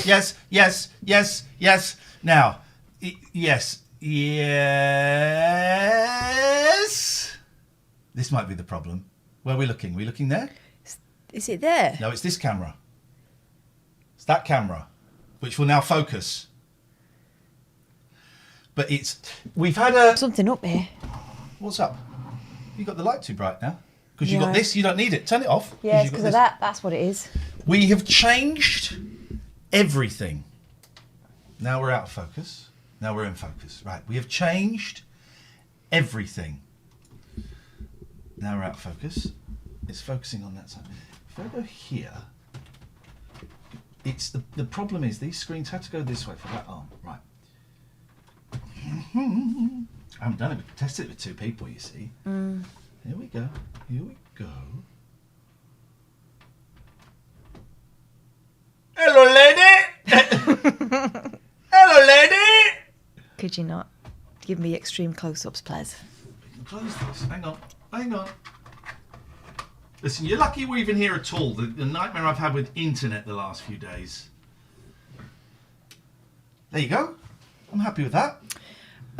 yes, yes, yes, yes. Now, yes, yes. This might be the problem. Where are we looking? Are we looking there? Is it there? No, it's this camera. It's that camera, which will now focus. But we've had something up here. What's up? You got the light too bright now. Because you Yeah. got this, you don't need it. Turn it off. Yeah, it's because of that. That's what it is. We have changed everything. Now we're out of focus. Now we're in focus. Right, we have changed everything. Now we're out of focus. It's focusing on that side. If I go here, it's the problem is these screens had to go this way for that arm. Right. I haven't done it, tested it with two people, you see. Here we go. Here we go. Hello, lady! Hello, lady! Could you not give me extreme close-ups, please? We can close this. Hang on. Hang on. Listen, you're lucky we're even here at all. The nightmare I've had with internet the last few days. There you go. I'm happy with that.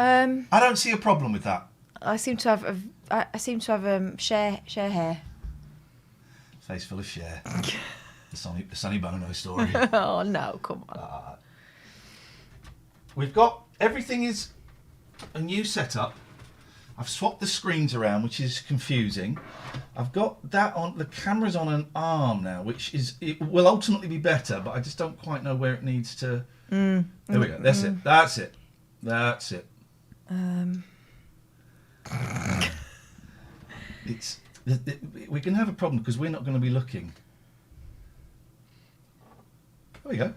I don't see a problem with that. I seem to have share hair. Face full of share. the Sonny Bono story. Oh no, come on. We've got everything is a new setup. I've swapped the screens around, which is confusing. I've got that on. The camera's on an arm now, it will ultimately be better, but I just don't quite know where it needs to. There we go. That's it. That's it. That's it. We're going to have a problem because we're not going to be looking. There we go.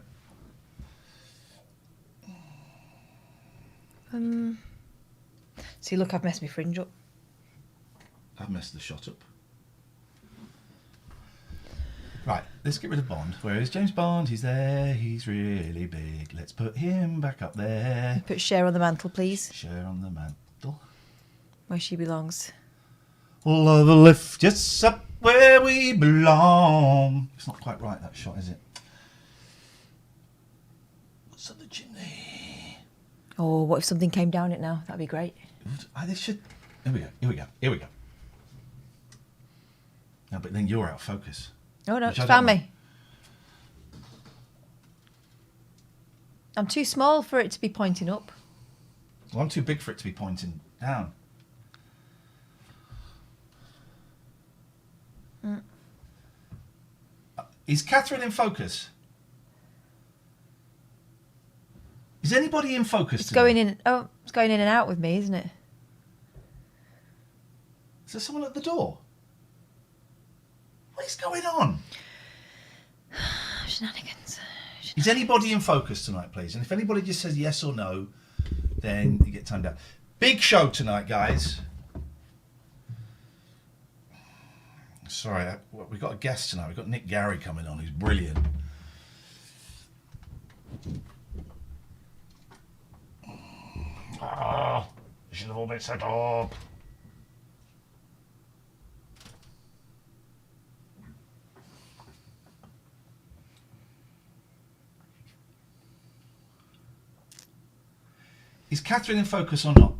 See, look, I've messed my fringe up. I've messed the shot up. Right, let's get rid of Bond. Where is James Bond? He's there. He's really big. Let's put him back up there. Put Cher on the mantle, please. Cher on the mantle. Where she belongs. Love will lift us up where we belong. It's not quite right, that shot, is it? What's up the chimney? Oh, what if something came down it now? That'd be great. This should. Here we go. Here we go. Here we go. No, but then you're out of focus. Oh no, it's found me. I'm too small for it to be pointing up. Well, I'm too big for it to be pointing down. Is Catherine in focus? Is anybody in focus? It's going in. Oh, it's going in and out with me, isn't it? Is there someone at the door? What is going on? Shenanigans. Is anybody in focus tonight, please? And if anybody just says yes or no, then you get timed out. Big show tonight, guys. Sorry, we've got a guest tonight. We've got Nick Garrie coming on, who's brilliant. Ah, you should have all been set up. Is Catherine in focus or not?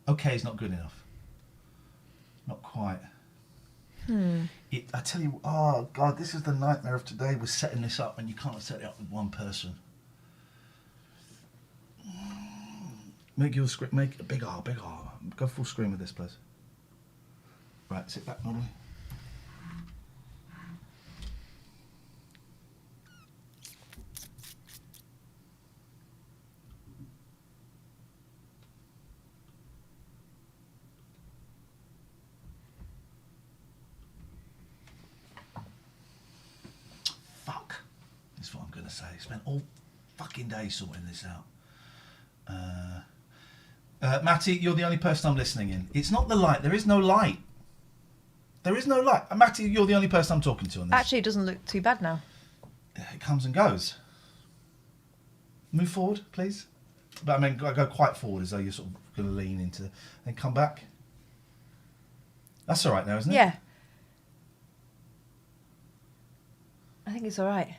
Okay, is not good enough. Not quite. I tell you, oh God, this is the nightmare of today. We're setting this up and you can't set it up with one person. Make your script, make a big R. Go full screen with this, please. Right, sit back normally. Fuck. That's what I'm going to say. Spent all fucking day sorting this out. Matty, you're the only person I'm listening in. It's not the light. There is no light. There is no light. Matty, you're the only person I'm talking to on this. Actually, it doesn't look too bad now. It comes and goes. Move forward, please. But I mean, go quite forward as though you're sort of going to lean into... Then come back. That's all right now, isn't it? Yeah. think it's all right.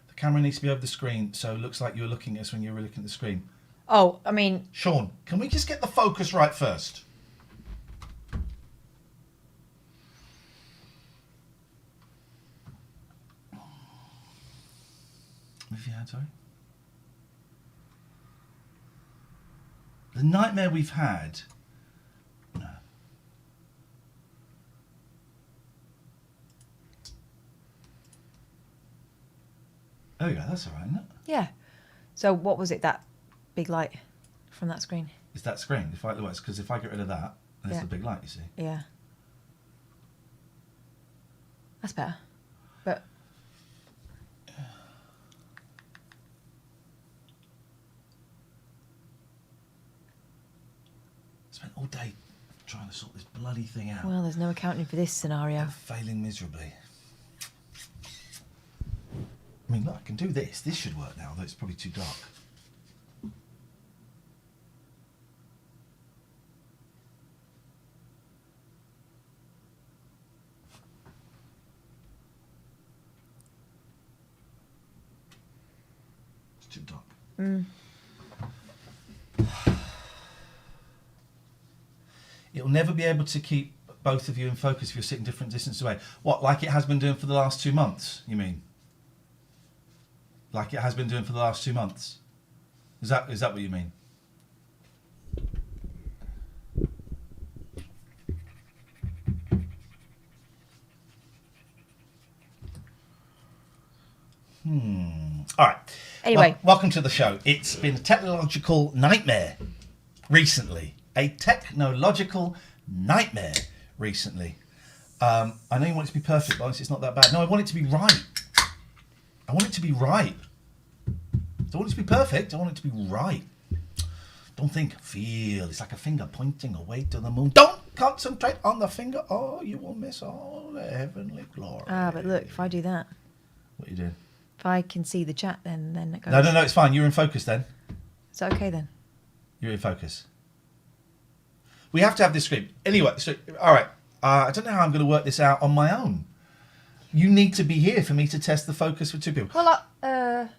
The camera needs to be over the screen, so it looks like you were looking at us when you were looking at the screen. Oh, I mean... Sean, can we just get the focus right first? Move your hand, sorry. The nightmare we've had... No. There we go, that's all right, isn't it? Yeah. So what was it, that big light from that screen? It's that screen. Because if I get rid of that, there's Yeah. the big light, you see. Yeah. That's better. But... Spent all day trying to sort this bloody thing out. Well, there's no accounting for this scenario. Failing miserably. I mean, look, I can do this. This should work now, although it's probably too dark. It's too dark. It'll never be able to keep both of you in focus if you're sitting different distances away. What, like it has been doing for the last 2 months, you mean? Like it has been doing for the last 2 months? Is that what you mean? All right. Anyway. Welcome to the show. It's been a technological nightmare recently. A technological nightmare recently. I know you want it to be perfect, but honestly, it's not that bad. No, I want it to be right. I want it to be right. I don't want it to be perfect. I want it to be right. Don't think, feel. It's like a finger pointing away to the moon. Don't concentrate on the finger. Oh, you will miss all the heavenly glory. Ah, but look, if I do that, What are you doing? if I can see the chat, then it goes... No, it's fine. You're in focus then. Is that okay then? You're in focus. We have to have this screen. Anyway, so, all right. I don't know how I'm going to work this out on my own. You need to be here for me to test the focus for 2 people. Well,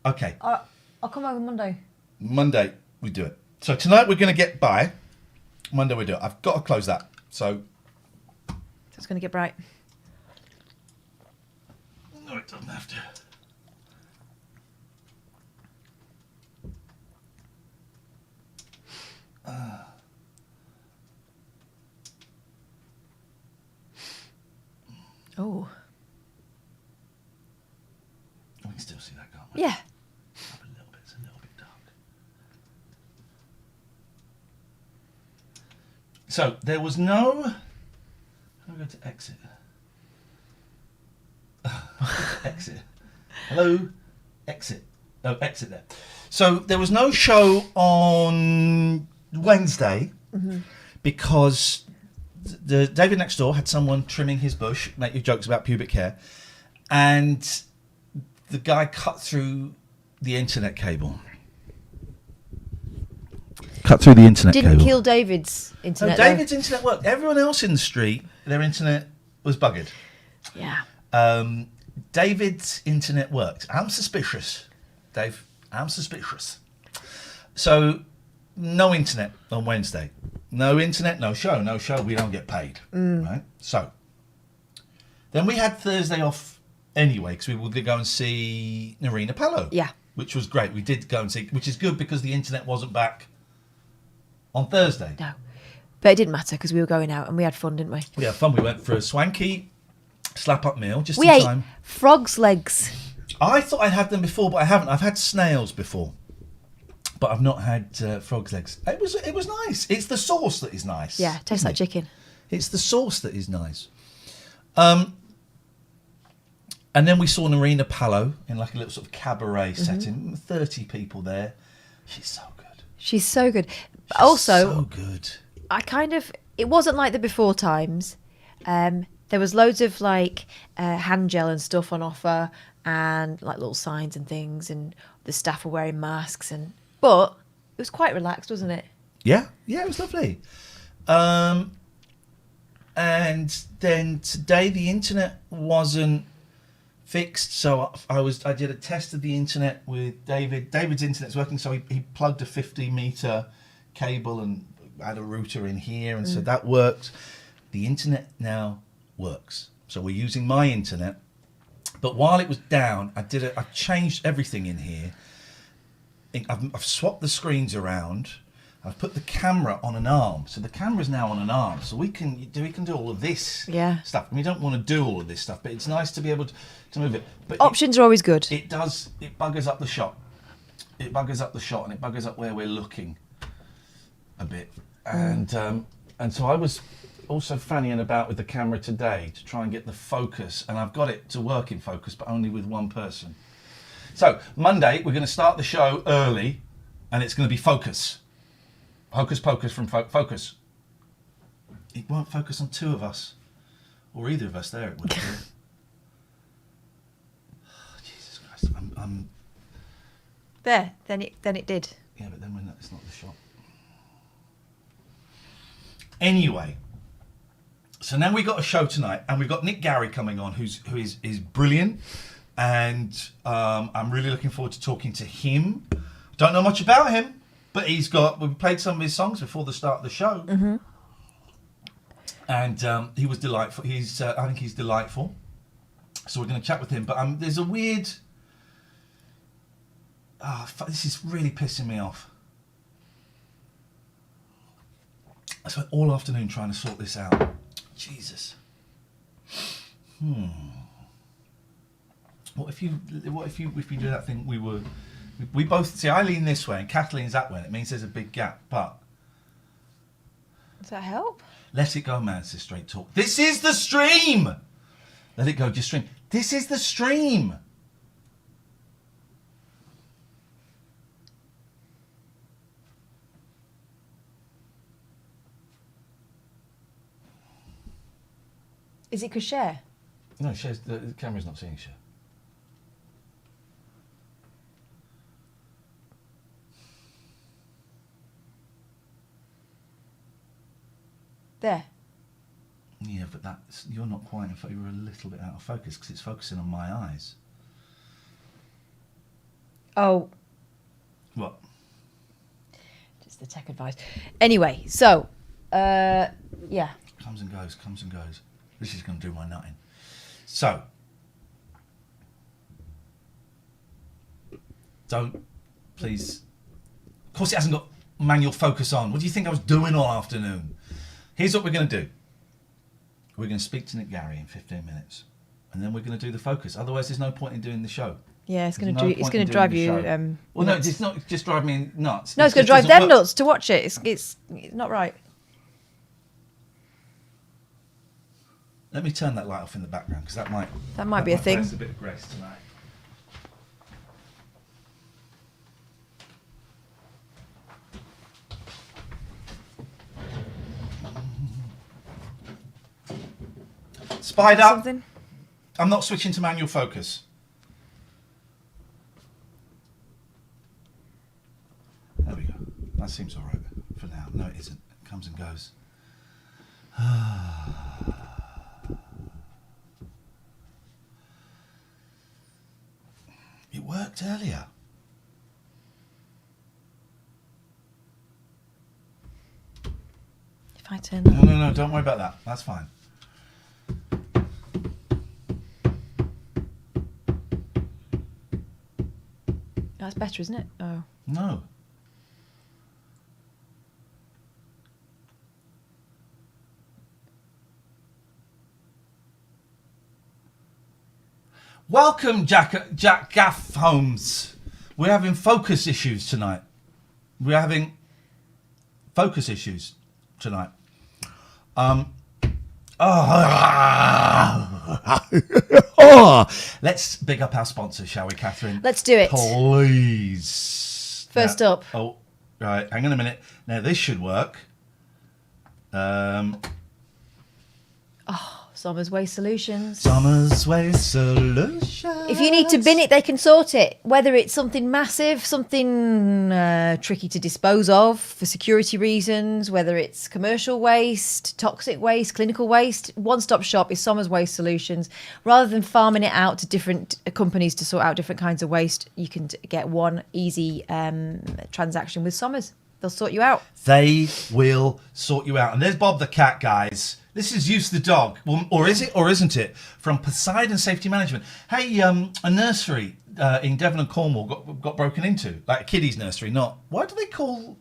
Okay. I'll come over Monday. Monday, we do it. So tonight we're going to get by. Monday we do it. I've got to close that. So It's going to get bright. no, it doesn't have to. Oh. We can still see that, can't we? Yeah. Up a little bit. It's a little bit dark. So there was no... How do I go to exit? Exit. Hello? Exit. Oh, exit there. So there was no show on Wednesday because the David next door had someone trimming his bush, making jokes about pubic hair, and the guy cut through the internet cable. Cut through the internet Didn't cable. kill David's No, internet. David's internet worked. Everyone else in the street, their internet was buggered. Though. Yeah. David's internet worked. I'm suspicious, Dave. I'm suspicious. So, no internet on Wednesday. No internet, no show. No show, we don't get paid. Right? So, then we had Thursday off anyway because we were going to go and see Narina Palo. Yeah. Which was great. We did go and see, which is good because the internet wasn't back on Thursday. No. But it didn't matter because we were going out and we had fun, didn't we? We had fun. We went for a swanky slap-up meal just We in ate time. frog's legs. I thought I'd had them before, but I haven't. I've had snails before, but I've not had frog's legs. It was nice. It's the sauce that is nice. Yeah, tastes like chicken. It's the sauce that is nice. And then we saw Narina Palo in like a little sort of cabaret setting. 30 people there. She's so good. She's so good. But She's also, so good. it wasn't like the before times. There was loads of like hand gel and stuff on offer and like little signs and things, and the staff were wearing masks, but it was quite relaxed, wasn't it? Yeah, it was lovely. And then today the internet wasn't fixed. So I did a test of the internet with David. David's internet's working, so he plugged a 50-meter cable and had a router in here, and so that worked. The internet now works. So we're using my internet. But while it was down, I changed everything in here. I've swapped the screens around. I've put the camera on an arm. So the camera's now on an arm. So we can do all of this stuff. And we don't want to do all of this stuff, but it's nice to be able to move it. But Options are always good. It buggers up the shot. It buggers up the shot, and it buggers up where we're looking a bit. And so I was also fannying about with the camera today to try and get the focus, and I've got it to work in focus, but only with one person. So Monday we're going to start the show early, and it's going to be focus. Hocus pocus from focus. It won't focus on two of us, or either of us. There it would. Jesus Christ! I'm. There. Then it did. Yeah, but then when it's not the shot. Anyway. So now we've got a show tonight, and we've got Nick Garrie coming on, who is brilliant, and I'm really looking forward to talking to him. Don't know much about him, but we've played some of his songs before the start of the show, and he was delightful. I think he's delightful. So we're going to chat with him, but there's a weird. This is really pissing me off. I spent all afternoon trying to sort this out. Jesus. What if you do that thing we both see? I lean this way and Kath leans that way, and it means there's a big gap. But Does that help? let it go, man. Says Straight Talk. This is the stream. Let it go. Just stream. This is the stream. Is it because Cher? No, the camera's not seeing Cher. There. Yeah, but you're not quite in focus. You're a little bit out of focus because it's focusing on my eyes. Oh. What? Just the tech advice. Anyway, so, yeah. Comes and goes, comes and goes. This is going to do my nutting. So, don't, please. Of course, it hasn't got manual focus on. What do you think I was doing all afternoon? Here's what we're going to do. We're going to speak to Nick Garrie in 15 minutes, and then we're going to do the focus. Otherwise, there's no point in doing the show. Yeah, it's going to drive you. Well, no, it's not just drive me nuts. No, it's going to drive them nuts to watch it. It's not right. Let me turn that light off in the background because that might be a thing. That's a bit of grace tonight. Spied up. Something? I'm not switching to manual focus. There we go. That seems all right for now. No, it isn't. It comes and goes. It worked earlier. If I turn No, don't worry about that. That's fine. That's better, isn't it? Oh. No. Welcome, Jack Gaff Holmes. We're having focus issues tonight. Let's big up our sponsors, shall we, Catherine? Let's do it. Please. First up. Oh, right. Hang on a minute. Now, this should work. Summers Waste Solutions. Summers Waste Solutions. If you need to bin it, they can sort it. Whether it's something massive, something tricky to dispose of for security reasons, whether it's commercial waste, toxic waste, clinical waste, one-stop shop is Summers Waste Solutions. Rather than farming it out to different companies to sort out different kinds of waste, you can get one easy transaction with Summers. They'll sort you out. They will sort you out. And there's Bob the cat, guys. This is Use the dog. Well, or is it or isn't it? From Poseidon Safety Management. Hey, a nursery in Devon and Cornwall got broken into. Like a kiddies nursery, not... Why do they call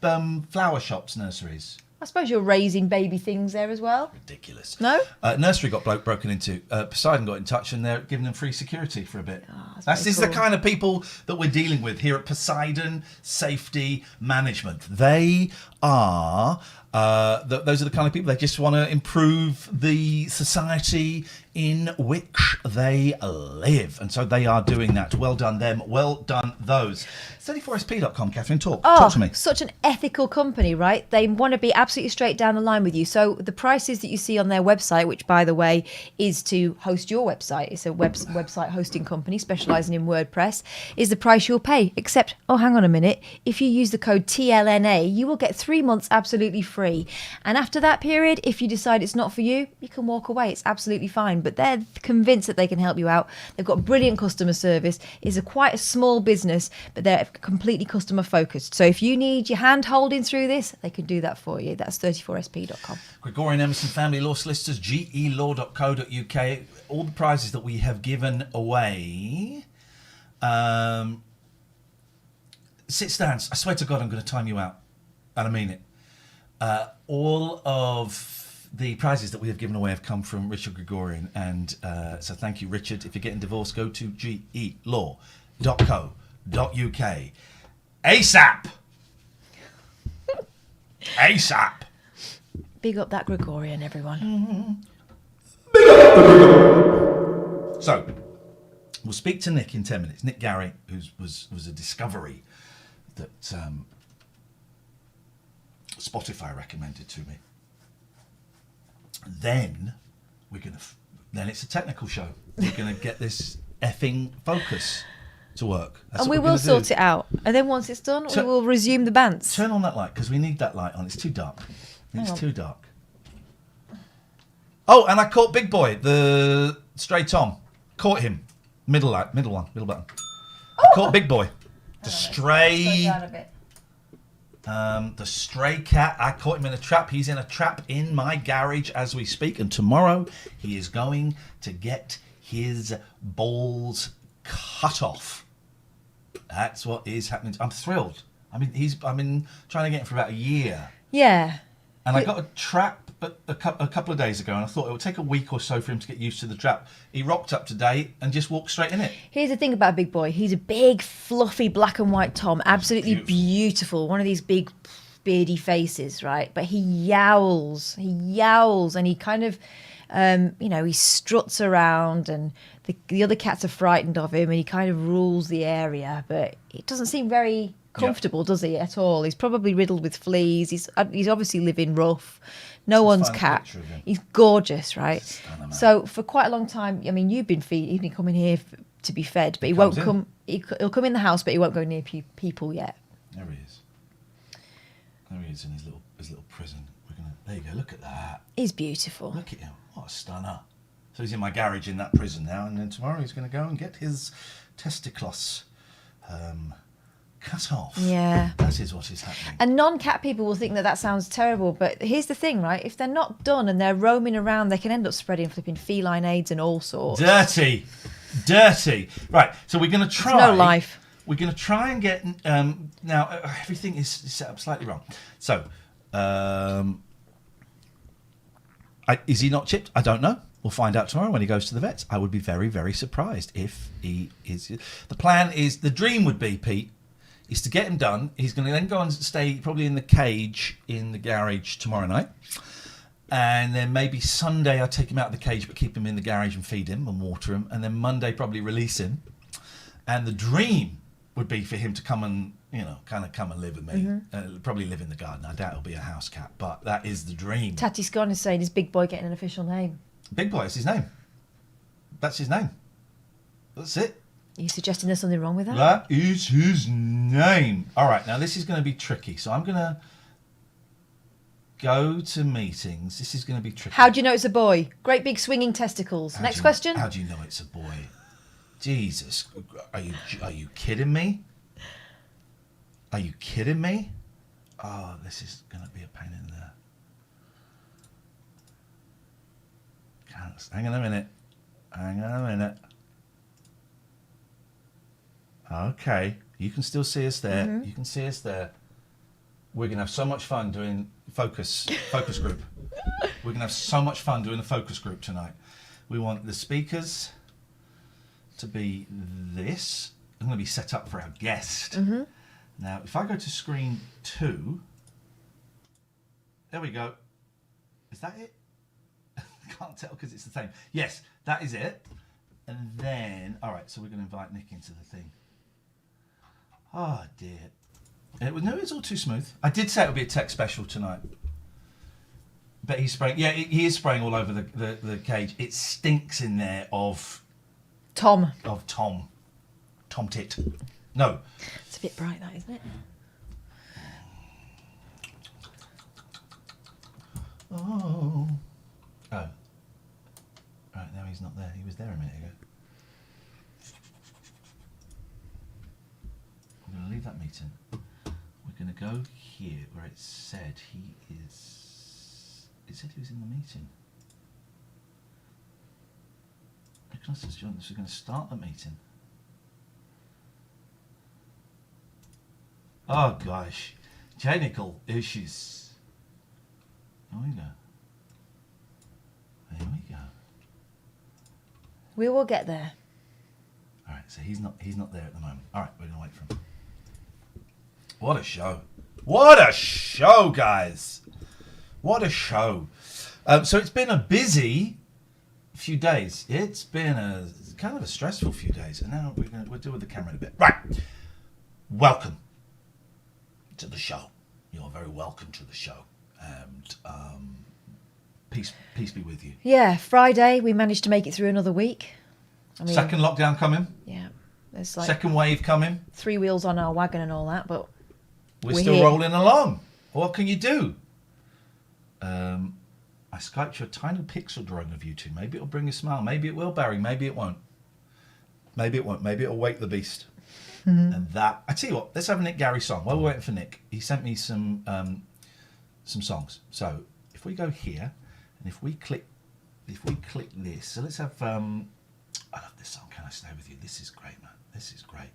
flower shops nurseries? I suppose you're raising baby things there as well. Ridiculous. No? Nursery got broken into. Poseidon got in touch and they're giving them free security for a bit. Oh, This is cool. the kind of people that we're dealing with here at Poseidon Safety Management. They are... those are the kind of people, they just want to improve the society in which they live. And so they are doing that. Well done them. Well done those. 34sp.com, Catherine, talk to me. Such an ethical company, right? They want to be absolutely straight down the line with you. So the prices that you see on their website, which, by the way, is to host your website. It's a website hosting company specialising in WordPress, is the price you'll pay. Except, hang on a minute. If you use the code TLNA, you will get 3 months absolutely free. And after that period, if you decide it's not for you, you can walk away. It's absolutely fine. But they're convinced that they can help you out. They've got brilliant customer service. It's quite a small business, but they're completely customer focused. So if you need your hand holding through this, they can do that for you. That's 34sp.com. Gregorian Emerson Family Law Solicitors, gelaw.co.uk. All the prizes that we have given away. Sit stands. I swear to God, I'm going to time you out. And I mean it. All of the prizes that we have given away have come from Richard Gregorian. And so thank you, Richard. If you're getting divorced, go to gelaw.co.uk. ASAP! ASAP! Big up that Gregorian, everyone. Mm-hmm. So, we'll speak to Nick in 10 minutes. Nick Garrie, who was a discovery that Spotify recommended to me. Then then it's a technical show. We're gonna get this effing focus to work. That's And what we we're will gonna sort do. it out. And then once it's done, we will resume the bants. Turn on that light because we need that light on. It's too dark. It's too dark. Oh, and I caught Big Boy, the stray Tom. Caught him. Middle button. I caught Big Boy, the stray. The stray cat. I caught him in a trap. He's in a trap in my garage as we speak. And tomorrow he is going to get his balls cut off. That's what is happening. I'm thrilled. I mean, I've been trying to get him for about a year. Yeah. And I got a trap a couple of days ago, and I thought it would take a week or so for him to get used to the trap. He rocked up today and just walked straight in it. Here's the thing about Big Boy. He's a big, fluffy black and white Tom. Absolutely beautiful. One of these big, beardy faces, right? But he yowls. And he kind of, he struts around, and the other cats are frightened of him, and he kind of rules the area. But it doesn't seem very comfortable, does he, at all? He's probably riddled with fleas. He's obviously living rough. No one's cat. He's gorgeous, right? So for quite a long time, I mean, you've been coming here to be fed, but he won't come. He'll come in the house, but he won't go near people yet. There he is. There he is in his little prison. There you go. Look at that. He's beautiful. Look at him. What a stunner. So he's in my garage in that prison now, and then tomorrow he's going to go and get his testicles cut off. Yeah. That is what is happening. And non-cat people will think that sounds terrible, but here's the thing, right? If they're not done and they're roaming around, they can end up spreading flipping feline AIDS and all sorts. Dirty. Right, so we're going to try... It's no life. We're going to try and get... now, everything is set up slightly wrong. So, is he not chipped? I don't know. We'll find out tomorrow when he goes to the vets. I would be very, very surprised if he is... The plan is... The dream would be, Pete, is to get him done. He's going to then go and stay probably in the cage in the garage tomorrow night. And then maybe Sunday I'll take him out of the cage but keep him in the garage and feed him and water him. And then Monday probably release him. And the dream would be for him to come and, kind of come and live with me. Mm-hmm. Probably live in the garden. I doubt it'll be a house cat, but that is the dream. Tati Scott is saying, is Big Boy getting an official name? Big Boy is his name. That's his name. That's it. Are you suggesting there's something wrong with that? That is his name. All right, now this is going to be tricky. So I'm going to go to meetings. This is going to be tricky. How do you know it's a boy? Great big swinging testicles. Next question. How do you know it's a boy? Jesus, are you kidding me? Are you kidding me? Oh, this is going to be a pain in there. Hang on a minute. Okay, you can still see us there. Mm-hmm. You can see us there. We're going to have so much fun doing focus group. We're going to have so much fun doing the focus group tonight. We want the speakers to be this. I'm going to be set up for our guest. Mm-hmm. Now, if I go to screen 2, there we go. Is that it? Can't tell because it's the same. Yes, that is it. And then, all right, so we're going to invite Nick into the thing. Oh, dear. It's all too smooth. I did say it would be a tech special tonight. But he's spraying, he is spraying all over the cage. It stinks in there of Tom. Tom Tit. No. It's a bit bright, that, isn't it? Oh. Right, now he's not there. He was there a minute ago. We're going to leave that meeting. We're going to go here where it said he is... It said he was in the meeting. Nicholas has joined us. We're going to start the meeting. Oh, gosh. Technical issues. Here we go. There we go. We will get there. All right, so he's not there at the moment. All right, we're gonna wait for him. What a show! What a show, guys! What a show! So it's been a busy few days. It's been a kind of a stressful few days, and now we'll deal with the camera in a bit. Right, welcome to the show. You're very welcome to the show, and peace be with you. Yeah, Friday we managed to make it through another week. I mean, Second lockdown coming. Yeah, there's like Second wave coming. 3 wheels on our wagon and all that, but We're still here. rolling along. What can you do? I Skyped you a tiny pixel drawing of you two. Maybe it'll bring a smile. Maybe it will, Barry. Maybe it won't. Maybe it won't. Maybe it'll wake the beast. Mm-hmm. And that... I tell you what, let's have a Nick Garrie song. While we're waiting for Nick, he sent me some songs. So if we go here, and if we click this, so let's have... I love this song. Can I Stay With You? This is great, man. This is great.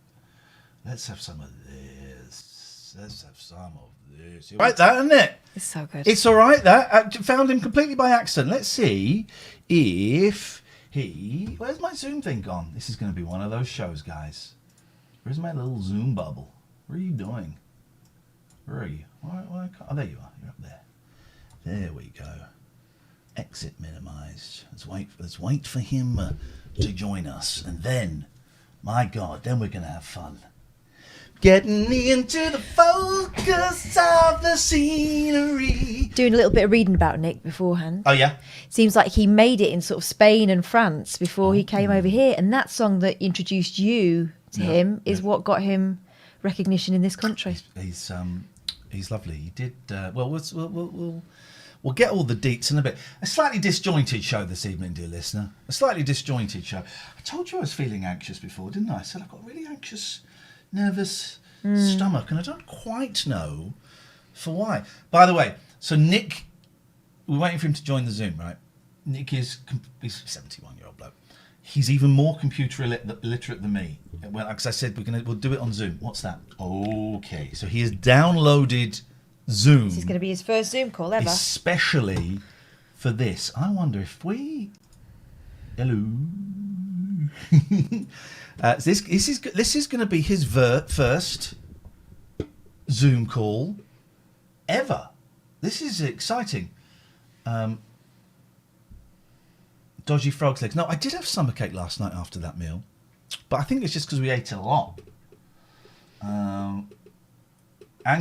Let's have some of this. Let's have some of this. Right, that, isn't it? It's so good. It's all right, that. I found him completely by accident. Let's see if he... Where's my Zoom thing gone? This is going to be one of those shows, guys. Where's my little Zoom bubble? What are you doing? Where are you? Why can't... Oh, there you are. You're up there. There we go. Exit minimized. Let's wait for him to join us. And then, my God, then we're going to have fun. Getting into the focus of the scenery. Doing a little bit of reading about Nick beforehand. Oh, yeah? Seems like he made it in sort of Spain and France before he came over here. And that song that introduced you to him is what got him recognition in this country. He's lovely. He did... We'll get all the deets in a bit. A slightly disjointed show this evening, dear listener. A slightly disjointed show. I told you I was feeling anxious before, didn't I? I said I've got a really anxious, nervous stomach, and I don't quite know for why. By the way, so Nick, we're waiting for him to join the Zoom, right? Nick he's a 71-year-old bloke. He's even more computer illiterate than me. Well, because I said we'll do it on Zoom. What's that? Okay, so he has downloaded Zoom. This is going to be his first Zoom call ever. Especially for this. I wonder if we... Hello. This is going to be his first Zoom call ever. This is exciting. Dodgy frog's legs. No, I did have stomachache last night after that meal, but I think it's just because we ate a lot. And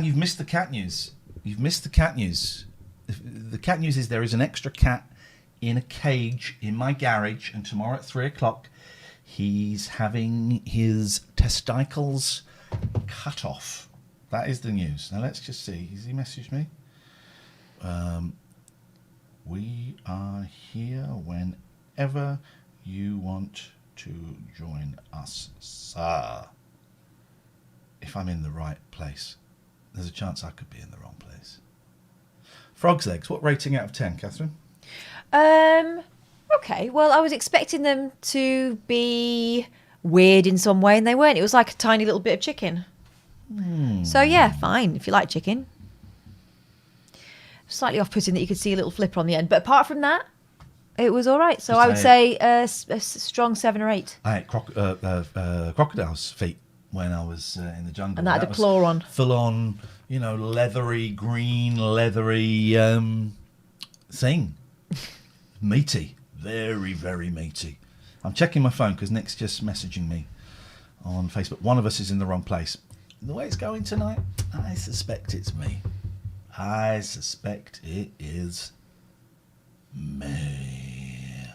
you've missed the cat news. You've missed the cat news. The cat news is there is an extra cat in a cage in my garage, and tomorrow at 3 o'clock, he's having his testicles cut off. That is the news. Now let's just see. Has he messaged me? We are here whenever you want to join us, sir. If I'm in the right place. There's a chance I could be in the wrong place. Frog's legs. What rating out of 10, Catherine? Okay. Well, I was expecting them to be weird in some way, and they weren't. It was like a tiny little bit of chicken. So yeah, fine if you like chicken. Slightly off-putting that you could see a little flipper on the end, but apart from that, it was all right. So I would say a strong 7 or 8. I ate crocodile's feet when I was in the jungle. And that had a claw on. Full on, leathery, green, leathery thing. Meaty. Very, very meaty. I'm checking my phone because Nick's just messaging me on Facebook. One of us is in the wrong place. The way it's going tonight, I suspect it's me. I suspect it is me.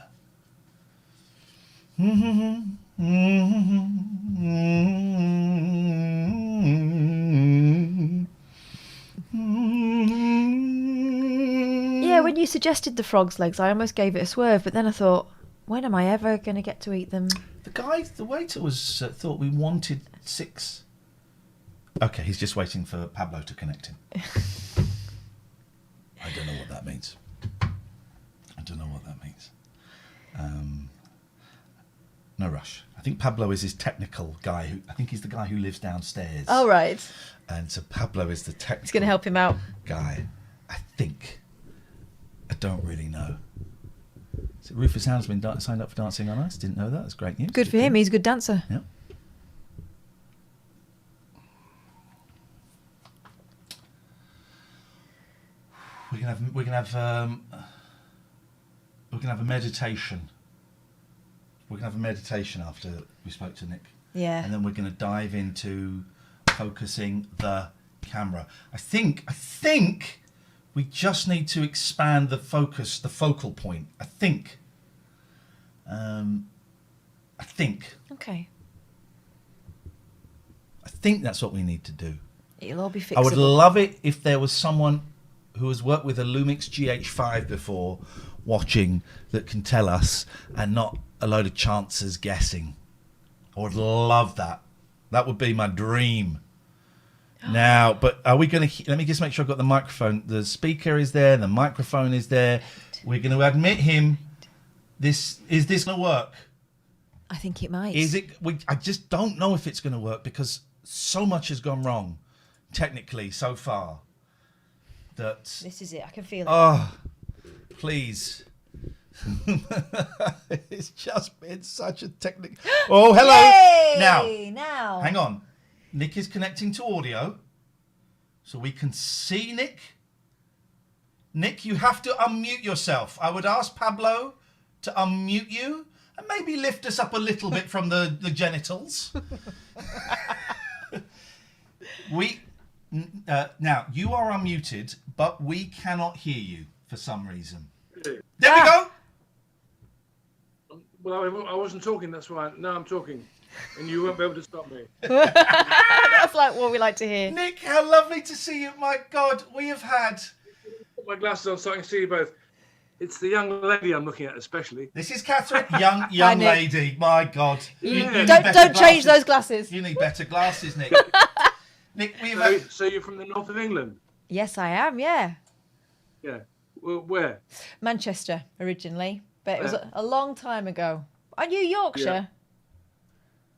Yeah, when you suggested the frog's legs, I almost gave it a swerve, but then I thought, when am I ever going to get to eat them? The waiter was thought we wanted 6. Okay, he's just waiting for Pablo to connect him. I don't know what that means. No rush. I think Pablo is his technical guy. I think he's the guy who lives downstairs. Oh, right. And so Pablo is the technical. He's going to help him out. Guy. I think. I don't really know. So Rufus Hound's been signed up for Dancing on Ice. Didn't know that. That's great news. Good for him. He's a good dancer. Yep. We're gonna have a meditation. We're gonna have a meditation after we spoke to Nick. Yeah. And then we're gonna dive into focusing the camera. I think we just need to expand the focus, the focal point. I think. Okay. I think that's what we need to do. It'll all be fixable. I would love it if there was someone who has worked with a Lumix GH5 before watching that can tell us, and not a load of chancers guessing. I would love that. That would be my dream. Now, but are we going to... Let me just make sure I've got the microphone. The speaker is there. The microphone is there. We're going to admit him. Is this going to work? I think it might. Is it? I just don't know if it's going to work because so much has gone wrong technically so far. That this is it. I can feel it. Oh, please. It's just been such a technical... Oh, hello. Yay! Now. Hang on. Nick is connecting to audio so we can see Nick. Nick, you have to unmute yourself. I would ask Pablo to unmute you and maybe lift us up a little bit from the genitals. Now, you are unmuted, but we cannot hear you for some reason. There we go. Well, I wasn't talking, that's why. Now I'm talking. And you won't be able to stop me. That's like what we like to hear. Nick, how lovely to see you. My God, we have had... Put my glasses on so I can see you both. It's the young lady I'm looking at especially. This is Catherine, young lady. My God. You need Don't better change glasses. those glasses. You need better glasses, Nick. Nick, we've So you're from the north of England? Yes, I am, yeah. Yeah. Well, where? Manchester, originally. But it was a long time ago. Are you Yorkshire? Yeah.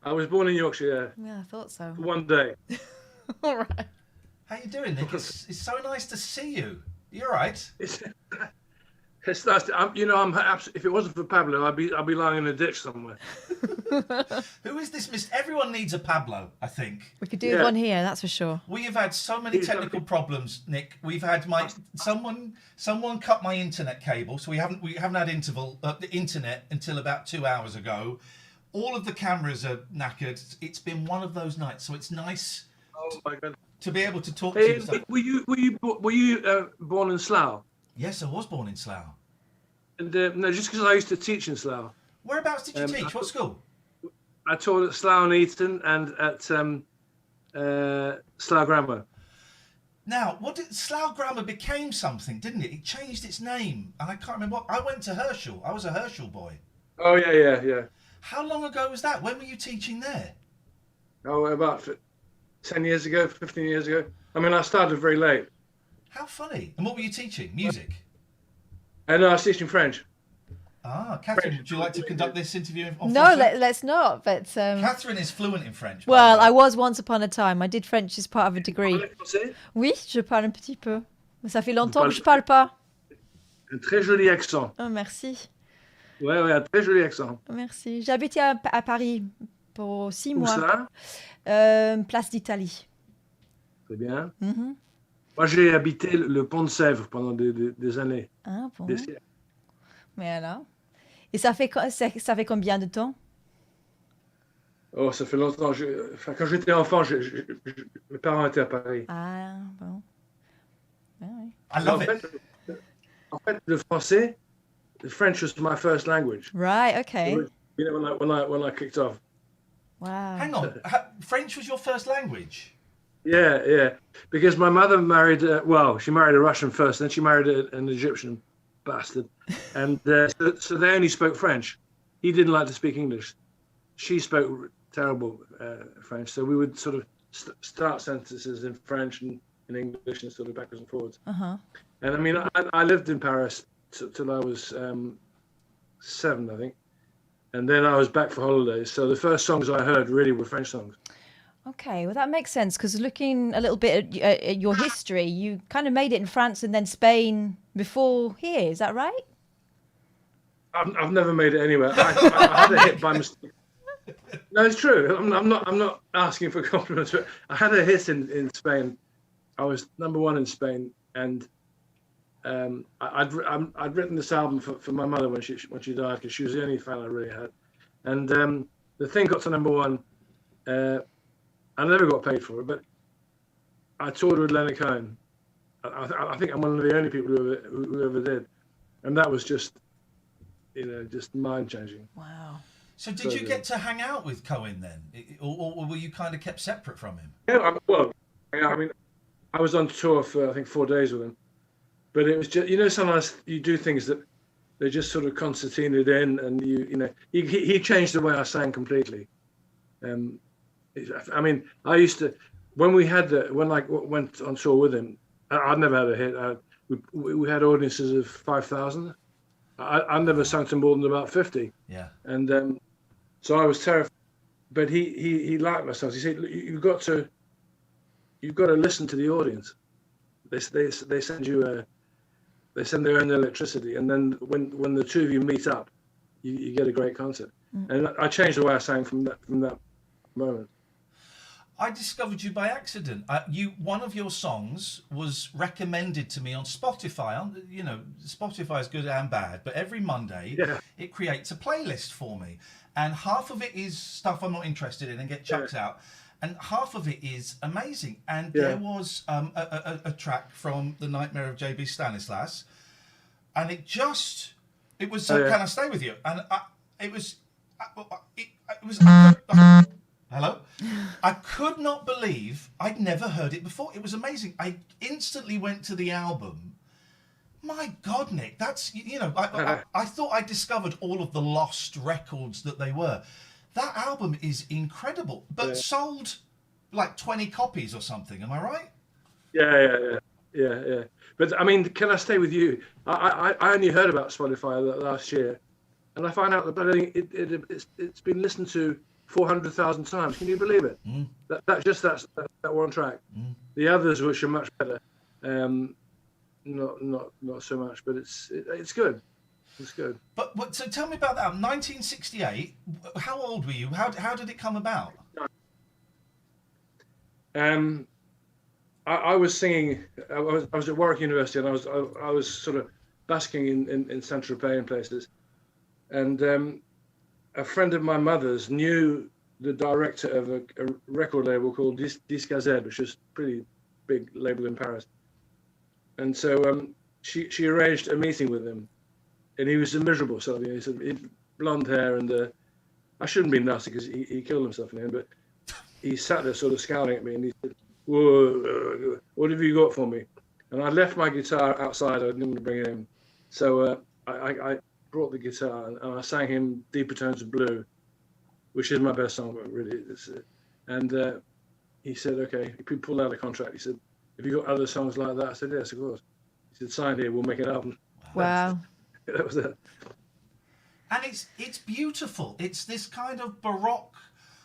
I was born in Yorkshire, Yeah, I thought so. one day. All right. How you doing, Nick? It's so nice to see you. You all right? It's nice to, if it wasn't for Pablo, I'd be lying in a ditch somewhere. Who is this? Everyone needs a Pablo, I think. We could do with one here, that's for sure. We have had so many technical problems, Nick. We've had someone cut my internet cable, so we haven't had the internet until about 2 hours ago. All of the cameras are knackered. It's been one of those nights, so it's nice My God. to be able to talk to you. Were you born in Slough? Yes, I was born in Slough. And no, just because I used to teach in Slough. Whereabouts did you teach? What school? I taught at Slough and Eton and at Slough Grammar. Now, Slough Grammar became something, didn't it? It changed its name, and I can't remember what. I went to Herschel. I was a Herschel boy. Oh yeah. How long ago was that? When were you teaching there? Oh, about 10 years ago, 15 years ago. I mean, I started very late. How funny. And what were you teaching? Music? And I was teaching French. Ah, Catherine, would you like to conduct this interview on No, French? let's not. But Catherine is fluent in French. well, I was once upon a time. I did French as part of a degree. Parlez français? Oui, je parle un petit peu. Mais ça fait longtemps que je parle pas. Un très joli accent. Oh, merci. Ouais, un très joli accent. Merci. J'ai habité à Paris pour 6 Où mois. ça? Place d'Italie. Très bien. Mhm. Moi, j'ai habité le pont de Sèvres pendant des années. Ah bon. Des siècles. Mais alors. Et ça fait combien de temps? Oh, ça fait longtemps. Enfin, quand j'étais enfant, mes parents étaient à Paris. Ah bon. Ah, oui. I love it. En fait, le français, the French was my first language. Right. Okay. You know, when I kicked off. Wow. Hang on. French was your first language? Yeah. Because my mother married, she married a Russian first, then she married an Egyptian bastard. And so they only spoke French. He didn't like to speak English. She spoke terrible French. So we would sort of start sentences in French and in English and sort of backwards and forwards. Uh-huh. And I mean, I lived in Paris till I was 7, I think. And then I was back for holidays. So the first songs I heard really were French songs. Okay, well that makes sense because looking a little bit at your history, you kind of made it in France and then Spain before here. Is that right? I've never made it anywhere. I had a hit by mistake. No, it's true. I'm not asking for compliments, but I had a hit in Spain. I was #1 in Spain, and I'd written this album for my mother when she died because she was the only fan I really had, and the thing got to #1. I never got paid for it, but I toured with Leonard Cohen. I think I'm one of the only people who ever did, and that was just mind changing. Wow. So did you get to hang out with Cohen then, or were you kind of kept separate from him? Yeah, I mean, I was on tour for I think 4 days with him, but it was just sometimes you do things that they just sort of concertinaed in, and he changed the way I sang completely. I mean, I used to when I went on tour with him, I'd never had a hit. We had audiences of 5,000. I never sung to more than about 50. Yeah. And so I was terrified. But he liked my songs. He said, "You've got to listen to the audience. They send you they send their own electricity, and then when the two of you meet up, you get a great concert." And I changed the way I sang from that moment. I discovered you by accident. One of your songs was recommended to me on Spotify. Spotify is good and bad, but every Monday it creates a playlist for me, and half of it is stuff I'm not interested in and get chucked out, and half of it is amazing. And there was a track from The Nightmare of J.B. Stanislas, and it was Can I Stay With You? And it was. Hello? I could not believe I'd never heard it before. It was amazing. I instantly went to the album. My God, Nick, that's, I thought I discovered all of the lost records that they were. That album is incredible, but sold like 20 copies or something. Am I right? Yeah. But I mean, Can I Stay With You? I only heard about Spotify last year, and I found out that it's been listened to 400,000 times. Can you believe it? That one track. The others, which are much better, not so much, but it's good. It's good. But so tell me about that. 1968. How old were you? How did it come about? I was singing. I was at Warwick University, and I was sort of basking in Saint-Tropez and places, and a friend of my mother's knew the director of a record label called Disque Z, which is a pretty big label in Paris. And so she arranged a meeting with him he was a miserable sort of. He had blonde hair, and I shouldn't be nasty because he killed himself in the end, but he sat there sort of scowling at me, and he said, "Whoa, what have you got for me?" And I left my guitar outside. I didn't want to bring it in, so I brought the guitar and I sang him "Deeper Tones of Blue," which is my best song, but really, and he said, "Okay." He pulled out a contract. He said, "Have you got other songs like that?" I said, "Yes, of course." He said, "Sign here. We'll make an album." Wow. That was it. And it's beautiful. It's this kind of baroque.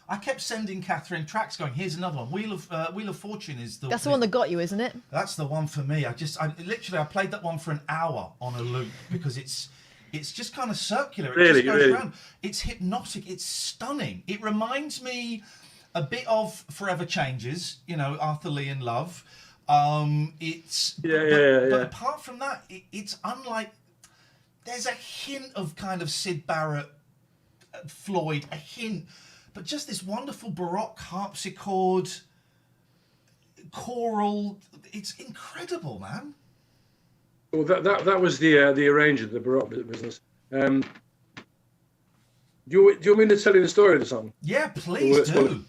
I kept sending Catherine tracks, going, "Here's another one." Wheel of Fortune is the. That's the one that got you, isn't it? That's the one for me. I played that one for an hour on a loop because it's just kind of circular. It just goes around. It's hypnotic. It's stunning. It reminds me a bit of Forever Changes. You know, Arthur Lee in Love. But apart from that, it's unlike. There's a hint of kind of Syd Barrett, Floyd, a hint, but just this wonderful baroque harpsichord, choral. It's incredible, man. Well, that was the arranger, the baroque business. Do you want me to tell you the story of the song? Yeah, please do.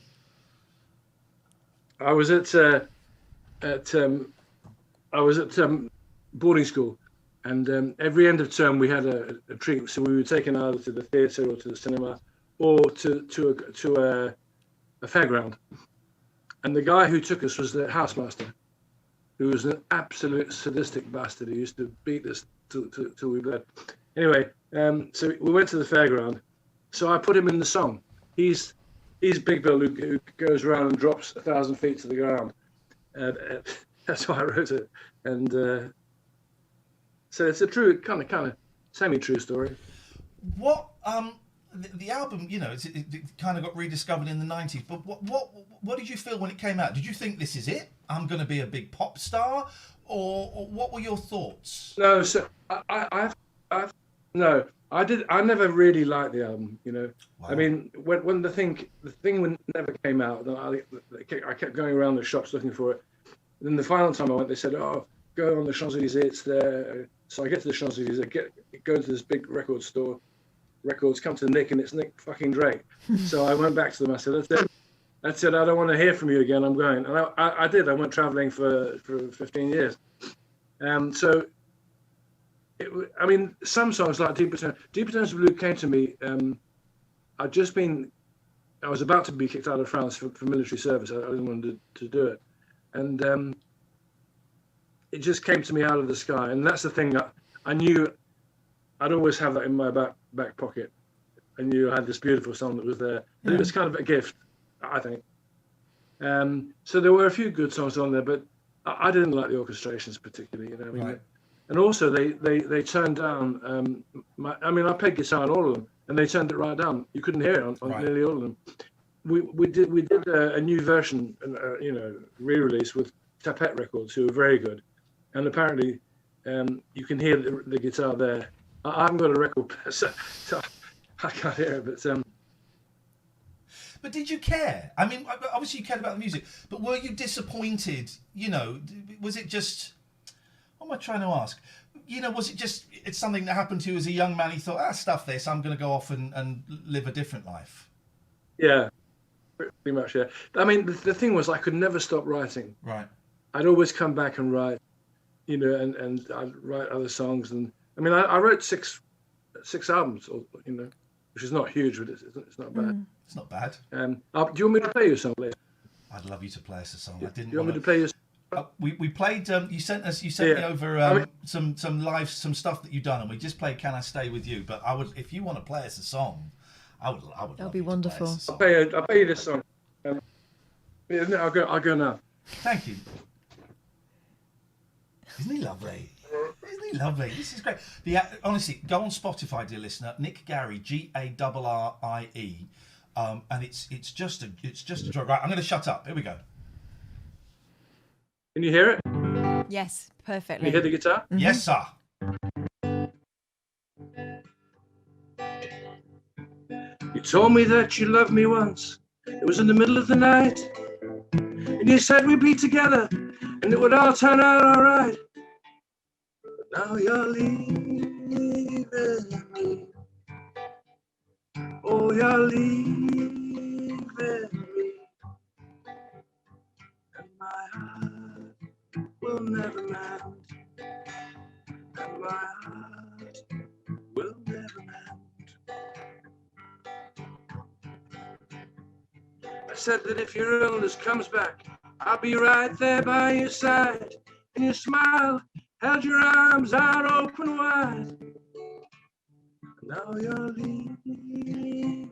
I was at boarding school, and every end of term we had a treat. So we were taken either to the theatre or to the cinema, or to a fairground. And the guy who took us was the housemaster, who was an absolute sadistic bastard. He used to beat us till we bled. Anyway, so we went to the fairground. So I put him in the song. He's Big Bill who goes around and drops 1,000 feet to the ground. That's why I wrote it. And so it's a true kind of semi-true story. What the album, you know, it kind of got rediscovered in the 90s. But what did you feel when it came out? Did you think this is it? I'm going to be a big pop star, or what were your thoughts? No, so I never really liked the album. You know, wow. I mean, when the thing never came out, then I kept going around the shops looking for it. And then the final time I went, they said, "Oh, go on the Champs-Élysées, it's there." So I get to the Champs-Élysées, go into this big record store. Records come to Nick, and it's Nick fucking Drake. So I went back to them. I said, "That's it. I don't want to hear from you again. I'm going." And I did. I went traveling for 15 years. So, I mean, some songs like Deeper Tones of Blue came to me. I was about to be kicked out of France for military service. I didn't want to do it, and it just came to me out of the sky. And that's the thing that I knew. I'd always have that in my back pocket. I knew I had this beautiful song that was there. And it was kind of a gift, I think. So there were a few good songs on there, but I didn't like the orchestrations particularly. You know, I mean, right. And also they turned down. I played guitar on all of them, and they turned it right down. You couldn't hear it on right. Nearly all of them. We did a new version, re-release with Tapet Records, who were very good, and apparently you can hear the guitar there. I haven't got a record player, so I can't hear it. But did you care? I mean, obviously you cared about the music, but were you disappointed? You know, was it just? What am I trying to ask? You know, was it just? It's something that happened to you as a young man. He thought, stuff this. I'm going to go off and live a different life. Yeah, pretty much. Yeah. I mean, the thing was, I could never stop writing. Right. I'd always come back and write. You know, and I'd write other songs and. I mean, I wrote six albums, you know, which is not huge, but it's not bad. It's not bad. Do you want me to play you a song later? I'd love you to play us a song. I didn't. Do you want me to play you? We played. You sent me over some stuff that you've done, and we just played "Can I Stay with You?" But I would, if you want to play us a song, I would. That'd be wonderful. I'll play you this song. I'll go now. Thank you. Isn't he lovely? Isn't he lovely? This is great. Honestly, go on Spotify, dear listener. Nick Garrie, Garrie, and it's just a joy. Right, I'm going to shut up. Here we go. Can you hear it? Yes, perfectly. Can you hear the guitar? Mm-hmm. Yes, sir. You told me that you loved me once. It was in the middle of the night, and you said we'd be together, and it would all turn out all right. Now you're leaving me. Oh, you're leaving me. And my heart will never mend. And my heart will never mend. I said that if your illness comes back, I'll be right there by your side. And you smiled, held your arms out open wide. Now you're leaving me.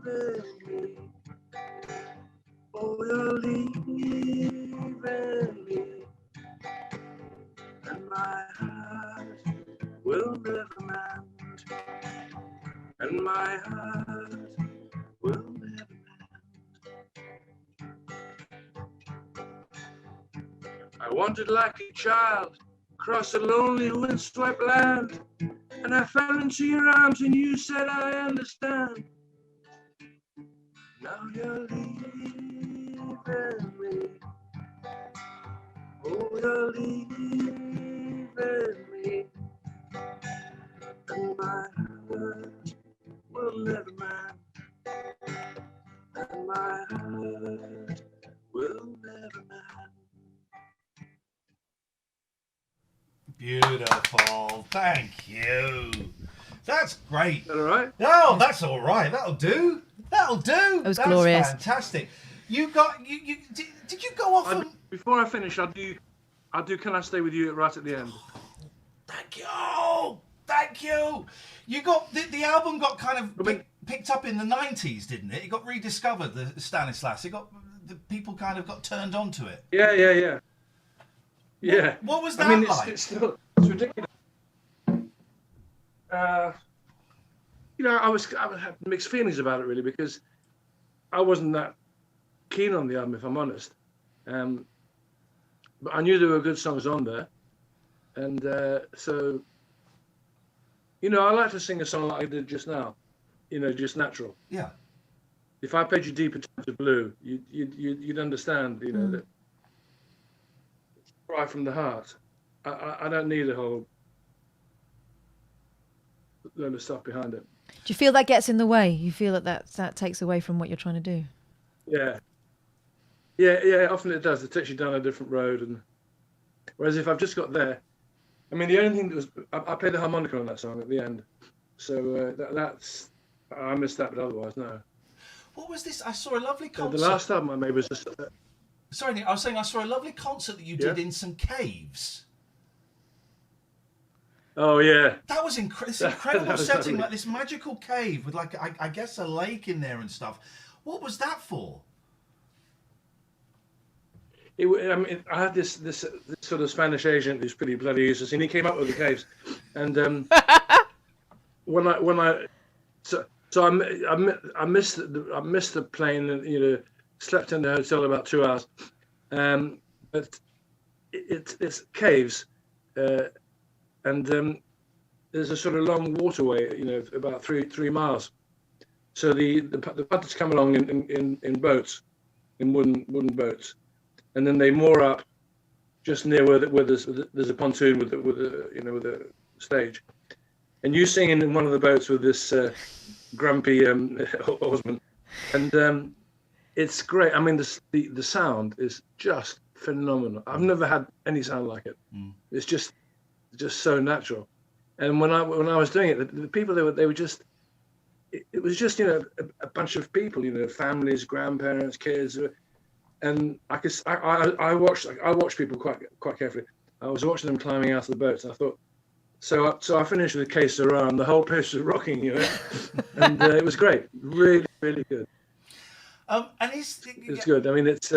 Oh, you're leaving me. And my heart will never mend. And my heart will never mend. I wandered like a child across a lonely windswept land, and I fell into your arms and you said, I understand. Now you're leaving me. Oh, you're leaving me. And my heart will never mend. And my heart will never mend. Beautiful. Thank you. That's great. Is that all right? Oh, that's all right. That'll do. That'll do. That was That's glorious. Fantastic. You got you. Did you go off? Before I finish, I'll do. Can I stay with you right at the end? Thank you. Thank you. You got the album got kind of picked up in the 90s, didn't it? It got rediscovered. The Stanislas. The people kind of got turned onto it. Yeah. Yeah. What was that like? It's ridiculous. I had mixed feelings about it really, because I wasn't that keen on the album, if I'm honest. But I knew there were good songs on there, and so I like to sing a song like I did just now, just natural. Yeah. If I played you Deeper Tones of Blue, you'd understand, that cry from the heart. I don't need a whole load of stuff behind it. Do you feel that gets in the way? You feel that takes away from what you're trying to do? Yeah. Often it does. It takes you down a different road, and whereas if I've just got there, I mean, the only thing that was I played the harmonica on that song at the end, so that's I missed that, but otherwise no. What was this? I saw a lovely concert. The last album I made was just. Sorry, Nick, I was saying I saw a lovely concert that you did in some caves. Oh yeah. That was incredible was setting, lovely. like this magical cave with like I guess a lake in there and stuff. What was that for? I had this sort of Spanish agent who's pretty bloody useless, and he came up with the caves, and I missed the plane, and slept in the hotel about 2 hours, but it's caves, and there's a sort of long waterway, about three miles, so the punters come along in boats, in wooden boats. And then they moor up just near where there's a pontoon with a stage, and you sing in one of the boats with this grumpy oarsman, and it's great. I mean, the sound is just phenomenal. I've never had any sound like it. It's just so natural. And when I was doing it, the people they were just. It was just a bunch of people, families, grandparents, kids. And I watched people quite carefully. I was watching them climbing out of the boats, and I thought, so I finished with a case of rum. The whole place was rocking, and it was great, really, really good. And it's good. I mean, it's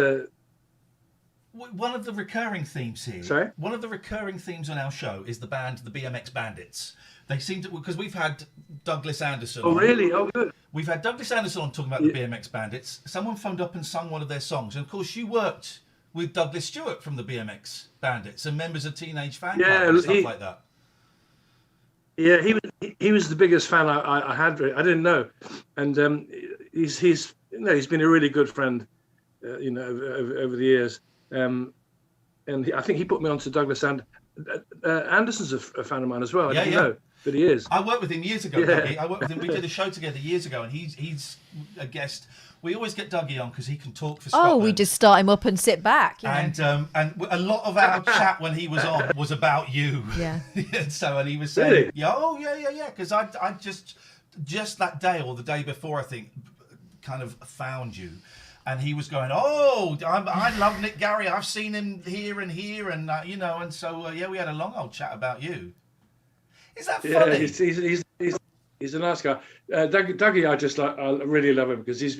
one of the recurring themes here. Sorry? One of the recurring themes on our show is the band, the BMX Bandits. They seem to, because we've had Douglas Anderson. Oh, really? Oh, good. We've had Douglas Anderson on talking about the BMX Bandits. Someone phoned up and sung one of their songs. And of course, you worked with Douglas Stewart from the BMX Bandits and members of Teenage Fan Club and stuff like that. Yeah, he was the biggest fan I had. I didn't know. And he's been a really good friend, over the years. And I think he put me onto Douglas Anderson's a fan of mine as well. I didn't know. but he is. I worked with him years ago, Yeah. Dougie. I worked with him. We did a show together years ago, and he's a guest. We always get Dougie on because he can talk for Scotland. Oh, we just start him up and sit back. You know? And a lot of our chat when he was on was about you. Yeah. So, and he was saying, Really? yeah, because I just that day or the day before, I think, kind of found you. And he was going, I love Nick Garrie. I've seen him here, and you know, and so we had a long old chat about you. Is that funny? Yeah, he's a nice guy. Dougie, I really love him because he's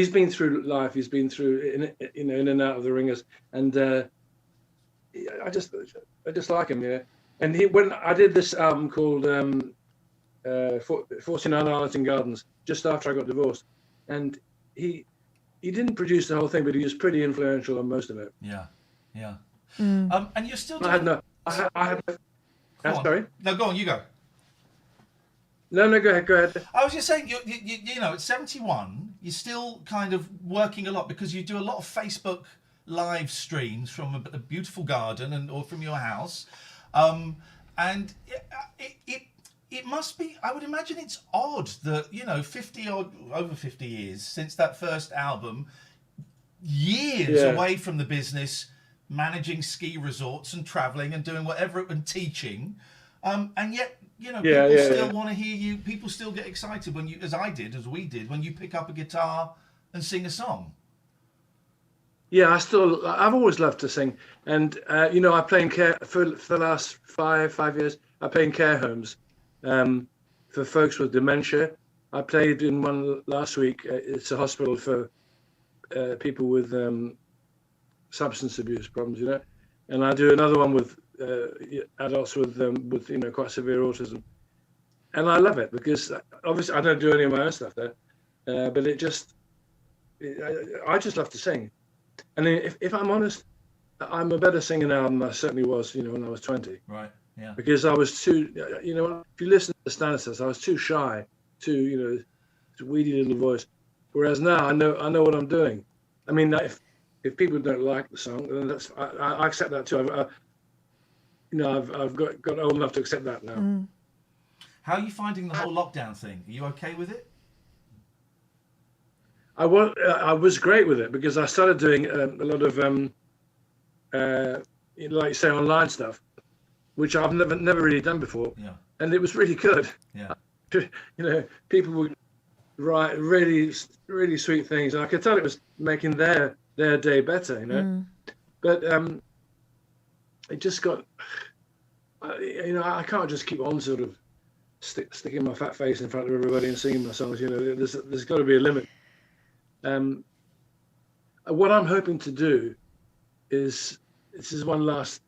been through life. He's been through in and out of the ringers, and I just like him. Yeah, and when I did this album called 49 Arlington Gardens just after I got divorced, and he didn't produce the whole thing, but he was pretty influential on most of it. Yeah. Mm. And you're still doing... Sorry? No, go on, you go. No, go ahead. I was just saying, you know, at 71, you're still kind of working a lot because you do a lot of Facebook live streams from a beautiful garden or from your house. And it must be, I would imagine it's odd that, you know, over 50 years since that first album, years away from the business, managing ski resorts and traveling and doing whatever and teaching. And yet, you know, people still want to hear you. People still get excited when you, as we did, when you pick up a guitar and sing a song. Yeah, I've always loved to sing. And, you know, I play in care for the last five years. I play in care homes. For folks with dementia. I played in one last week. It's a hospital for people with substance abuse problems, you know. And I do another one with adults with you know, quite severe autism. And I love it because obviously I don't do any of my own stuff there, but I just love to sing. And if I'm honest, I'm a better singer now than I certainly was, you know, when I was 20. Right. Yeah. Because I was too, you know, if you listen to Stanislas, I was too shy, you know, weedy little voice. Whereas now I know what I'm doing. I mean, if people don't like the song, then I accept that too. I've got old enough to accept that now. Mm. How are you finding the whole lockdown thing? Are you okay with it? I was great with it because I started doing a lot of, like you say, online stuff, which I've never really done before. Yeah. And it was really good. Yeah. You know, people would write really, really sweet things, and I could tell it was making their day better, you know. Mm. But it just got, you know, I can't just keep on sort of sticking my fat face in front of everybody and singing my songs. You know, there's got to be a limit. What I'm hoping to do is, this is one last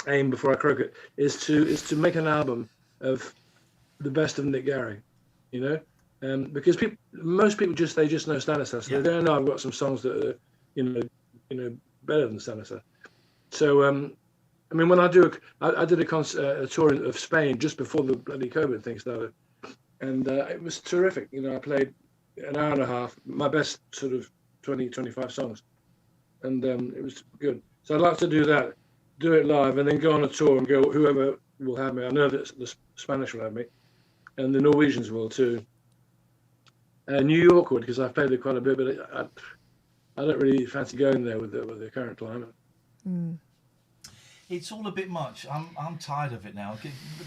aim before I croak it, is to make an album of the best of Nick Garrie, you know, because most people just know Stanislas. Yeah. They don't know I've got some songs that are, you know, better than Stanislas. So I mean, when I did a tour of Spain just before the bloody COVID thing started, and it was terrific. You know, I played an hour and a half, my best sort of 20-25 songs, and it was good. So I'd like to do that, do it live, and then go on a tour and go, whoever will have me. I know that the Spanish will have me, and the Norwegians will too. New York would, because I've played there quite a bit, but I don't really fancy going there with the current climate. Mm. It's all a bit much. I'm tired of it now.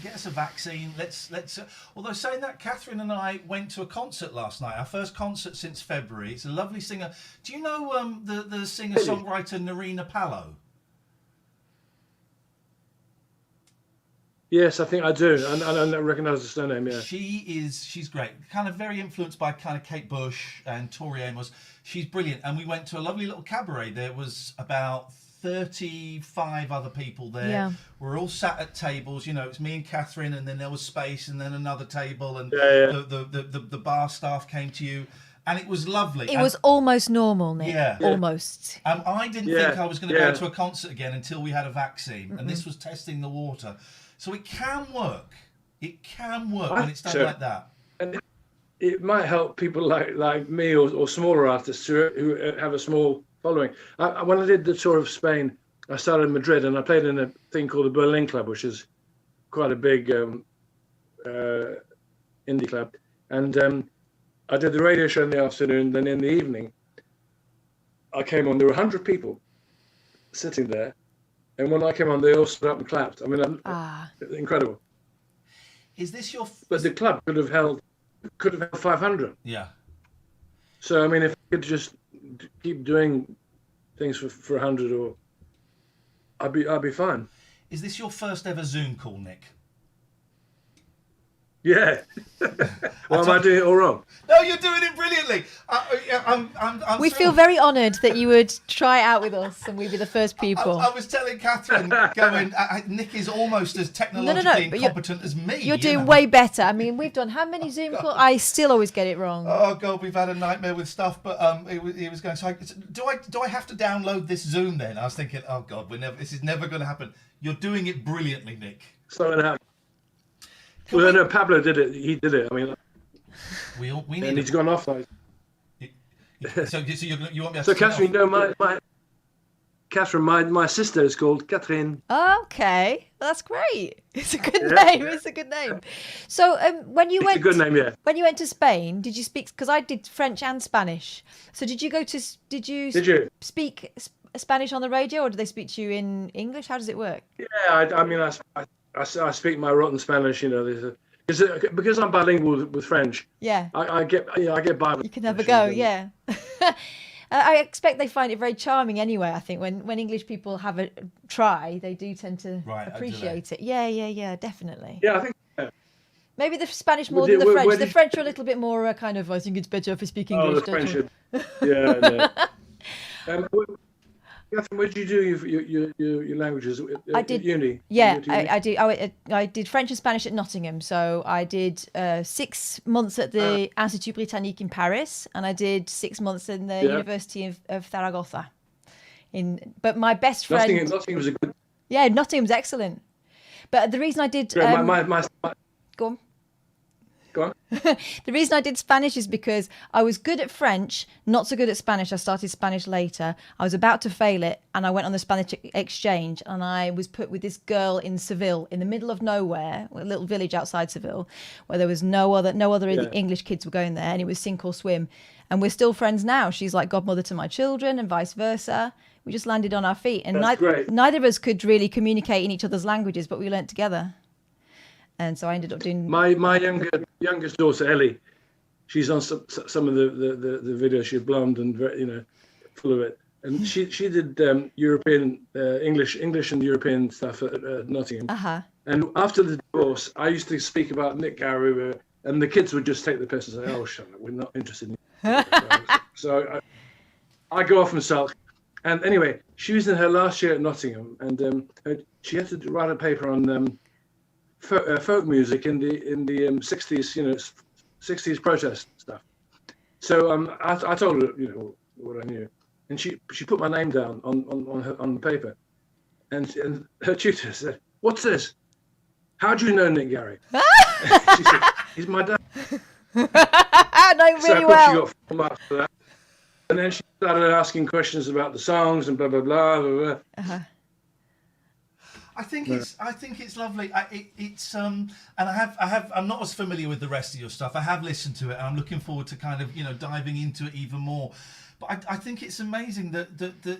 Get us a vaccine. Let's. Although saying that, Catherine and I went to a concert last night. Our first concert since February. It's a lovely singer. Do you know the singer-songwriter Narina Palo? Yes, I think I do. I don't recognise the surname. Yeah. She's great. Kind of very influenced by kind of Kate Bush and Tori Amos. She's brilliant. And we went to a lovely little cabaret. There was about 35 other people there. Yeah. We're all sat at tables. You know, it's me and Catherine, and then there was space, and then another table, and the bar staff came to you, and it was lovely. It was almost normal, Nick. Yeah. Almost. I didn't think I was going to go to a concert again until we had a vaccine, and this was testing the water. So it can work. It can work when it's done like that. And it might help people like me or smaller artists who have a small following. When I did the tour of Spain, I started in Madrid and I played in a thing called the Berlin Club, which is quite a big indie club, and I did the radio show in the afternoon. Then in the evening, I came on. There were 100 people sitting there, and when I came on, they all stood up and clapped. I mean, incredible. Is this your? But the club could have held 500. Yeah. So I mean, if I could just keep doing things for 100, or I'd be fine. Is this your first ever Zoom call, Nick? Yeah. Why am I doing it all wrong? No, you're doing it brilliantly. We feel very honoured that you would try it out with us, and we'd be the first people. I was telling Catherine, going, Nick is almost as technologically incompetent as me. You're doing way better. I mean, we've done how many Zoom calls? I still always get it wrong. Oh God, we've had a nightmare with stuff. But he was going. So do I have to download this Zoom then? I was thinking, oh God, this is never going to happen. You're doing it brilliantly, Nick. So it happened. Well, no, Pablo did it. He did it. I mean, we need. And he's gone off. Like, so you want me to? So Catherine, my sister is called Catherine. Okay, that's great. It's a good name. It's a good name. So when you went, a good name, yeah. When you went to Spain, did you speak? Because I did French and Spanish. So did you go to? Did you speak Spanish on the radio, or do they speak to you in English? How does it work? Yeah, I mean, I speak my rotten Spanish, you know. Because I'm bilingual with French. Yeah. I get by. You can have a go, yeah. I expect they find it very charming anyway. I think when English people have a try, they do tend to appreciate it. Yeah, definitely. Yeah, I think. Yeah. Maybe the Spanish more than the French. The French are a little bit more kind of. I think it's better if we speak English. Oh, the French. Yeah. Catherine, where did you do your languages? I did uni. Yeah, I did French and Spanish at Nottingham. So I did 6 months at the Institut Britannique in Paris, and I did 6 months in the University of Zaragoza. But my best friend. Nottingham was a good. Yeah, Nottingham's excellent. But the reason I did. Go on. Go on. The reason I did Spanish is because I was good at French, not so good at Spanish. I started Spanish later. I was about to fail it, and I went on the Spanish exchange, and I was put with this girl in Seville, in the middle of nowhere, a little village outside Seville, where there was no other English kids were going there, and it was sink or swim. And we're still friends now. She's like godmother to my children, and vice versa. We just landed on our feet, and neither of us could really communicate in each other's languages, but we learnt together. And so I ended up doing my youngest daughter Ellie. She's on some of the videos. She's blonde and very, full of it. And she did European English and European stuff at Nottingham. And after the divorce, I used to speak about Nick Garrie, and the kids would just take the piss and say, "Oh, shut up, we're not interested in you." So I go off and sulk. And anyway, she was in her last year at Nottingham, and she had to write a paper on. Folk music in the 60s, 60s protest stuff. So I told her, what I knew, and she put my name down on the paper, and her tutor said, "What's this? How do you know Nick Garrie?" She said, "He's my dad." I know really well. She got 4 marks for that, and then she started asking questions about the songs and blah blah blah blah blah. I think it's lovely. And I'm not as familiar with the rest of your stuff. I have listened to it, and I'm looking forward to kind of diving into it even more. But I think it's amazing that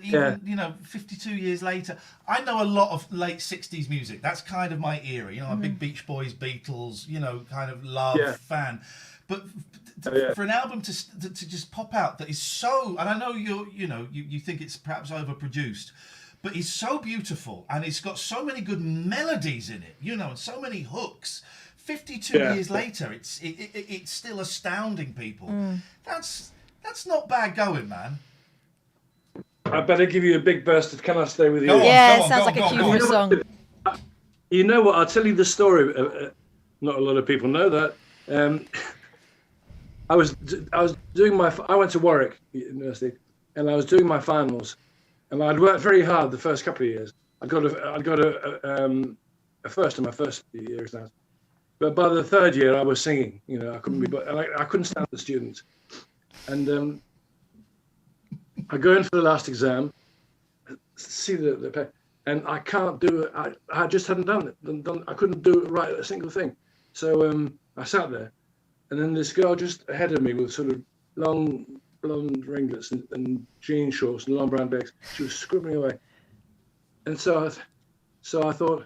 even 52 years later, I know a lot of late 60s music. That's kind of my era. I'm a big Beach Boys, Beatles, kind of love fan. But for an album to just pop out that is so, and I know you think it's perhaps overproduced. But it's so beautiful, and it's got so many good melodies in it, and so many hooks. 52 years later, it's still astounding people. That's not bad going, man. I better give you a big burst of "Can I Stay With You?" Sounds like a cue for a song. You know what? I'll tell you the story. Not a lot of people know that. I went to Warwick University, and I was doing my finals. And I'd worked very hard the first couple of years. I got a first in my first year exams, but by the third year I was singing. I couldn't I couldn't stand the students. And I go in for the last exam, see the and I can't do it. I just hadn't done it. I couldn't do it right, a single thing. So I sat there, and then this girl just ahead of me with sort of long blonde ringlets and jean shorts and long brown legs. She was scribbling away, and so I thought,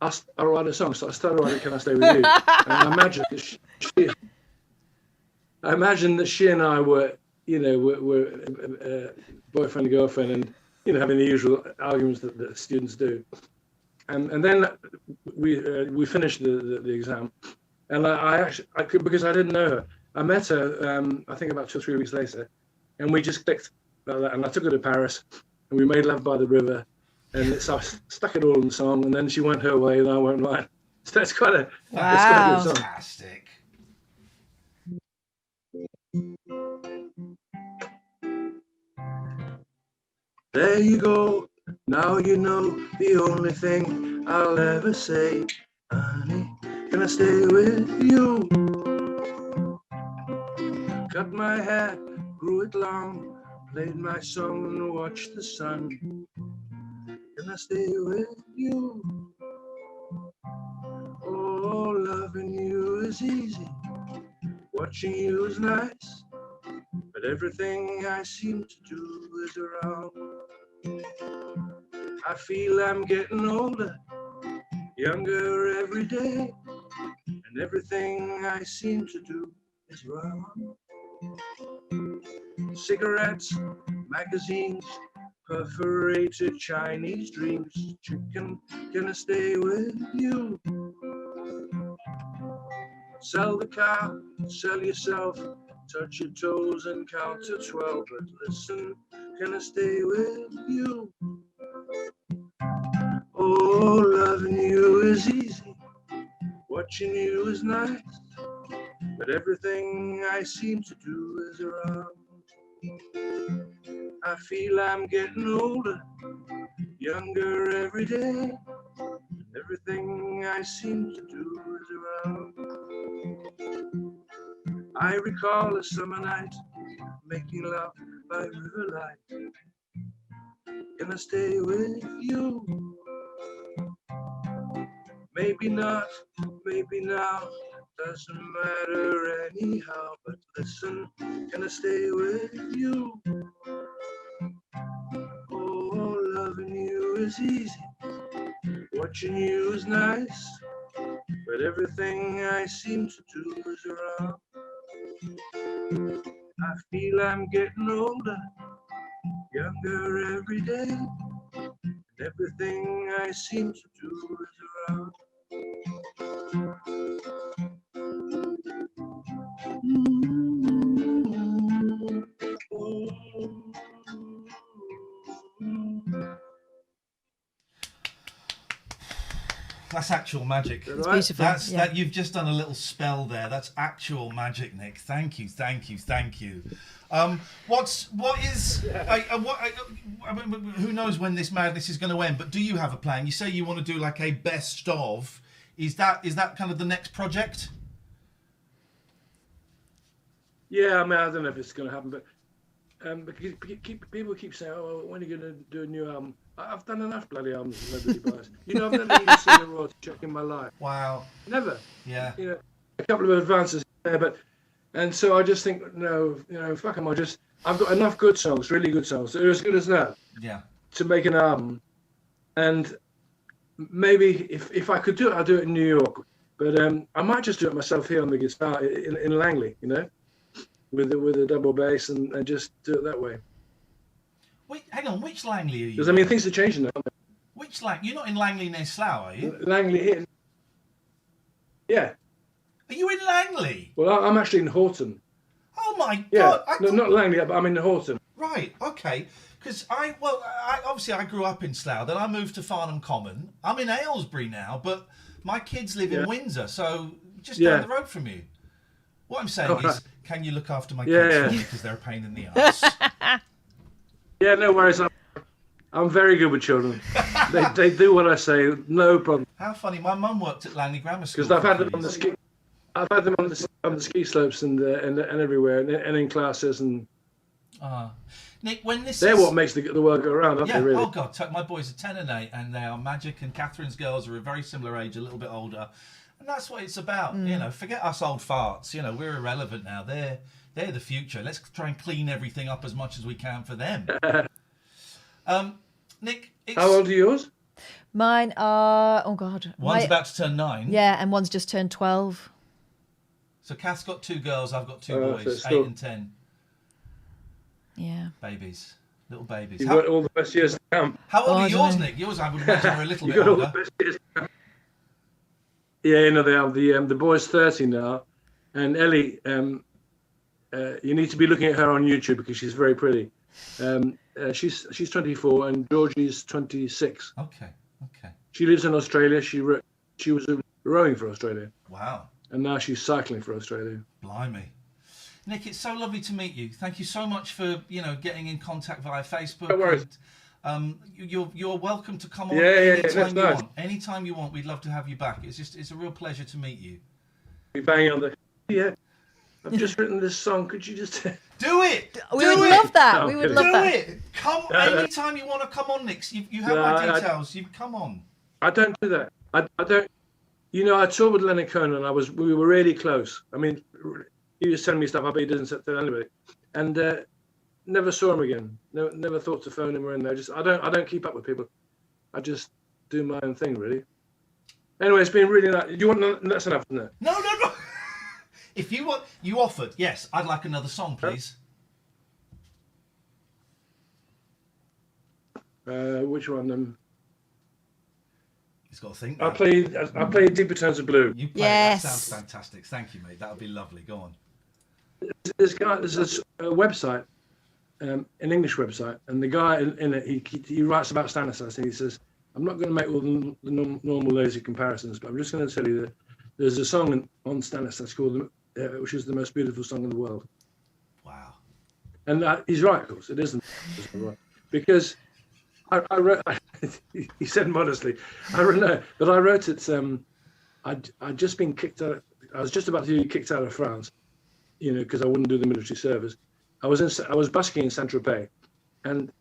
I'll write a song. So I started writing "Can I Stay With You," and I imagined that she and I were, were boyfriend and girlfriend, and having the usual arguments that students do. And then we finished the exam, and I could, because I didn't know her. I met her I think about 2 or 3 weeks later, and we just clicked like that. And I took her to Paris, and we made love by the river, and so I stuck it all in the song. And then she went her way, and I went mine. So it's quite a good song. Fantastic. There you go. Now you know the only thing I'll ever say. Honey, can I stay with you? Cut my hair, grew it long, played my song and watched the sun. Can I stay with you? Oh, loving you is easy, watching you is nice, but everything I seem to do is around. I feel I'm getting older, younger every day, and everything I seem to do is wrong. Cigarettes, magazines, perforated Chinese dreams. Chicken, can I stay with you? Sell the car, sell yourself, touch your toes and count to 12. But listen, can I stay with you? Oh, loving you is easy, watching you is nice, but everything I seem to do is wrong. I feel I'm getting older, younger every day, and everything I seem to do is wrong. I recall a summer night, making love by riverlight. Can I stay with you? Maybe not, maybe now, doesn't matter anyhow. But listen, can I stay with you? Oh, loving you is easy, watching you is nice, but everything I seem to do is wrong. I feel I'm getting older, younger every day, and everything I seem to do is wrong. That's actual magic. It's beautiful. That you've just done a little spell there. That's actual magic, Nick. Thank you. Who knows when this madness is going to end? But do you have a plan? You say you want to do like a best of. Is that kind of the next project? Yeah, I mean, I don't know if it's going to happen, but people keep saying, "Oh, when are you going to do a new album?" I've done enough bloody albums with nobody buys. I've never even seen a royalty check in my life. Wow. Never. Yeah. A couple of advances there, and so I just think, no, fuck them. I've got enough good songs, really good songs. They're as good as that. Yeah. To make an album, and maybe if I could do it, I'll do it in New York. But I might just do it myself here on the guitar in Langley, with a double bass and just do it that way. Wait, hang on. Which Langley are you? Because things are changing now. Which Langley? You're not in Langley near Slough, are you? Langley here. Yeah. Are you in Langley? Well, I'm actually in Horton. Oh my Yeah. God! No, not Langley, but I'm in Horton. Right. Okay. Because I obviously I grew up in Slough. Then I moved to Farnham Common. I'm in Aylesbury now, but my kids live in Windsor, so just down the road from you. What I'm saying is, can you look after my kids for me, because they're a pain in the arse? Yeah, no worries. I'm very good with children. They do what I say, no problem. How funny! My mum worked at Langley Grammar School. Because I've had them on the ski. I've had them on the ski slopes and everywhere, and in classes, and Nick, when this They're is... what makes the world go around, aren't Yeah, they, really? oh God, my boys are 10 and 8, and they are magic, and Catherine's girls are a very similar age, a little bit older. And that's what it's about, you know, forget us old farts, you know, we're irrelevant now. They're the future. Let's try and clean everything up as much as we can for them. Nick, How old are yours? Mine are, oh God. One's about to turn 9. Yeah, and one's just turned 12. So Kath's got 2 girls, I've got 2 So boys, it's 8 still- and 10. Yeah. Babies. Little babies. You've got all the best years to come. How old Oh, are I don't yours, know. Nick? Yours, I would imagine, are a little You've bit got all the older. best years to come. Yeah, you know they are. The boy's 30 now, and Ellie, you need to be looking at her on YouTube because she's very pretty. She's 24 and Georgie's 26. Okay. She lives in Australia. She was rowing for Australia, Wow. and now she's cycling for Australia. Blimey. Nick, it's so lovely to meet you. Thank you so much for, you know, getting in contact via Facebook. No worries. And, you're welcome to come on Yeah, anytime that's you nice. want. Anytime you want, we'd love to have you back. It's a real pleasure to meet you. You bang on the. Yeah, I've just written this song. Could you just? Do it. We would love that. No, We would kidding. love Do that. it. Come anytime you want to come on, Nick. You have No, my details. You come on. I don't do that. I don't. You know, I toured with Leonard Cohen, and we were really close. I mean, he was sending me stuff, but he didn't tell anybody, and never saw him again. Never thought to phone him or anything. I don't keep up with people. I just do my own thing, really. Anyway, it's been really nice. Do you want? That's enough, isn't it? No. If you want, you offered. Yes, I'd like another song, please. Which one? He's got to think. I played Deeper Tones of Blue. You play. Yes. That sounds fantastic. Thank you, mate. That would be lovely. Go on. There's a website, an English website, and the guy in it, he writes about Stanislas, and he says, I'm not going to make all the normal lazy comparisons, but I'm just going to tell you that there's a song on Stanislas called, which is the most beautiful song in the world. Wow. And he's right, of course, it isn't. Because I wrote, he said modestly, I wrote it, I'd just been kicked out, I was just about to be kicked out of France, you know, because I wouldn't do the military service. I was busking in Saint-Tropez, and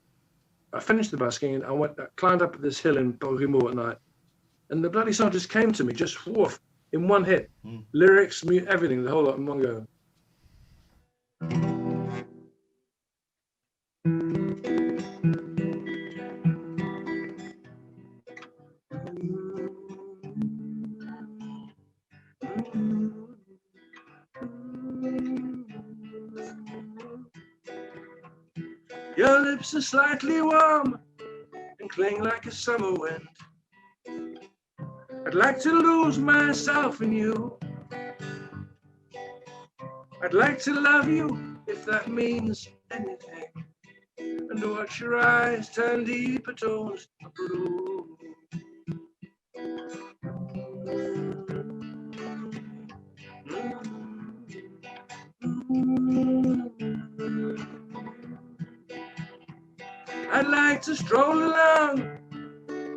I finished the busking, and I climbed up this hill in Beaumont at night, and the bloody song just came to me, just woof, in one hit. Lyrics, everything, the whole lot in one go. Your lips are slightly warm and cling like a summer wind. I'd like to lose myself in you. I'd like to love you if that means anything, and watch your eyes turn deeper tones of blue. I'd like to stroll along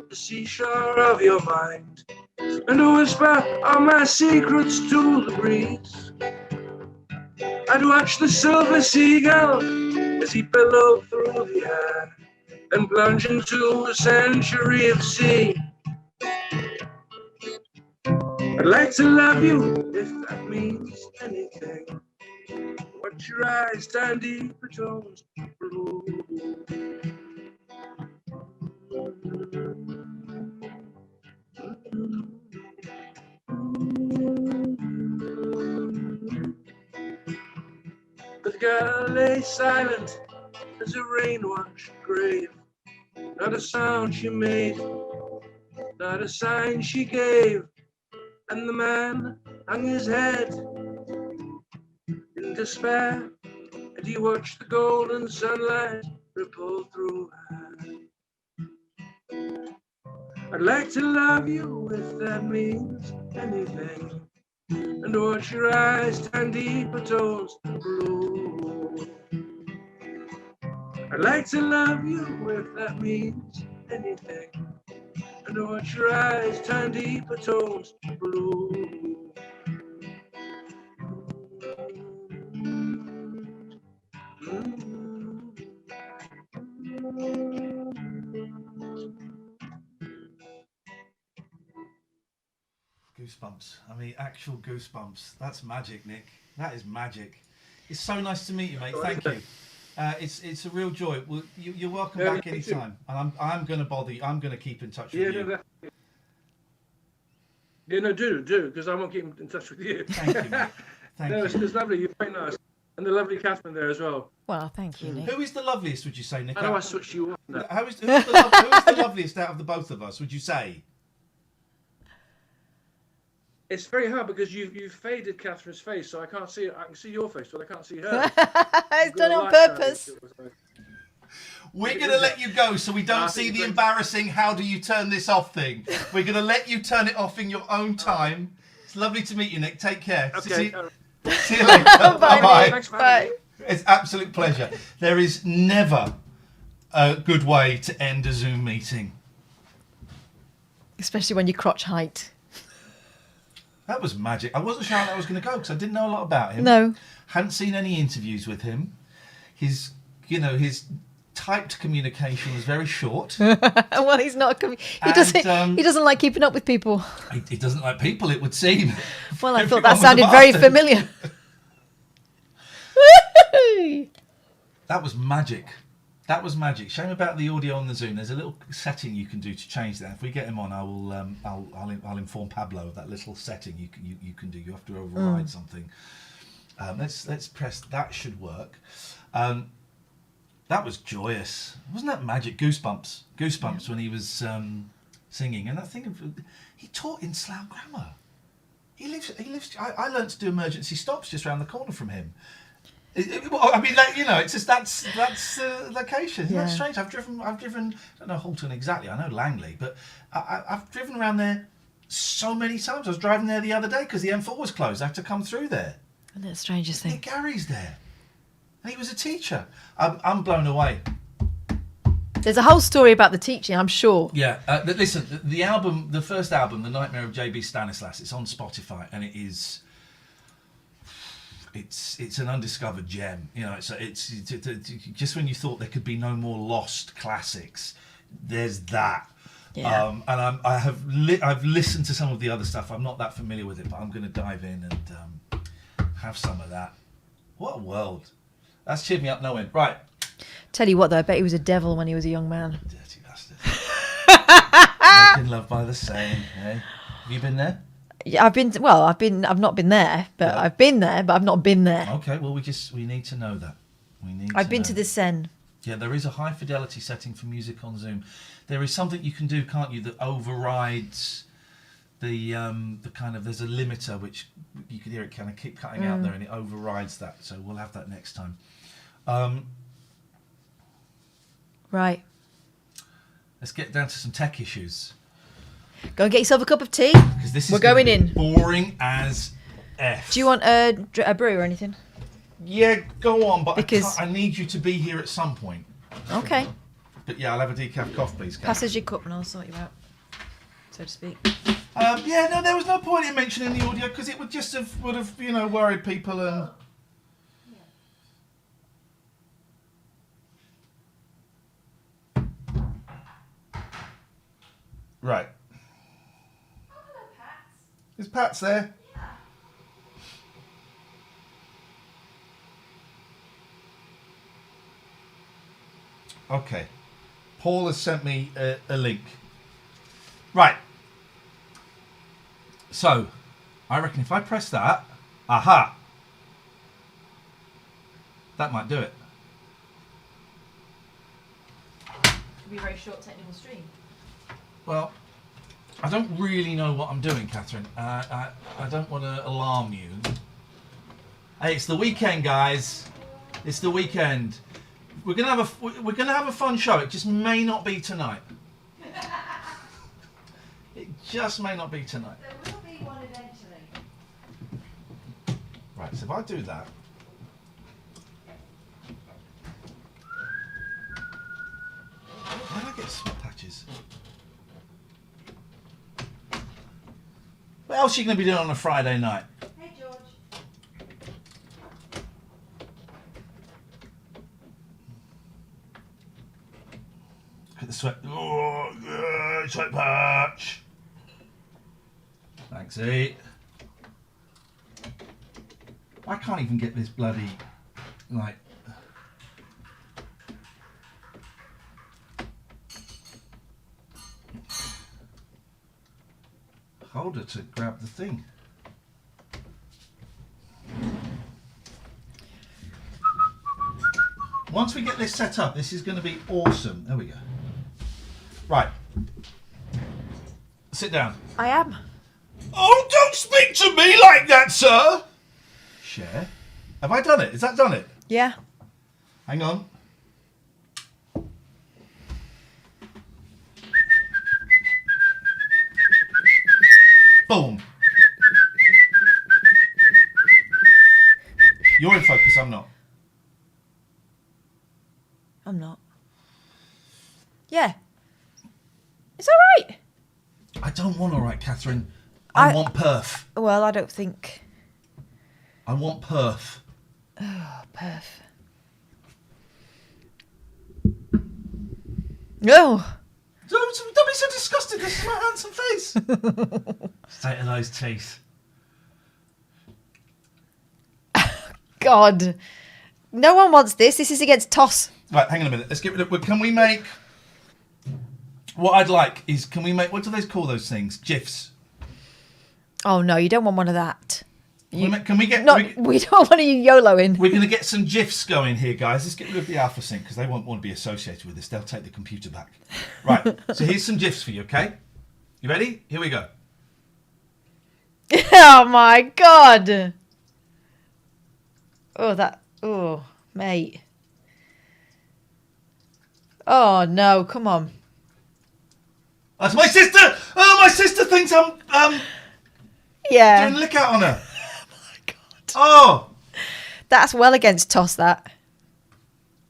the seashore of your mind and whisper all my secrets to the breeze. I'd watch the silver seagull as he billowed through the air and plunge into a century of sea. I'd like to love you if that means anything. Watch your eyes turn deeper tones blue. The girl lay silent as a rain-washed grave. Not a sound she made, not a sign she gave. And the man hung his head in despair, and he watched the golden sunlight ripple through her. I'd like to love you if that means anything, and watch your eyes turn deeper tones blue. I'd like to love you if that means anything, and watch your eyes turn deeper tones blue. goosebumps. I mean, actual goosebumps. That's magic, Nick. That is magic. It's so nice to meet you, mate. Thank you. It's a real joy. Well, you're welcome back anytime. And I'm going to bother you. I'm going to keep in touch with you. Do, because I won't keep in touch with you. Thank you, mate. Thank you. It's lovely. You're very nice. And the lovely Catherine there as well. Well, thank you, Nick. Who is the loveliest, would you say, Nick? I know I switched you on. Who is the loveliest out of the both of us, would you say? It's very hard because you've faded Catherine's face, so I can't see it. I can see your face, but I can't see her. It's done on purpose. We're going to let you go so we don't see the embarrassing how do you turn this off thing. We're going to let you turn it off in your own time. It's lovely to meet you, Nick. Take care. Okay. See you later. Bye. Thanks for having me. It's absolute pleasure. There is never a good way to end a Zoom meeting. Especially when you're crotch height. That was magic. I wasn't sure how that was going to go because I didn't know a lot about him. No. Hadn't seen any interviews with him. His typed communication was very short. Well, he's not. He doesn't like keeping up with people. He doesn't like people, it would seem. Well, I thought Everyone that was a sounded very bastard. familiar. That was magic. That was magic. Shame about the audio on the Zoom. There's a little setting you can do to change that. If we get him on, I will. I'll inform Pablo of that little setting you can do. You have to override something. Let's press. That should work. That was joyous. Wasn't that magic? Goosebumps when he was singing. And that thing of he taught in Slough Grammar. He lives. I learnt to do emergency stops just around the corner from him. I mean, it's just that's the location. Isn't that strange? I've driven. I don't know Halton exactly. I know Langley, but I've driven around there so many times. I was driving there the other day because the M4 was closed. I had to come through there. Isn't that the strangest thing? Nick Garrie's there, and he was a teacher. I'm blown away. There's a whole story about the teaching, I'm sure. Yeah. Listen, the first album, The Nightmare of J.B. Stanislas, it's on Spotify, and it is. It's an undiscovered gem, it's just when you thought there could be no more lost classics, there's that. And I've listened to some of the other stuff. I'm not that familiar with it, but I'm going to dive in and have some of that. What a world. That's cheered me up no end. Right. Tell you what though, I bet he was a devil when he was a young man. Dirty bastard. Making love by the Seine, eh? Have you been there? Yeah, I've not been there, but I've been there, but I've not been there. Okay, well we need to know that. I've been to the Seine. Yeah, there is a high fidelity setting for music on Zoom. There is something you can do, can't you, that overrides the kind of, there's a limiter which you can hear it kind of keep cutting out there, and it overrides that. So we'll have that next time. Right. Let's get down to some tech issues. Go and get yourself a cup of tea. Because this is We're going in. Boring as F. Do you want a brew or anything? Yeah, go on, but Because I need you to be here at some point. Okay. But yeah, I'll have a decaf cough, please. Pass us your cup and I'll sort you out, so to speak. There was no point in mentioning the audio because it would have worried people and. Right. Oh, hello, Pat. Is Pat's there? Yeah. Okay. Paul has sent me a link. Right. So, I reckon if I press that, aha, that might do it. It'll be a very short technical stream. Well, I don't really know what I'm doing, Catherine. I don't want to alarm you. Hey, it's the weekend, guys. It's the weekend. We're gonna have a fun show. It just may not be tonight. It just may not be tonight. There will be one eventually. Right. So if I do that. Why do I get sweat patches? What else are you going to be doing on a Friday night? Hey, George. Look at the sweat. Oh, yeah, sweat patch. Thanks. See? I can't even get this bloody, like... holder to grab the thing. Once we get this set up, this is going to be awesome. There we go. Right. Sit down. I am. Oh, don't speak to me like that, sir! Share. Have I done it? Is that done it? Yeah. Hang on. Boom. You're in focus, I'm not. I'm not. Yeah. It's all right. I don't want all right, Catherine. I want perf. Well, I don't think. I want perf. Oh, perf. No. Don't be so disgusted. This is my handsome face. State of those teeth. God. No one wants this. This is against toss. Right, hang on a minute. Let's get rid of... Can we make... What I'd like is... Can we make... What do they call those things? GIFs. Oh, no. You don't want one of that. Can we get... We don't want you YOLOing. We're going to get some GIFs going here, guys. Let's get rid of the alpha sync because they won't want to be associated with this. They'll take the computer back. Right, so here's some GIFs for you, okay? You ready? Here we go. Oh, my God. Oh, that... Oh, mate. Oh, no. Come on. That's my sister! Oh, my sister thinks I'm Yeah. doing a lick out on her. Oh, my God. Oh! That's well against toss, that.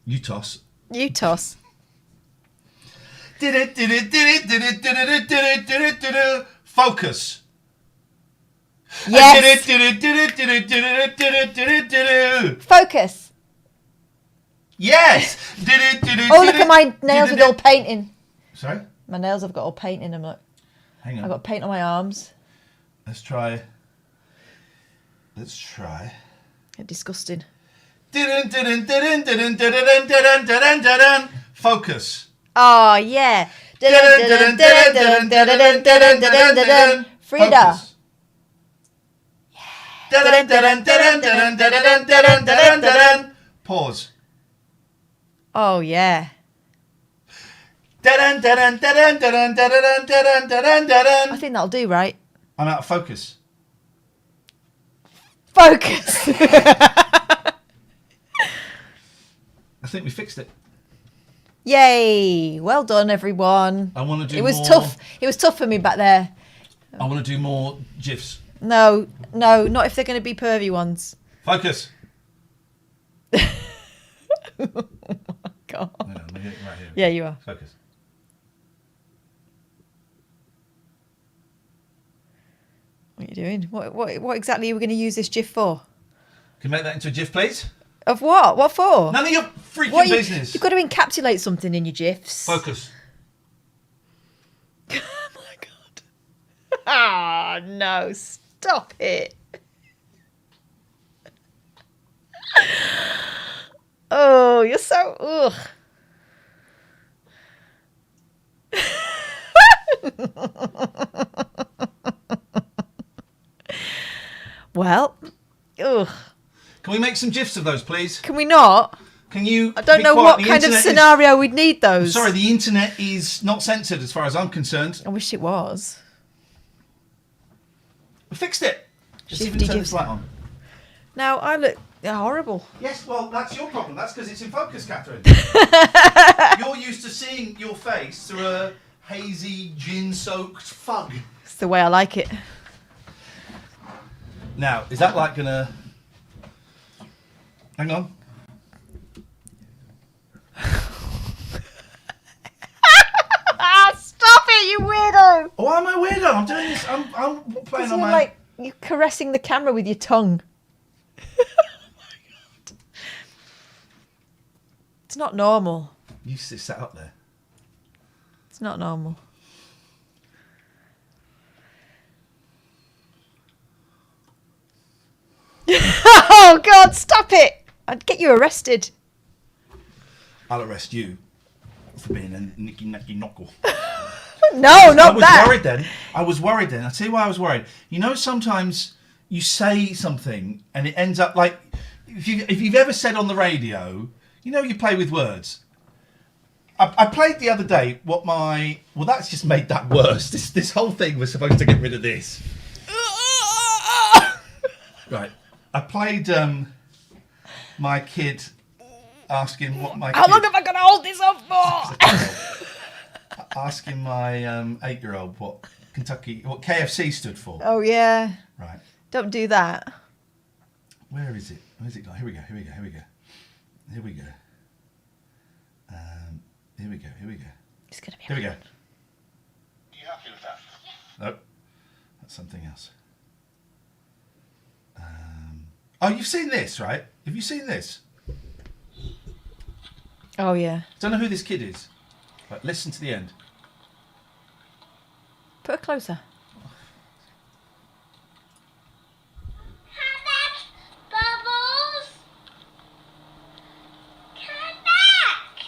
You toss. You toss. Focus. Yes. Focus. Yes. Oh, look at my nails with all painting. Sorry? My nails have got all paint in them. Look. Hang on. I've got paint on my arms. Let's try. Let's try. They're disgusting. Focus. Oh, yeah. Frida. Pause. Oh, yeah. I think that'll do, right? I'm out of focus. Focus. I think we fixed it. Yay. Well done, everyone. I want to do It was more. tough. It was tough for me back there. I want to do more GIFs. No, not if they're going to be pervy ones. Focus. Oh, my God. Hang on, right here. Yeah, you are. Focus. What are you doing? What exactly are we going to use this GIF for? Can you make that into a GIF, please? Of what? What for? None of your freaking business. You've got to encapsulate something in your GIFs. Focus. Oh my God. Ah, no. Stop it. Oh, you're so... Ugh. Well, ugh. Can we make some GIFs of those, please? Can we not? Can you? I don't know what kind of scenario we'd need those. Sorry, the internet is not censored as far as I'm concerned. I wish it was. We fixed it. Just even Shifty turn GIFs. this light on. Now I look horrible. Yes, well, that's your problem. That's because it's in focus, Catherine. You're used to seeing your face through a hazy, gin-soaked fug. It's the way I like it. Now, is that like gonna... Hang on. Stop it, you weirdo! Oh, I'm a weirdo. I'm doing this. I'm playing You're on my... like you're caressing the camera with your tongue. Oh my God. It's not normal. You sat up there. It's not normal. God, stop it! I'd get you arrested. I'll arrest you for being a nicky nacky knuckle. No, not that. I was worried then. I'll tell you why I was worried. You know, sometimes you say something and it ends up like, if you've ever said on the radio, you know, you play with words. I played the other day well, that's just made that worse. This whole thing was supposed to get rid of this. Right. I played my kid asking what my How long am I going to hold this up for? asking my 8-year-old what KFC stood for. Oh, yeah. Right. Don't do that. Where is it? Where's it gone? Here we go. Here we go. Here we go. Here we go. Here we go. Here we go. It's going to be. Here we go. Are you happy with that? Nope. That's something else. Oh, you've seen this, right? Have you seen this? Oh, yeah. Don't know who this kid is. Right, listen to the end. Put her closer. Bubbles! Come back!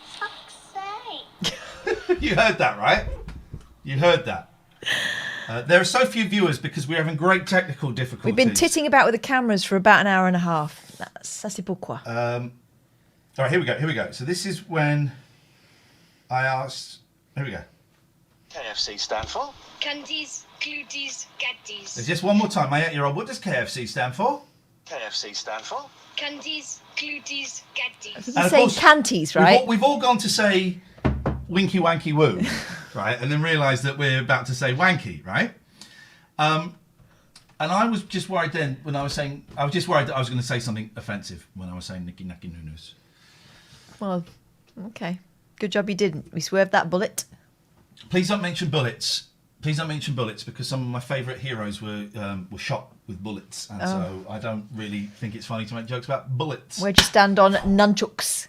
Fuck's sake. You heard that, right? You heard that. There are so few viewers because we're having great technical difficulties. We've been titting about with the cameras for about an hour and a half. Ça c'est pourquoi. All right, here we go. Here we go. So this is when I asked. Here we go. KFC stand for? Candies, glutes, gaddies. There's just one more time. My 8-year-old. What does KFC stand for? KFC stand for? Candies, glutes, gaddies. He's And of saying course, canties, right? We've all gone to say winky wanky woo, right? And then realised that we're about to say wanky, right? And I was just worried then when I was saying, I was just worried that I was going to say something offensive when I was saying nicky nacky noonus. Well, okay. Good job you didn't. We swerved that bullet. Please don't mention bullets. Please don't mention bullets because some of my favourite heroes were shot with bullets, and so I don't really think it's funny to make jokes about bullets. Where'd you stand on nunchucks?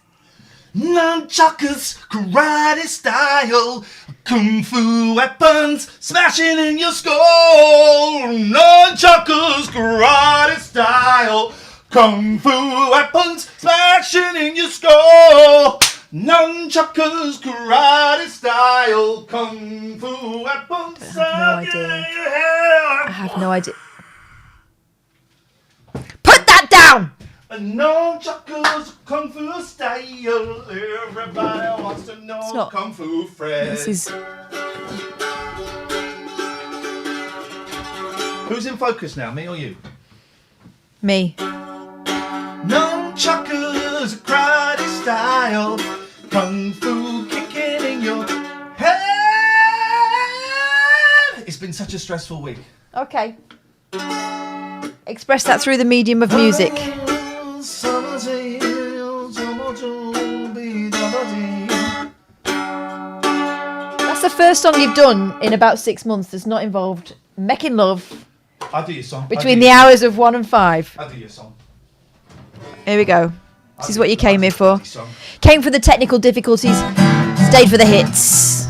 Nunchuckers, karate style, kung fu weapons, smashing in your skull. Nunchuckers, karate style, kung fu weapons, smashing in your skull. Nunchuckers, karate style, kung fu weapons. I have no idea. Put that down! Nunchuckers, kung fu style. Everybody wants to know not- kung fu Fred. This is. Who's in focus now, me or you? Me. Nunchuckers, karate style, kung fu kicking in your head. It's been such a stressful week. Okay. Express that through the medium of music. That's the first song you've done in about 6 months that's not involved making love I'll do your song. between the hours of 1 and 5. I'll do your song. Here we go. This is what you came here for. I'll do your song. Came for the technical difficulties, stayed for the hits.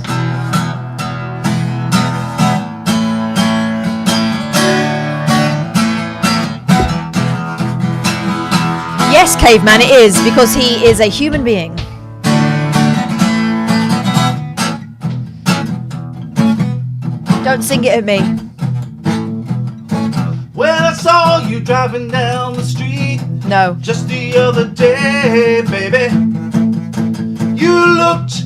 Yes, caveman, it is, because he is a human being. Don't sing it at me. When I saw you driving down the street No. just the other day, baby, you looked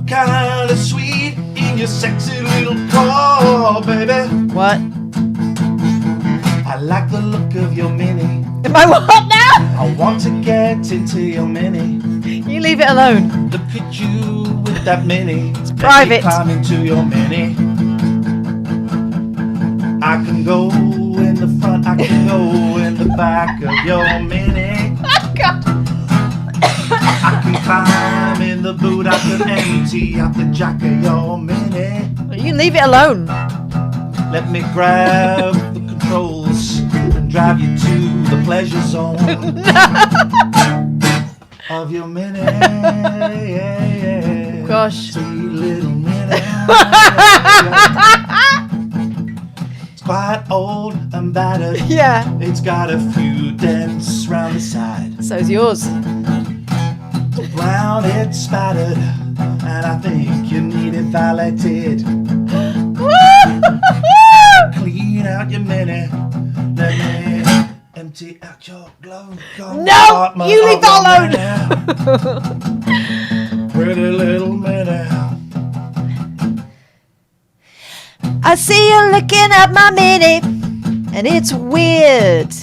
kinda sweet in your sexy little car, baby. What? I like the look of your mini. Am I what now? I want to get into your mini. You leave it alone. Look at you with that mini. It's private. Climb into your mini. I can go in the front, I can go in the back of your mini. Oh, God. I can climb in the boot, I can empty out the jack of your mini. You can leave it alone. Let me grab the controls and drive you to the pleasure zone of your mini. Gosh. Sweet little mini. It's quite old and battered. Yeah. It's got a few dents So's yours. Brown, it's spattered, and I think you need it valeted. Clean out your mini. Let me empty out your glove. No, you leave that alone. Pretty little minute. I see you looking at my mini, and it's weird.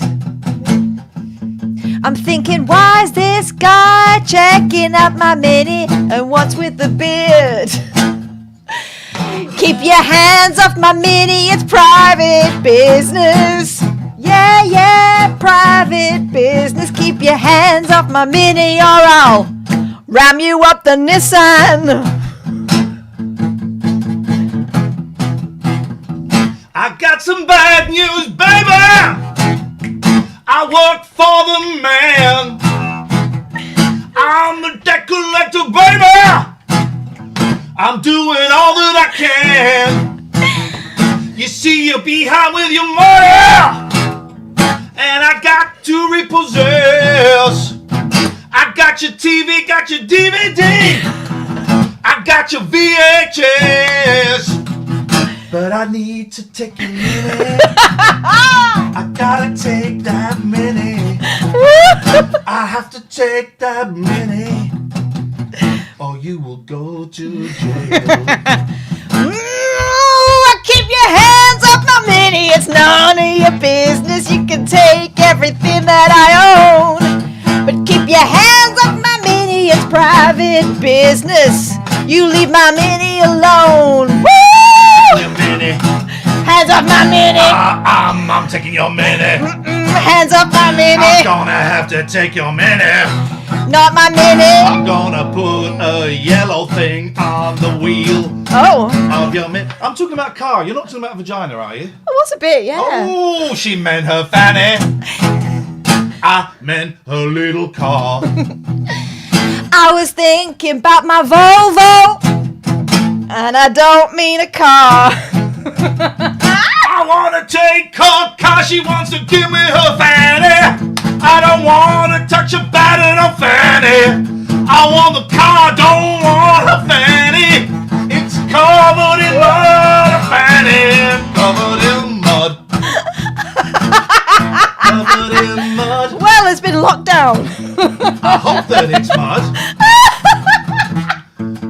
I'm thinking, why is this guy checking out my mini, and what's with the beard? Keep your hands off my mini, it's private business. Yeah, yeah, private business. Keep your hands off my mini, or I'll ram you up the Nissan. I got some bad news, baby. I work for the man. I'm the debt collector, baby. I'm doing all that I can. You see, you're behind with your money, and I got to repossess. I got your TV, got your DVD, I got your VHS. But I need to take your minute. I gotta take that minute. I have to take that minute, or you will go to jail. Keep your hands off my mini, it's none of your business. You can take everything that I own, but keep your hands off my mini, it's private business. You leave my mini alone. Woo! Your minute. Hands off my mini. I'm taking your minute. Hands off my I'm mini. gonna have to take your minute. Not my mini. I'm gonna put a yellow thing on the wheel Oh, of your minute. I'm talking about car. You're not talking about vagina, are you? it was a bit, yeah. Oh, she meant her fanny. I meant her little car. I was thinking about my Volvo, and I don't mean a car. I wanna take her car, she wants to give me her fanny. I don't wanna touch her battered or fanny. I want the car, don't want her fanny. It's covered in mud, her fanny, covered in mud. Covered in mud. Well, it's been locked down. I hope that it's mud.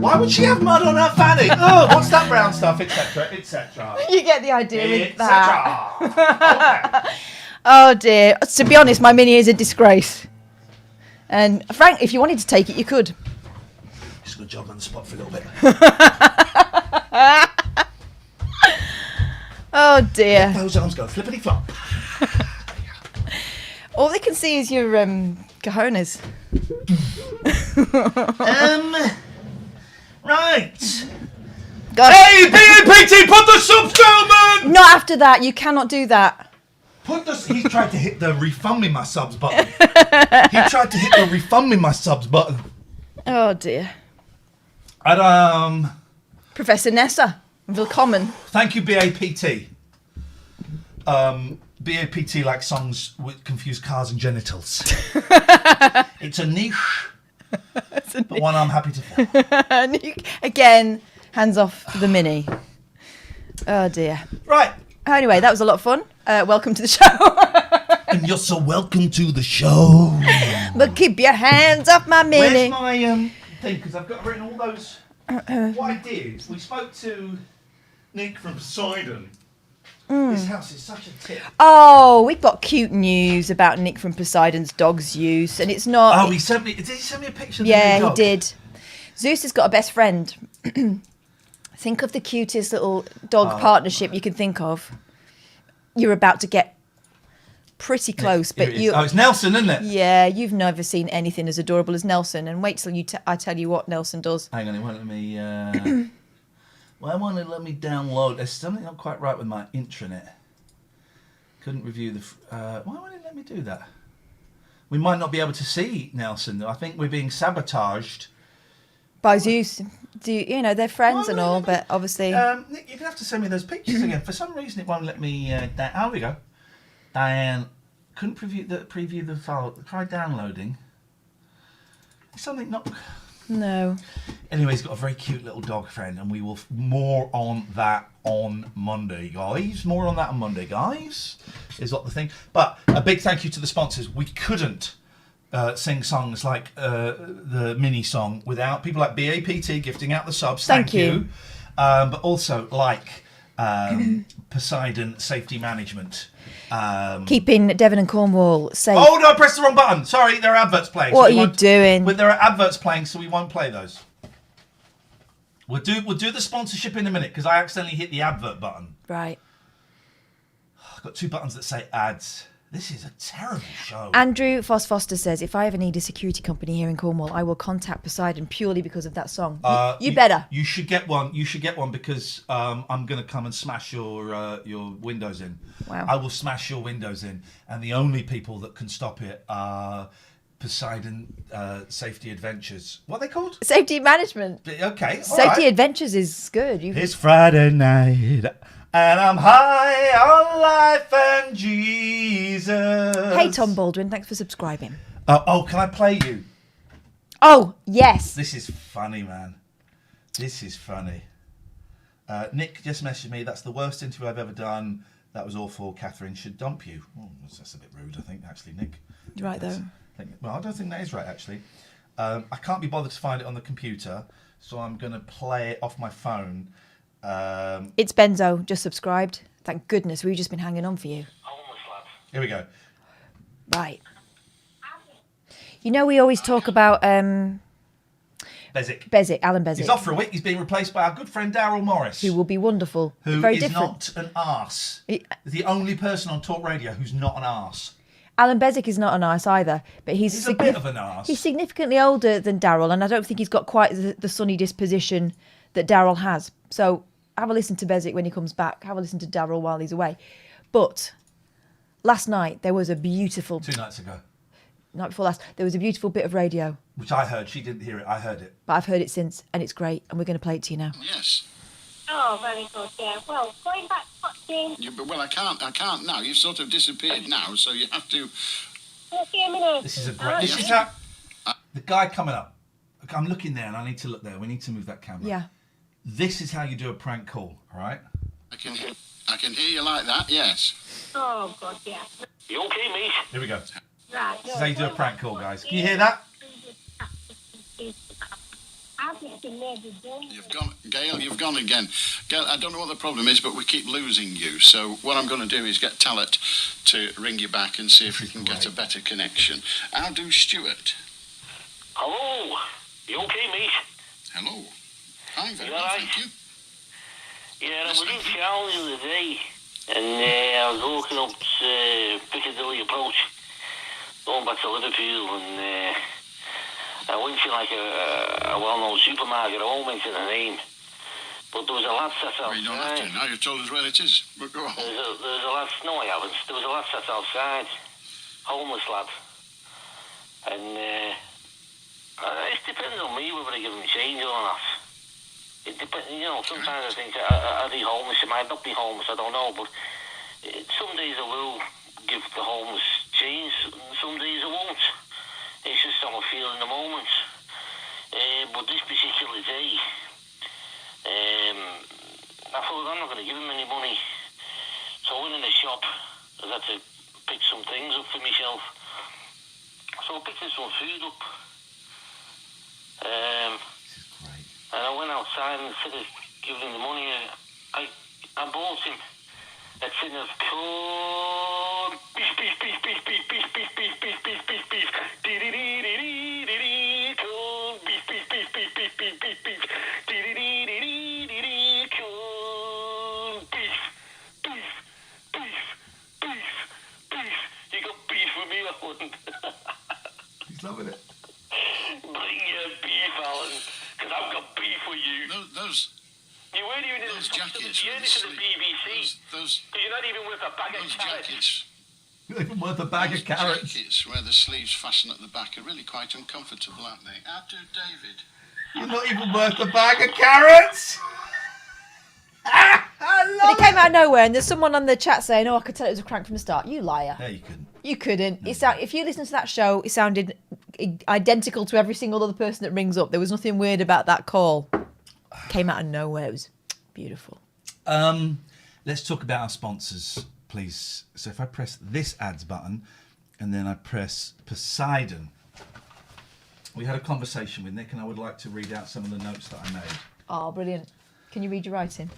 Why would she have mud on her fanny? Oh, what's that brown stuff, etc., etc. You get the idea with Etc. that. Okay. Oh dear. To be honest, my mini is a disgrace. And Frank, if you wanted to take it, you could. Just gonna jog on the spot for a little bit. Oh dear. Those arms go flippity flop. All they can see is your cojones. Right. Gosh. Hey, BAPT, put the subs down, man! Not after that. You cannot do that. He tried to hit the refund me my subs button. He tried to hit the refund me my subs button. Oh dear. And, Professor Nessa, willkommen. thank you, BAPT. BAPT like songs with confused cars and genitals. It's a niche, but one I'm happy to fill. Again, hands off the mini. Oh dear. Right. Anyway, that was a lot of fun. Welcome to the show. And you're so welcome to the show. But keep your hands off my mini. Where's my thing? Because I've got written all those. What I did, we spoke to Nick from Poseidon. This house is such a tip. Oh, we've got cute news about Nick from Poseidon's dog's use, and it's not. Oh, did he send me a picture of the Yeah, new he dog? did. Zeus has got a best friend. Think of the cutest little dog partnership you can think of. You're about to get pretty close, Here but it is. you. Oh, it's Nelson, isn't it? Yeah, you've never seen anything as adorable as Nelson, and wait till I tell you what Nelson does. Hang on, it won't let me. Why won't it let me download? There's something not quite right with my intranet. Couldn't review the. Why won't it let me do that? We might not be able to see Nelson. I think we're being sabotaged. By Zeus, they're friends and all, but obviously. Nick, you're going to have to send me those pictures again. For some reason, it won't let me. There we go. Diane couldn't preview the file. Try downloading. It's something not. No. Anyway, he's got a very cute little dog friend, and we will more on that on Monday, guys. More on that on Monday, guys. Is what the thing. But a big thank you to the sponsors. We couldn't sing songs like the mini song without people like BAPT gifting out the subs. Thank you. But also like Poseidon Safety Management. Keeping Devon and Cornwall safe. Oh no, I pressed the wrong button. Sorry, there are adverts playing. What are you doing? But there are adverts playing, so we won't play those. We'll do the sponsorship in a minute because I accidentally hit the advert button. Right. I've got 2 buttons that say ads. This is a terrible show. Andrew Foster says, if I ever need a security company here in Cornwall, I will contact Poseidon purely because of that song. You better. You should get one. You should get one because I'm going to come and smash your windows in. Wow. I will smash your windows in. And the only people that can stop it are Poseidon Safety Adventures. What are they called? Safety Management. Okay. all Safety right. Adventures is good. It's Friday night. And I'm high on life and Jesus. Hey, Tom Baldwin, thanks for subscribing. Oh, can I play you? Oh, yes. This is funny, man. This is funny. Nick just messaged me. That's the worst interview I've ever done. That was awful. Catherine should dump you. Oh, that's a bit rude, I think, actually, Nick. You're right, though. Well, I don't think that is right, actually. I can't be bothered to find it on the computer, so I'm going to play it off my phone. It's Benzo, just subscribed. Thank goodness, we've just been hanging on for you. Here we go. Right. You know, we always talk about Bezic. Alan Bezic. He's off for a week. He's being replaced by our good friend Daryl Morris. Who will be wonderful. Who Very is different. not an arse. The only person on talk radio who's not an arse. Alan Bezic is not an arse either, but he's a bit of an arse. He's significantly older than Daryl, and I don't think he's got quite the sunny disposition that Daryl has. So have a listen to Bezic when he comes back. Have a listen to Daryl while he's away. But last night there was a beautiful... 2 nights ago. Night before last, there was a beautiful bit of radio. Which I heard. She didn't hear it. I heard it. But I've heard it since, and it's great, and we're going to play it to you now. Yes. Oh, very good, yeah. Well, going back watching. Well, I can't now. You've sort of disappeared now, so you have to... See a minute. This is a great... This is how... The guy coming up. I'm looking there, and I need to look there. We need to move that camera. Yeah. This is how you do a prank call, all right? I can hear you like that, yes. Oh, God, yeah. You okay, mate? Here we go. Right. This is how you do a prank call, guys. Can you hear that? You've gone, Gail, you've gone again. Gail, I don't know what the problem is, but we keep losing you. So what I'm going to do is get Talit to ring you back and see if we can get a better connection. I'll do Stuart. Hello? You okay, mate? Hello. I'm very You well, all right? thank you. Yeah, I was in town the other day, and I was walking up Piccadilly Approach, going back to Liverpool, and I went to like a well-known supermarket. I won't mention the name, but there was a lad sat outside. Well, you don't have to. Now you've told us where it is. But go on. There was a lad. No, I haven't. There was a lad sat outside, homeless lad, and it depends on me whether I give him change or not. It depends, you know. Sometimes I think, are they homeless? It might not be homeless. I don't know, but some days I will give the homeless change. Some days I won't. It's just how I feel in the moment. But this particular day, I thought I'm not going to give him any money. So I went in the shop. I had to pick some things up for myself. So I picked some food up. And I went outside and instead of giving him the money, I bought him a tin of corn. Beef, beef, beef, beef, beef, beef, beef, beef, beef, beef, beef, beef. Dee-dee-dee-dee-dee-dee-dee. Corn. Beef, beef, beef, beef, beef, beef, beef, beef. Dee-dee-dee-dee-dee-dee. Corn. Beef, beef, beef, beef, beef. You got beef with me, Alan? He's loving it. Bring your beef, Alan. Because I've got beef with you. Those You weren't even in those the jackets you with heard the it to the sleeve. BBC. Those Because you're not even worth a bag of carrots. jackets. Not even worth a bag Those of carrots. jackets where the sleeves fasten at the back are really quite uncomfortable, aren't they? How do David? You're not even worth a bag of carrots. I But it came out of nowhere, and there's someone on the chat saying, "Oh, I could tell it was a crank from the start." You liar. No, you couldn't. You couldn't. If you listen to that show, it sounded identical to every single other person that rings up. There was nothing weird about that call. Came out of nowhere. It was beautiful. Let's talk about our sponsors, please. So if I press this ads button and then I press Poseidon, we had a conversation with Nick and I would like to read out some of the notes that I made. Oh, brilliant. Can you read your writing?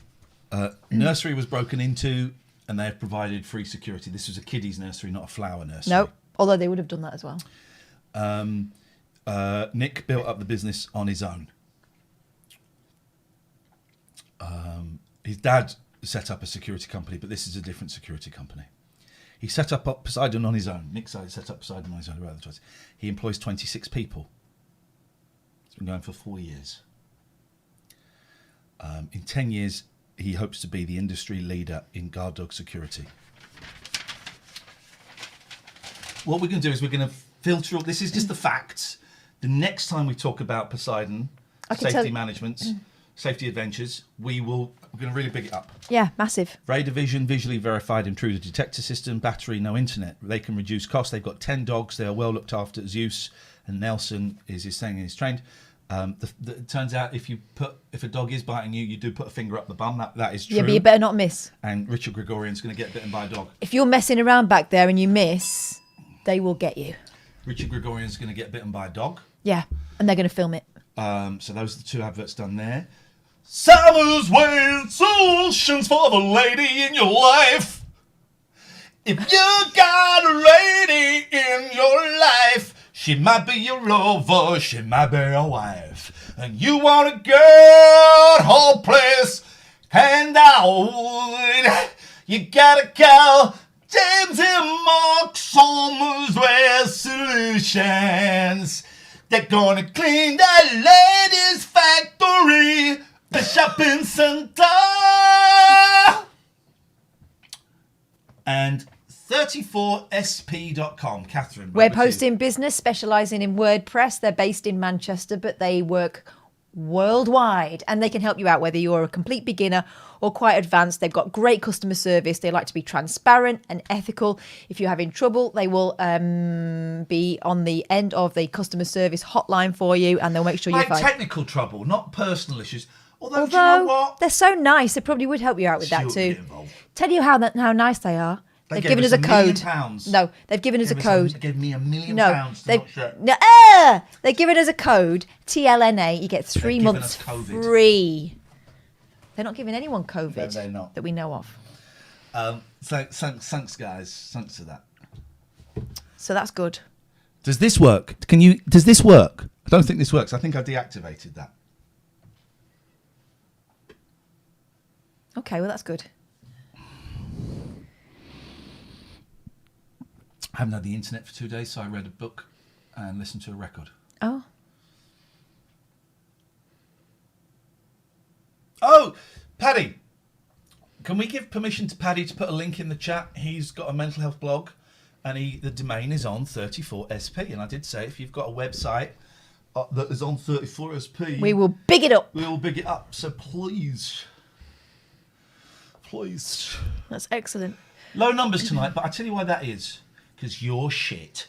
Nursery was broken into and they have provided free security. This was a kiddies nursery, not a flower nursery. No, although they would have done that as well. Nick built up the business on his own. His dad set up a security company, but this is a different security company. He set up Poseidon on his own. Nick set up Poseidon on his own. He employs 26 people. It's been going for 4 years. In 10 years, he hopes to be the industry leader in guard dog security. What we're going to do is we're going to filter up. This is just the facts. The next time we talk about Poseidon, safety management, safety adventures, we're going to really big it up. Yeah, massive. Radar vision, visually verified intruder detector system, battery, no internet. They can reduce costs. They've got 10 dogs. They are well looked after. Zeus and Nelson is saying he's trained. It turns out if a dog is biting you, you do put a finger up the bum. That is true. Yeah, but you better not miss. And Richard Gregorian's going to get bitten by a dog. If you're messing around back there and you miss, they will get you. Richard Gregorian's going to get bitten by a dog. Yeah, and they're going to film it. So those are the 2 adverts done there. Summer's Way Solutions for the lady in your life. If you got a lady in your life, she might be your lover, she might be your wife, and you want a girl, whole place, hand out. You gotta call James and Mark Summer's Way Solutions. They're gonna clean that ladies' factory, the shopping centre, and 34sp.com. Catherine. Web hosting business specialising in WordPress. They're based in Manchester, but they work worldwide and they can help you out whether you're a complete beginner or quite advanced. They've got great customer service. They like to be transparent and ethical. If you're having trouble, they will be on the end of the customer service hotline for you and they'll make sure you're fine. Technical trouble, not personal issues. Although do you know what? They're so nice, they probably would help you out with that too. Tell you how nice they are. They've given us a code. No, they've given us a code. Give me £1 million. They've given us a code, TLNA. You get 3 months free. They're not giving anyone COVID. No, they're not. That we know of. Thanks, guys. Thanks for that. So that's good. Does this work? Does this work? I don't think this works. I think I deactivated that. Okay, well that's good. I haven't had the internet for 2 days, so I read a book and listened to a record. Oh, Paddy. Can we give permission to Paddy to put a link in the chat? He's got a mental health blog and the domain is on 34SP. And I did say if you've got a website that is on 34SP... we will big it up. We will big it up. So please. That's excellent. Low numbers tonight, but I tell you why that is. Because you're shit.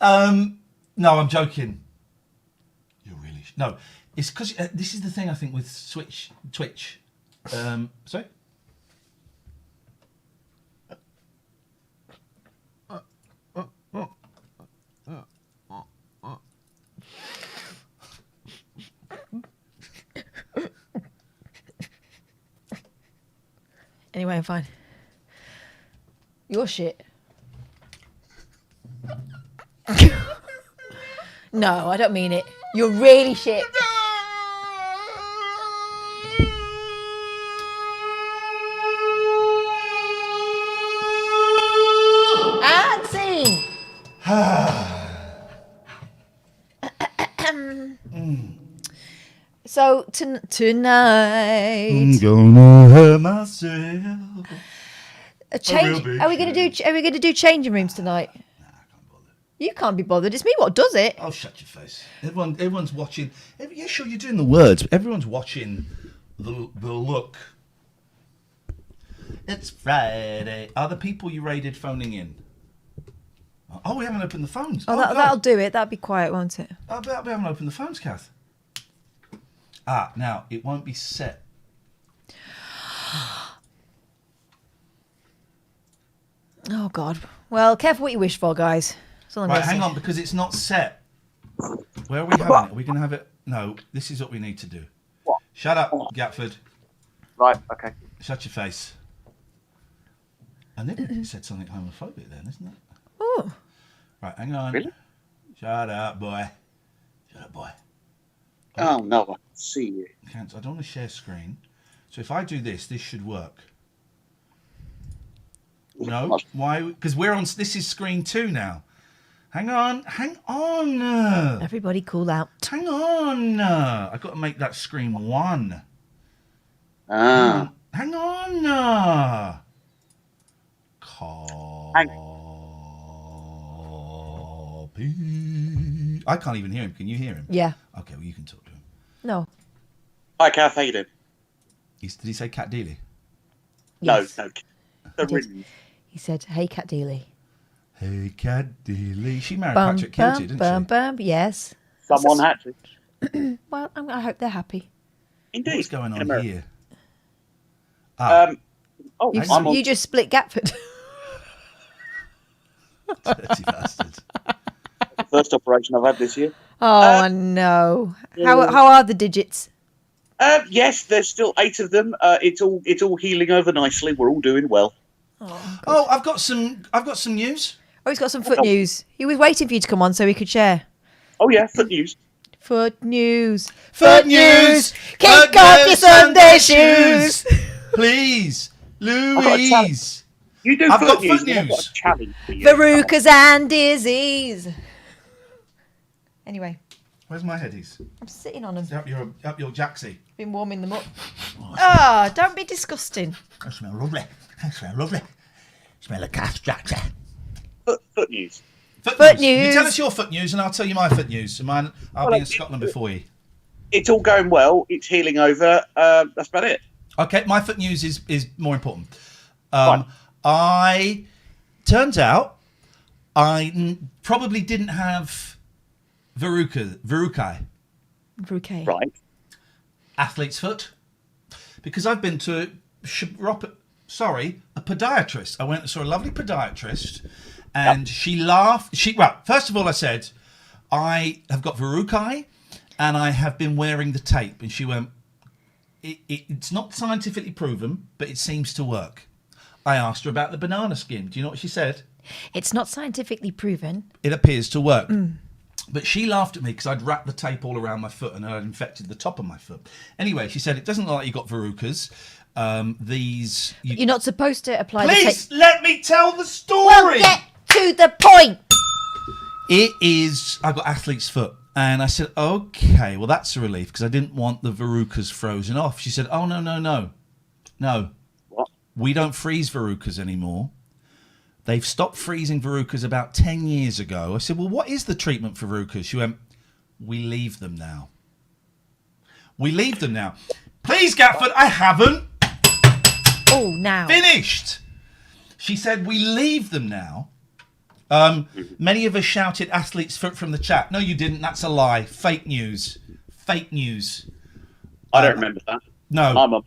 No, I'm joking. You're really no. It's because this is the thing I think with Twitch. Sorry. Anyway, I'm fine. You're shit. No, I don't mean it. You're really shit. And sing. So tonight, I'm gonna hurt myself. a change. Are we going to do changing rooms tonight? Nah, I can't bother. You can't be bothered. It's me what does it. Oh, shut your face. Everyone's watching. Yeah, sure, you're doing the words. But everyone's watching the look It's Friday. Are the people you raided phoning in? Oh, we haven't opened the phones. Oh, God. that'll do it. That'll be quiet, won't it? I bet we haven't opened the phones, Kath. Ah, now, it won't be set. Oh, God. Well, careful what you wish for, guys. That's all I'm Right, gonna hang say. on, because it's not set. Where are we having it? Are we going to have it? No, this is what we need to do. What? Shut up, Gatford. Right, okay. Shut your face. I think said something homophobic then, isn't it? Oh, Right, hang on. Really? Shut up, boy. Shut up, boy. Oh, no, I can see you. I don't want to share screen. So if I do this, this should work. No? Why? Because we're on... This is screen 2 now. Hang on. Hang on. everybody cool out. Hang on. I've got to make that screen 1. Ah. Hang on. Copy. I can't even hear him. Can you hear him? Yeah. Okay, well, you can talk to him. No. Hi, Kath, how you doing? Did he say Cat Dealey? Yes. No. The did. written. He said, "Hey, Cat Dealey." Hey, Cat Dealey. She married Patrick Kilty, didn't she? Yes. Someone had to. Well, I hope they're happy. Indeed. What's going in on America. here? Ah, Oh, You, I'm on. you just split Gatford. dirty bastard. The first operation I've had this year. Oh no! How are the digits? Yes, there's still 8 of them. It's all healing over nicely. We're all doing well. Oh, I've got some news. Oh, he's got some foot news. He was waiting for you to come on so he could share. Oh yeah, foot news. Foot news. Foot news. Kick off your Sunday shoes. Please, got a Louise. You do I've foot got news. foot and I've got news. a challenge for you. Verrucas and disease. Anyway, Where's my headies? I'm sitting on them. Up your jacksie. Been warming them up. Oh, don't be disgusting. I smell lovely. Smell of calf jacksie. Foot news. Foot You news. tell us your foot news, and I'll tell you my foot news. So mine, I'll be in Scotland before you. It's all going well. It's healing over. That's about it. Okay, my foot news is more important. Fine. I turns out I probably didn't have verrucae, Okay. Right. athlete's foot, because I've been to a podiatrist. I went and saw a lovely podiatrist, and she laughed. First of all, I said, I have got verrucae, and I have been wearing the tape. And she went, it's not scientifically proven, but it seems to work. I asked her about the banana skin. Do you know what she said? It's not scientifically proven. It appears to work. But she laughed at me because I'd wrapped the tape all around my foot and I'd infected the top of my foot. Anyway, she said, it doesn't look like you got verrucas. You're not supposed to apply the Please, tape. let me tell the story! Well, get to the point. I got athlete's foot. And I said, okay, well, that's a relief because I didn't want the verrucas frozen off. She said, oh, no. What? We don't freeze verrucas anymore. They've stopped freezing verrucas about 10 years ago. I said, well, what is the treatment for verrucas? She went, we leave them now. We leave them now. Please, Gatford, I haven't Oh, now. finished. She said, we leave them now. Many of us shouted athlete's foot from the chat. No, you didn't. That's a lie. Fake news. Fake news. I don't remember that. No. I'm a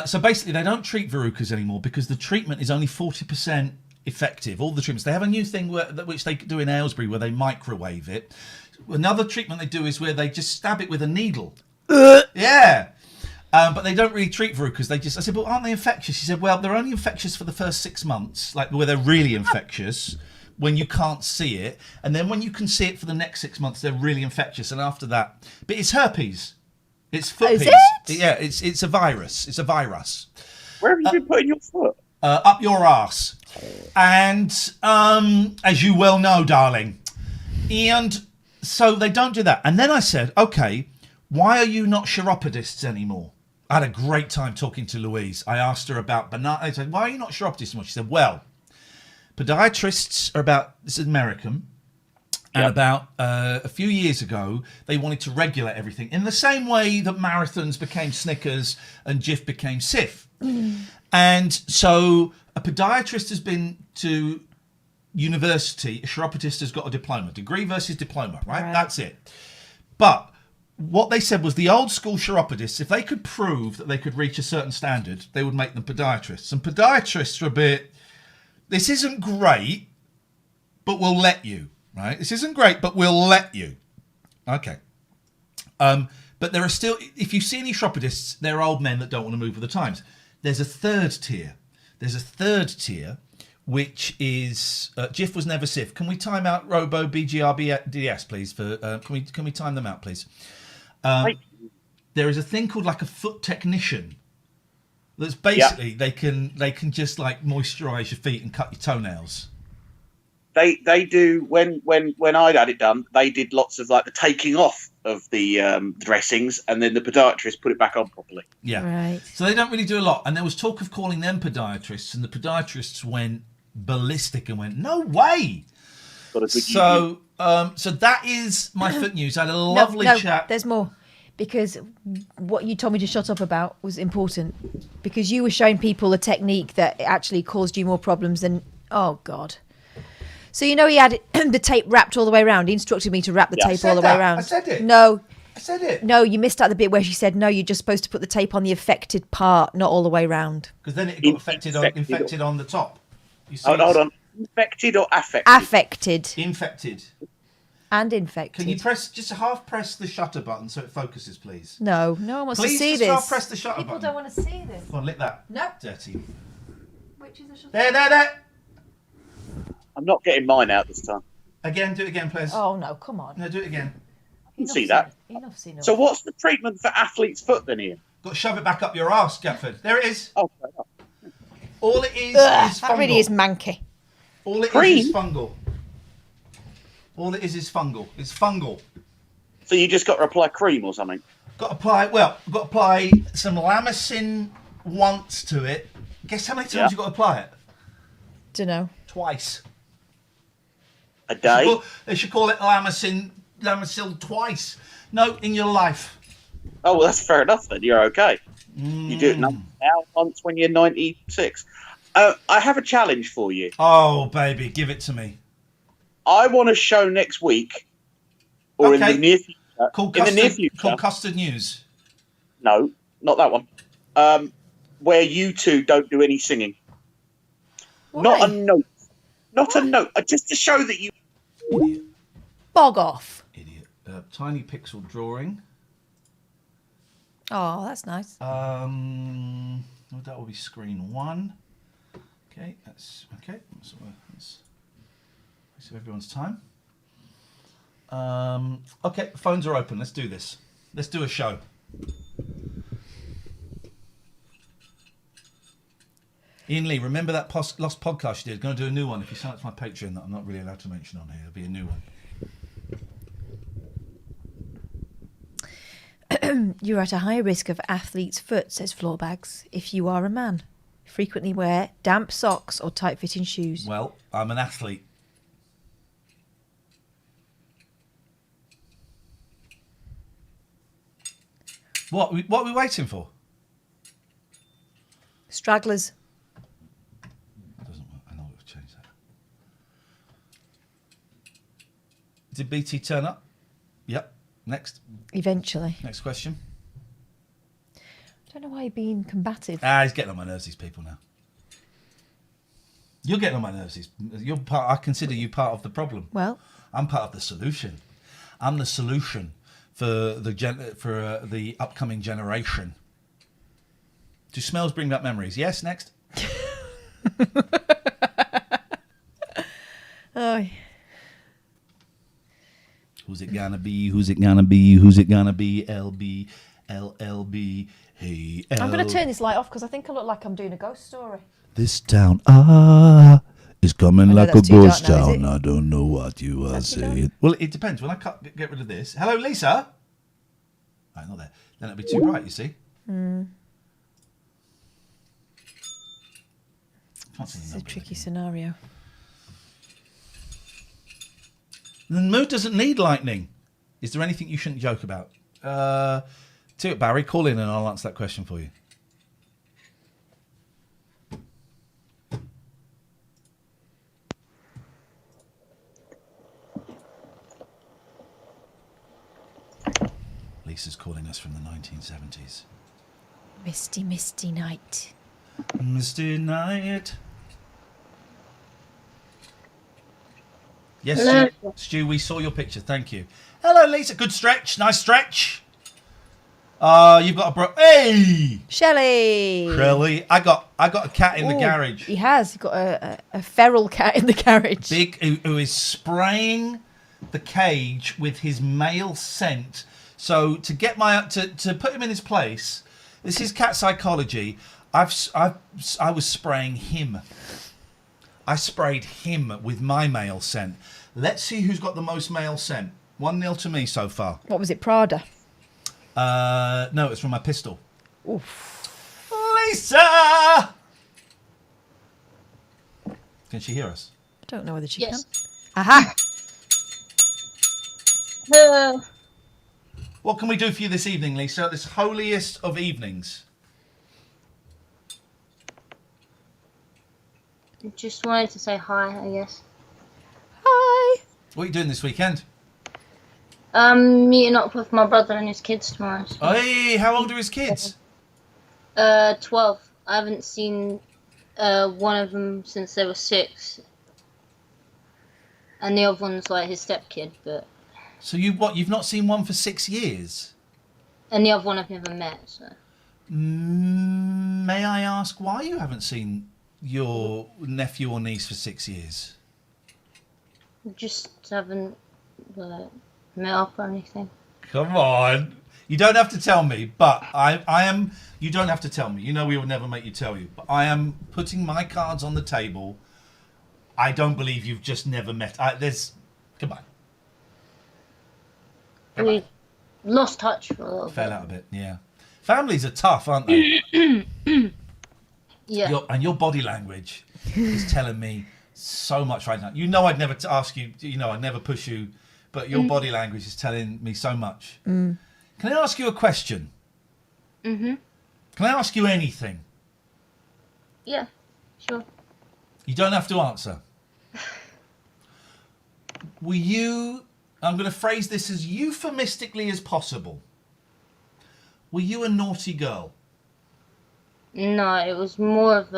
So basically, they don't treat verrucas anymore because the treatment is only 40% effective. All the treatments. They have a new thing which they do in Aylesbury where they microwave it. Another treatment they do is where they just stab it with a needle. Yeah. But they don't really treat verrucas. I said, well, aren't they infectious? She said, well, they're only infectious for the first 6 months, like where they're really infectious, when you can't see it. And then when you can see it for the next 6 months, they're really infectious. And after that, but it's herpes. It's foot Is peas. it? Yeah, it's a virus. It's a virus. Where have you been putting your foot? Up your arse. And as you well know, darling. And so they don't do that. And then I said, okay, why are you not chiropodists anymore? I had a great time talking to Louise. I asked her about banana. I said, why are you not chiropodists anymore? She said, well, podiatrists are about, this is American, And Yep. about a few years ago, they wanted to regulate everything in the same way that marathons became Snickers and Jif became Sif. And so a podiatrist has been to university, a chiropodist has got a diploma. Degree versus diploma, right? That's it. But what they said was the old school chiropodists, if they could prove that they could reach a certain standard, they would make them podiatrists. And podiatrists are a bit, this isn't great, but we'll let you. Right, this isn't great, but we'll let you. Okay. But there are still, if you see any chiropodists, they're old men that don't want to move with the times. There's a third tier. Which is Jif was never Sif. Can we time out Robo BGRBDS, please? For can we time them out, please? There is a thing called like a foot technician. That's basically they can just like moisturize your feet and cut your toenails. They do when I had it done. They did lots of like the taking off of the dressings, and then the podiatrist put it back on properly. Yeah, Right. So they don't really do a lot. And there was talk of calling them podiatrists, and the podiatrists went ballistic and went, "No way!" Got a good So that is my foot news. I had a lovely no, chat. there's more. Because what you told me to shut up about was important. Because you were showing people a technique that actually caused you more problems than... Oh, God. So, you know, he had the tape wrapped all the way around. He instructed me to wrap the tape all the way around. I said it. No. I said it. No, you missed out the bit where she said, no, you're just supposed to put the tape on the affected part, not all the way around. Because then it got infected on the top. You see, Hold on. Infected or affected? Affected. Infected. And infected. Can you half press the shutter button so it focuses, please? No, no one wants to Please see just this. half press the shutter People button. don't want to see this. Come on, lick that. No. Dirty. Which is the shutter? There. I'm not getting mine out this time. Again, do it again, please. Oh, no, come on. No, do it again. I can see that. Enough's enough. So what's the treatment for athlete's foot then, Ian? Got to shove it back up your arse, Gatford. There it is. Oh, fair enough. All it is Ugh, is fungal. that really is manky. All it Cream? is fungal. All it is fungal. It's fungal. So you just got to apply cream or something? Got to apply some Lamicin once to it. Guess how many times you've got to apply it? Dunno. Twice. A day? They should call it Lamicin twice. No, in your life. Oh, well, that's fair enough then. You're okay. You do it now, once when you're 96. I have a challenge for you. Oh, baby, give it to me. I want a show next week, or in the near future. Called Custard News. No, not that one. Where you two don't do any singing. Why? Not a note. Not a note. Just to show that you... Idiot. Bog off. Idiot. Tiny pixel drawing. Oh, that's nice. That will be screen 1. Okay, that's okay. Let's save everyone's time. Okay, phones are open. Let's do this. Let's do a show. Iain Lee, remember that lost podcast you did? Going to do a new one. If you sign up to my Patreon, that I'm not really allowed to mention on here, it'll be a new one. You're at a higher risk of athlete's foot, says Floorbags, if you are a man. Frequently wear damp socks or tight-fitting shoes. Well, I'm an athlete. What are we waiting for? Stragglers. That doesn't work. I know we've changed that. Did BT turn up? Yep. Next. Eventually. Next question. I don't know why you're being combative. He's getting on my nerves, these people now. You're getting on my nerves. I consider you part of the problem. Well, I'm part of the solution. I'm the solution for the upcoming generation. Do smells bring back memories? Yes. Next. oh, Who's it gonna be? Who's it gonna be? Who's it gonna be? LB, LLB. Hey, L. I'm going to turn this light off because I think I look like I'm doing a ghost story. This town, is coming like a that's too ghost dark now, is town. it? I don't know what you are Is that too dark? saying. Well, it depends. When I get rid of this. Hello, Lisa. Right, not there. Then it'll be too bright. You see. Can't see This is the a number tricky again. scenario. The mood doesn't need lightning. Is there anything you shouldn't joke about? Do it, Barry. Call in and I'll answer that question for you. Lisa's calling us from the 1970s. Misty, misty night. Misty night. Yes, Hello. Stu, we saw your picture. Thank you. Hello, Lisa. Good stretch. Nice stretch. You've got a Hey, Shelley. Shelley. I got a cat in the Ooh, garage. He has. He's got a feral cat in the garage. Big, who is spraying the cage with his male scent. So to get to put him in his place, this is cat psychology. I was spraying him. I sprayed him with my male scent. Let's see who's got the most male scent. 1-0 to me so far. What was it, Prada? No, it's from my pistol. Oof. Lisa! Can she hear us? I don't know whether she Yes. can. Aha! What can we do for you this evening, Lisa? This holiest of evenings. Just wanted to say hi, I guess. Hi! What are you doing this weekend? Meeting up with my brother and his kids tomorrow. So. Hey, how old are his kids? 12. I haven't seen one of them since they were 6. And the other one's like his stepkid, but... So you've not seen one for 6 years? And the other one I've never met, so... May I ask why you haven't seen your nephew or niece for 6 years? Just haven't met up or anything. Come on. You don't have to tell me, but I am... You don't have to tell me. You know we would never make you tell you. But I am putting my cards on the table. I don't believe you've just never met... Come on. We lost touch for a little Fell bit. out a bit, yeah. Families are tough, aren't they? Yeah. Your body language is telling me so much right now. You know I'd never ask you, I'd never push you, but your body language is telling me so much. Can I ask you a question? Mm-hmm. Can I ask you anything? Yeah, sure. You don't have to answer. I'm going to phrase this as euphemistically as possible. Were you a naughty girl? No, it was more of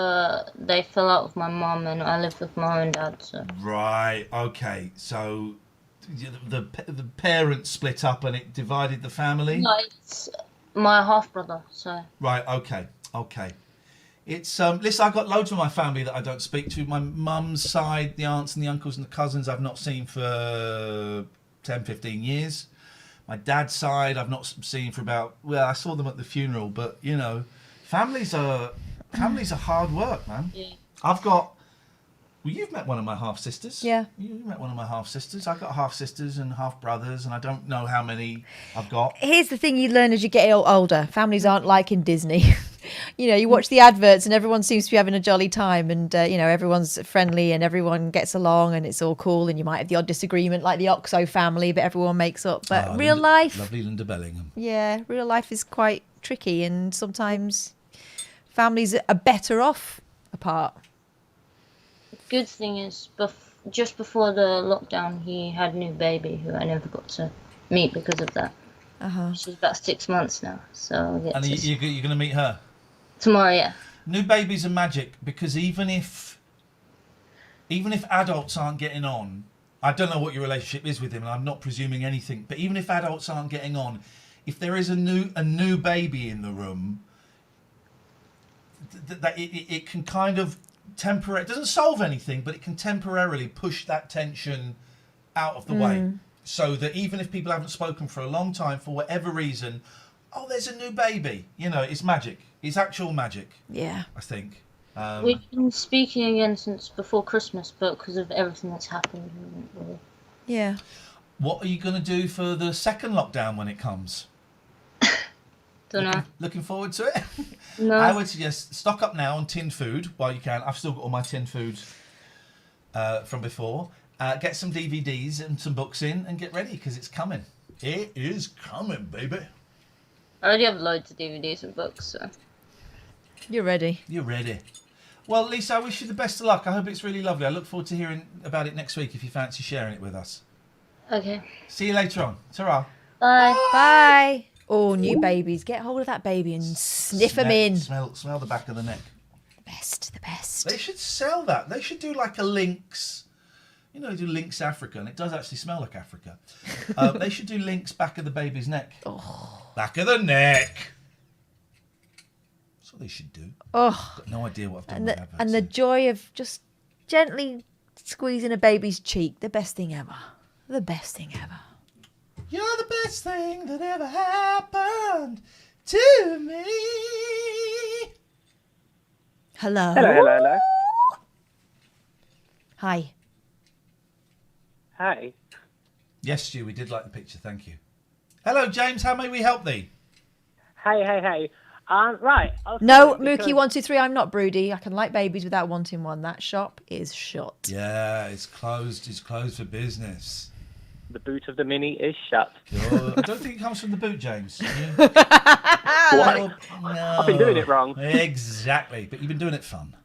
they fell out with my mum and I lived with my mum and dad, so... Right, okay. So the parents split up and it divided the family? No, it's my half-brother, so... Right, okay. It's listen, I've got loads of my family that I don't speak to. My mum's side, the aunts and the uncles and the cousins I've not seen for 10, 15 years. My dad's side I've not seen for about, I saw them at the funeral, but families are hard work, man. Yeah. You've met one of my half sisters. Yeah. You met one of my half sisters. I've got half sisters and half brothers, and I don't know how many I've got. Here's the thing you learn as you get older. Families aren't like in Disney. You watch the adverts and everyone seems to be having a jolly time and, everyone's friendly and everyone gets along and it's all cool and you might have the odd disagreement like the Oxo family, but everyone makes up. But real life... Lovely Linda Bellingham. Yeah, real life is quite tricky and sometimes families are better off apart. Good thing is, just before the lockdown, he had a new baby who I never got to meet because of that. Uh-huh. She's about 6 months now, so I'll get And to you're going to meet her? tomorrow, yeah. New babies are magic because even if adults aren't getting on, I don't know what your relationship is with him, and I'm not presuming anything. But even if adults aren't getting on, if there is a new baby in the room, it can kind of it doesn't solve anything, but it can temporarily push that tension out of the way, so that even if people haven't spoken for a long time for whatever reason, there's a new baby. It's magic. It's actual magic. Yeah. I think. We've been speaking again since before Christmas, but because of everything that's happened, we haven't really. Yeah. What are you going to do for the second lockdown when it comes? Don't know. Looking forward to it? No. I would suggest stock up now on tinned food while you can. I've still got all my tinned food from before. get some DVDs and some books in, and get ready because it's coming. It is coming, baby. I already have loads of DVDs and books, so. You're ready. You're ready. Well, Lisa, I wish you the best of luck. I hope it's really lovely. I look forward to hearing about it next week if you fancy sharing it with us. Okay. See you later on. Ta-ra. Bye. Bye. Oh, new babies. Get hold of that baby and sniff them in. Smell the back of the neck. The best. They should sell that. They should do like a Lynx. You know, they do Lynx Africa, and it does actually smell like Africa. They should do Lynx back of the baby's neck. Oh. Back of the neck. That's what they should do. Oh. Got no idea what I've done And with the, adverts. and the joy of just gently squeezing a baby's cheek. The best thing ever. The best thing ever. You're the best thing that ever happened to me. Hello. Hello. Hi. Hi. Yes, Stu, we did like the picture. Thank you. Hello, James. How may we help thee? Hey. Right. I was No, calling because- Mookie123, I'm not broody. I can like babies without wanting one. That shop is shut. Yeah, it's closed. It's closed for business. The boot of the Mini is shut. I don't think it comes from the boot, James. What? No. I've been doing it wrong. Exactly, but you've been doing it fun.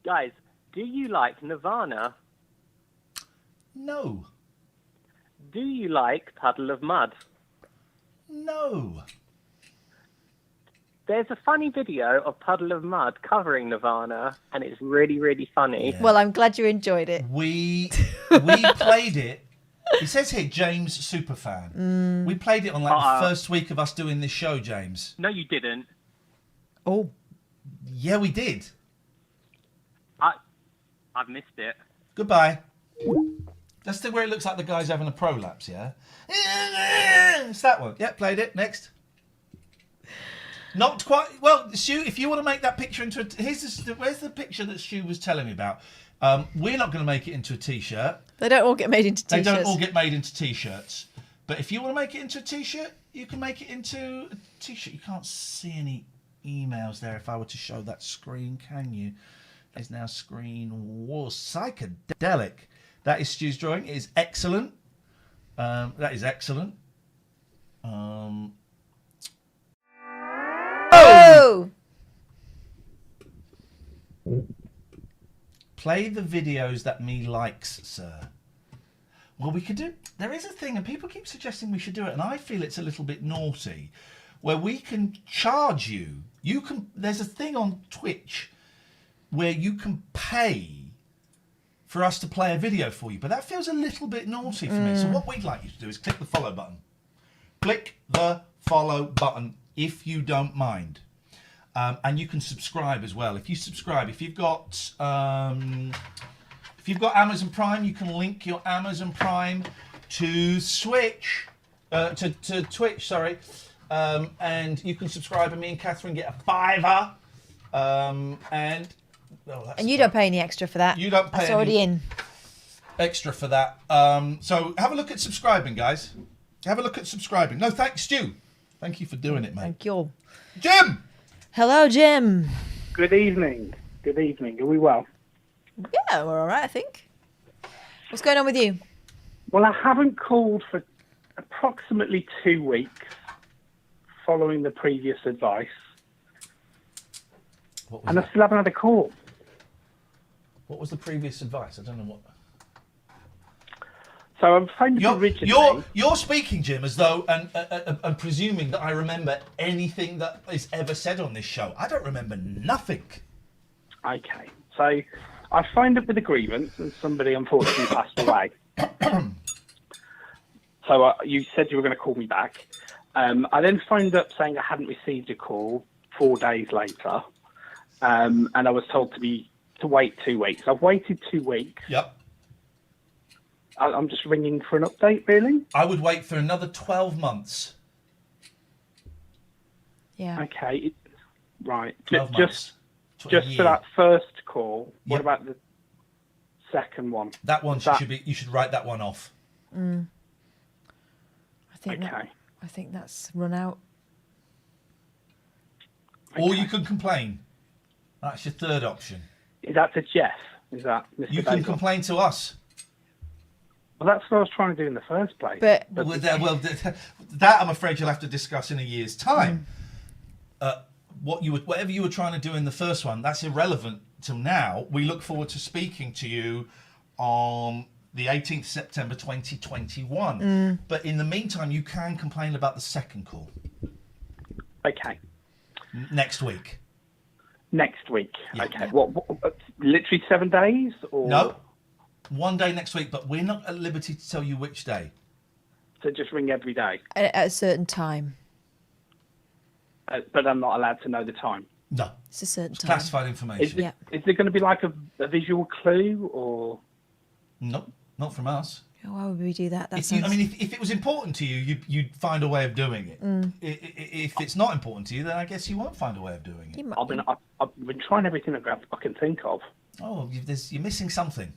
Guys, do you like Nirvana? No. Do you like Puddle of Mud? No. There's a funny video of Puddle of Mud covering Nirvana, and it's really, really funny. Yeah. Well, I'm glad you enjoyed it. We played it. It says here, James Superfan. We played it on like the first week of us doing this show, James. No, you didn't. Oh. Yeah, we did. I've missed it. Goodbye. That's the where it looks like the guy's having a prolapse, yeah? It's that one. Yeah, played it. Next. Not quite. Well, Stu, if you want to make that picture into a... where's the picture that Stu was telling me about? We're not going to make it into a T-shirt. They don't all get made into T-shirts. They don't all get made into T-shirts. But if you want to make it into a T-shirt, you can make it into a T-shirt. You can't see any emails there if I were to show that screen, can you? There's now screen war psychedelic. That is Stu's drawing. It is excellent. That is excellent. Oh! Play the videos that me likes, sir. Well, we could do... There is a thing, and people keep suggesting we should do it, and I feel it's a little bit naughty, where we can charge you. There's a thing on Twitch where you can pay for us to play a video for you, but that feels a little bit naughty for me. So what we'd like you to do is click the follow button. Click the follow button if you don't mind. And you can subscribe as well. If you subscribe, if you've got Amazon Prime, you can link your Amazon Prime to Twitch, sorry. And you can subscribe, and me and Catherine get a $5. And you don't pay any extra for that. You don't pay That's already in. Extra for that. So have a look at subscribing, guys. Have a look at subscribing. No, thanks, Stu. Thank you for doing it, mate. Thank you. Jim! Hello, Jim. Good evening. Good evening. Are we well? Yeah, we're all right, I think. What's going on with you? Well, I haven't called for approximately 2 weeks following the previous advice, and I still haven't had a call. What was the previous advice? I don't know what... So I'm phoning originally... You're speaking, Jim, as though, and presuming that I remember anything that is ever said on this show. I don't remember nothing. Okay, so I phoned up with a grievance, and somebody unfortunately passed away. So you said you were going to call me back. I then phoned up saying I hadn't received a call 4 days later, and I was told to wait 2 weeks. I've waited 2 weeks. Yep. I'm just ringing for an update, really. I would wait for another 12 months. Yeah. Okay, right. 12 months. Just for that first call. What Yep. about the second one? That one you should write that one off. I Okay. think that's run out. Or you can complain. That's your third option. Is that to Jeff? Is that Mr. You can Dave? complain to us. Well, that's what I was trying to do in the first place. But That I'm afraid you'll have to discuss in a year's time. Whatever you were trying to do in the first one, that's irrelevant till now. We look forward to speaking to you on the 18th September 2021. But in the meantime, you can complain about the second call. Okay. Next week. Next week. Yeah. Okay. What? Literally 7 days? Or... No. One day next week, but we're not at liberty to tell you which day. So just ring every day. at a certain time. But I'm not allowed to know the time. No. It's a certain It's time. classified information. Is there going to be like a visual clue or? No, not from us. Why would we do that? If it was important to you, you'd find a way of doing it. If it's not important to you, then I guess you won't find a way of doing it. I've been trying everything I can think of. Oh, you're missing something.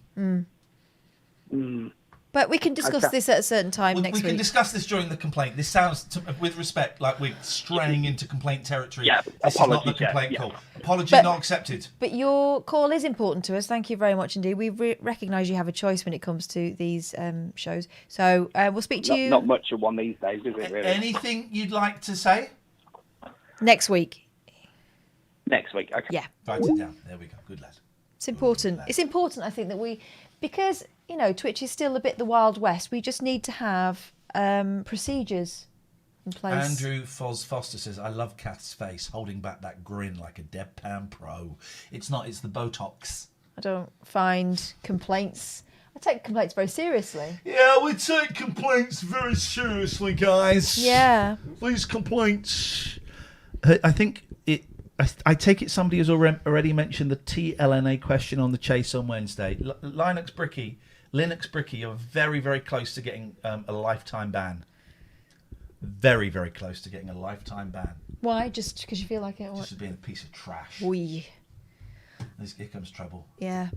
But we can discuss this at a certain time next We week. can discuss this during the complaint. This sounds, with respect, like we're straying into complaint territory. Yeah, this is not the apologies, complaint yeah. call. Apology But- not accepted. But your call is important to us. Thank you very much indeed. We recognise you have a choice when it comes to these shows. So we'll speak to you Not much of one these days, is it? Really? Anything you'd like to say? next week. Next week. Okay. Yeah. Write it down. There we go. Good lad. It's important. It's important, I think, that because, Twitch is still a bit the Wild West, we just need to have procedures in place. Andrew Foster says, I love Kath's face, holding back that grin like a deadpan pro. It's not, it's the Botox. I don't find complaints... I take complaints very seriously. Yeah, we take complaints very seriously, guys. Yeah. These complaints. I think I take it somebody has already mentioned the TLNA question on the chase on Wednesday. Linux Bricky, are very, very close to getting a lifetime ban. Very, very close to getting a lifetime ban. Why? Just because you feel like it? Just as being a piece of trash. Wee. Here comes trouble. Yeah.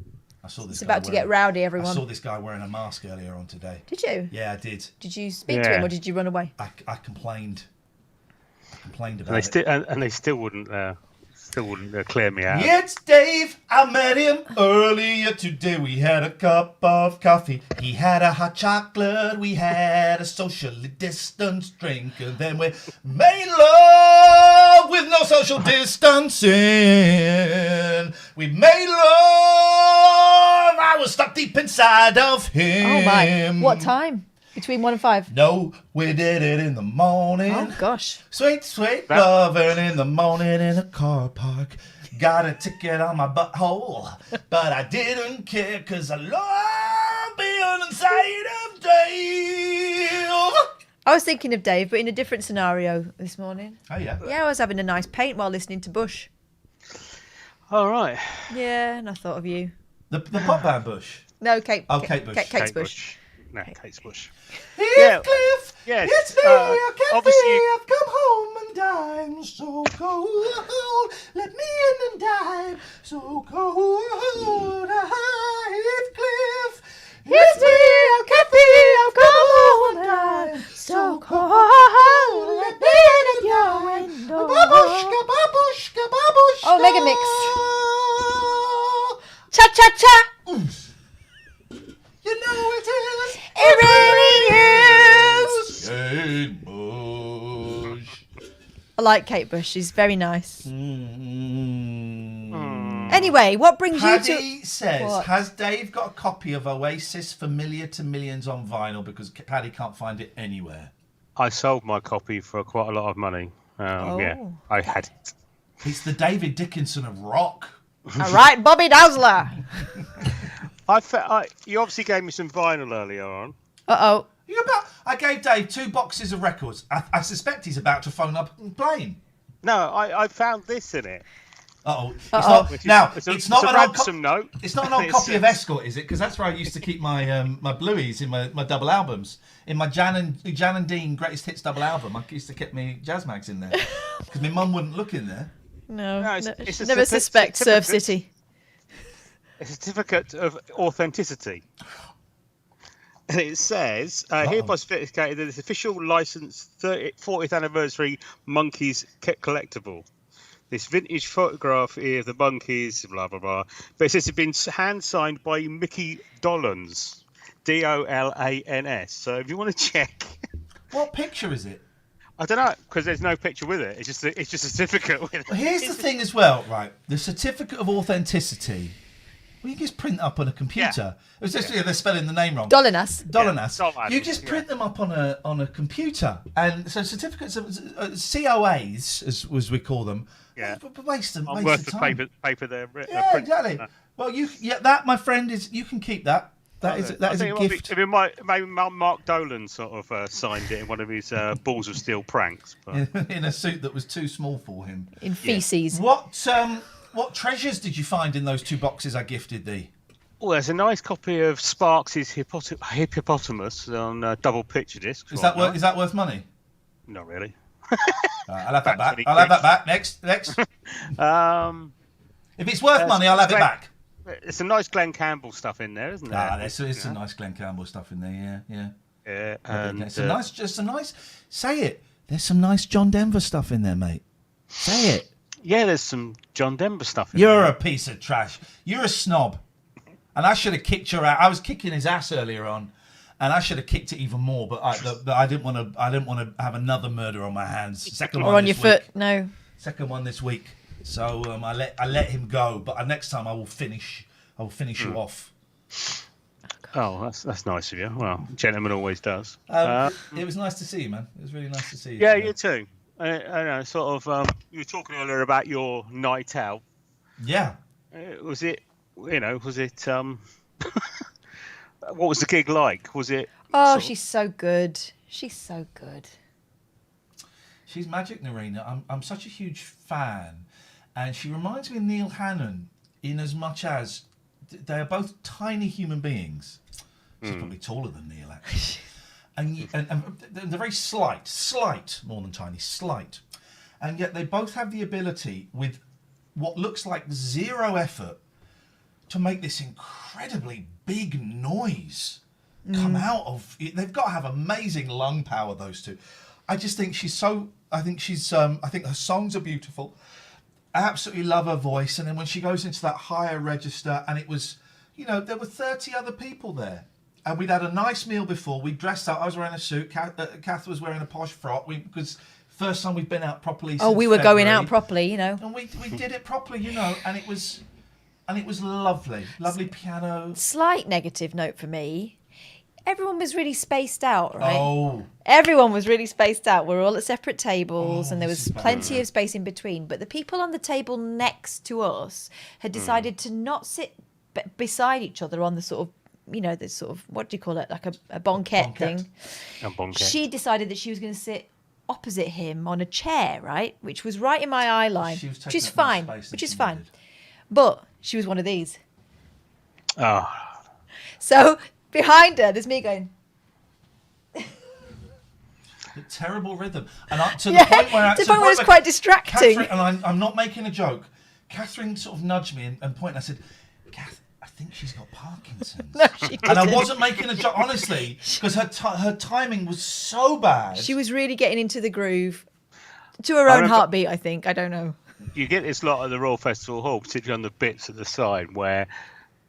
I saw this. It's about to get rowdy, everyone. I saw this guy wearing a mask earlier on today. Did you? Yeah, I did. Did you speak to him or did you run away? I complained. About it. And they still wouldn't clear me out. Yeah, it's Dave. I met him earlier today. We had a cup of coffee. He had a hot chocolate. We had a socially distanced drink. And then we made love with no social distancing. We made love. I was stuck deep inside of him. Oh, my. What time? Between 1 and 5? No, we did it in the morning. Oh, gosh. Sweet, sweet loving in the morning in a car park. Got a ticket on my butthole, but I didn't care because I love being inside of Dave. I was thinking of Dave, but in a different scenario this morning. Oh, yeah? Yeah, I was having a nice paint while listening to Bush. All right. Yeah, and I thought of you. The pop band Bush? No, Kate. Oh, Kate Bush. Kate's Bush. No, Kate's Bush. Heathcliff, Yes. it's me, Kathy. Obviously, I've come home and I'm so cold. Let me in and I'm so cold. Heathcliff, it's me, Kathy. I've come home and I'm so cold. Let me in at your window. Babushka, babushka, babushka. Oh, Mega Mix. Cha cha cha. You know it is. It really is. Kate Bush. I like Kate Bush. She's very nice. Mm. Anyway, what brings Paddy you to... says, What? has Dave got a copy of Oasis Familiar to Millions on vinyl because Paddy can't find it anywhere? I sold my copy for quite a lot of money. Yeah, I had it. It's the David Dickinson of rock. All right, Bobby Dazzler. You obviously gave me some vinyl earlier on. Uh-oh. I gave Dave 2 boxes of records. I suspect he's about to phone up and complain. No, I found this in it. Uh-oh. It's It's not a an ransom note. It's not an old copy of Escort, is it? Because that's where I used to keep my my blueies in my double albums. In my Jan and Dean Greatest Hits double album, I used to keep my jazz mags in there. Because my mum wouldn't look in there. No, it's a never suspect Surf certificate. City. A certificate of authenticity. And it says, hereby certificated that it's official licensed 40th anniversary Monkeys collectible. this vintage photograph here of the monkeys, blah, blah, blah. But it says it's been hand-signed by Mickey Dolenz, Dolans. So if you want to check... What picture is it? I don't know, because there's no picture with it. It's just a certificate with it. Well, here's the thing as well, right? The certificate of authenticity. Well, you just print it up on a computer. It was just they're spelling the name wrong. Dolinas. You just print them up on a computer, and so certificates of COAs, as we call them. Yeah. Waste of Worth the time. paper they're written. Yeah, exactly. Well, that, my friend, you can keep that. That is a gift. Maybe Mark Dolan sort of signed it in one of his balls of steel pranks. But... in a suit that was too small for him. In feces. What treasures did you find in those 2 boxes I gifted thee? Oh, there's a nice copy of Sparks' Hippopotamus on double picture disc. Is that worth money? Not really. I'll have that back. I'll have that back. Next. If it's worth money, I'll have it back. There's some nice Glenn Campbell stuff in there, isn't there? There's some nice Glenn Campbell stuff in there. Yeah. And some nice. Say it. There's some nice John Denver stuff in there, mate. Say it. Yeah, there's some John Denver stuff in You're there. a piece of trash. You're a snob. And I should have kicked your ass. I was kicking his ass earlier on, and I should have kicked it even more. But I didn't want to have another murder on my hands. Second one or on this your week. foot. No. Second one this week. So I let him go. But next time I will finish. I will finish you off. Oh, that's nice of you. Well, gentleman always does. It was nice to see you, man. It was really nice to see you. Yeah, you too. I know, sort of. You were talking earlier about your night out. Yeah. Was it? Was it? What was the gig like? Was it? Oh, she's so good. She's so good. She's magic, Narina. I'm such a huge fan, and she reminds me of Neil Hannon in as much as they are both tiny human beings. She's probably taller than Neil, actually. And they're very slight, more than tiny, slight. And yet they both have the ability, with what looks like zero effort, to make this incredibly big noise come out of... They've got to have amazing lung power, those two. I just think she's so... I think her songs are beautiful. I absolutely love her voice. And then when she goes into that higher register, and it was... there were 30 other people there. And we'd had a nice meal before. We dressed up. I was wearing a suit. Kath was wearing a posh frock. Because first time we've been out properly since we were February. going out properly, And we did it properly, and it was lovely. Lovely piano. Slight negative note for me. Everyone was really spaced out, right? Oh. Everyone was really spaced out. We were all at separate tables and there was plenty of space in between. But the people on the table next to us had decided to not sit beside each other on the sort of, the sort of, what do you call it? Like a banquette thing. A banquette. She decided that she was going to sit opposite him on a chair, right? Which was right in my eye line. Which is fine. But she was one of these. Oh. So behind her, there's me going... A terrible rhythm. And to the point where it's quite distracting. Catherine, and I'm not making a joke, Catherine sort of nudged me and pointed. I said, Kath, I think she's got Parkinson's. No, she didn't. And I wasn't making a joke, honestly, because her timing was so bad. She was really getting into the groove. To her own heartbeat, I think. I don't know. You get this lot at the Royal Festival Hall, particularly on the bits at the side where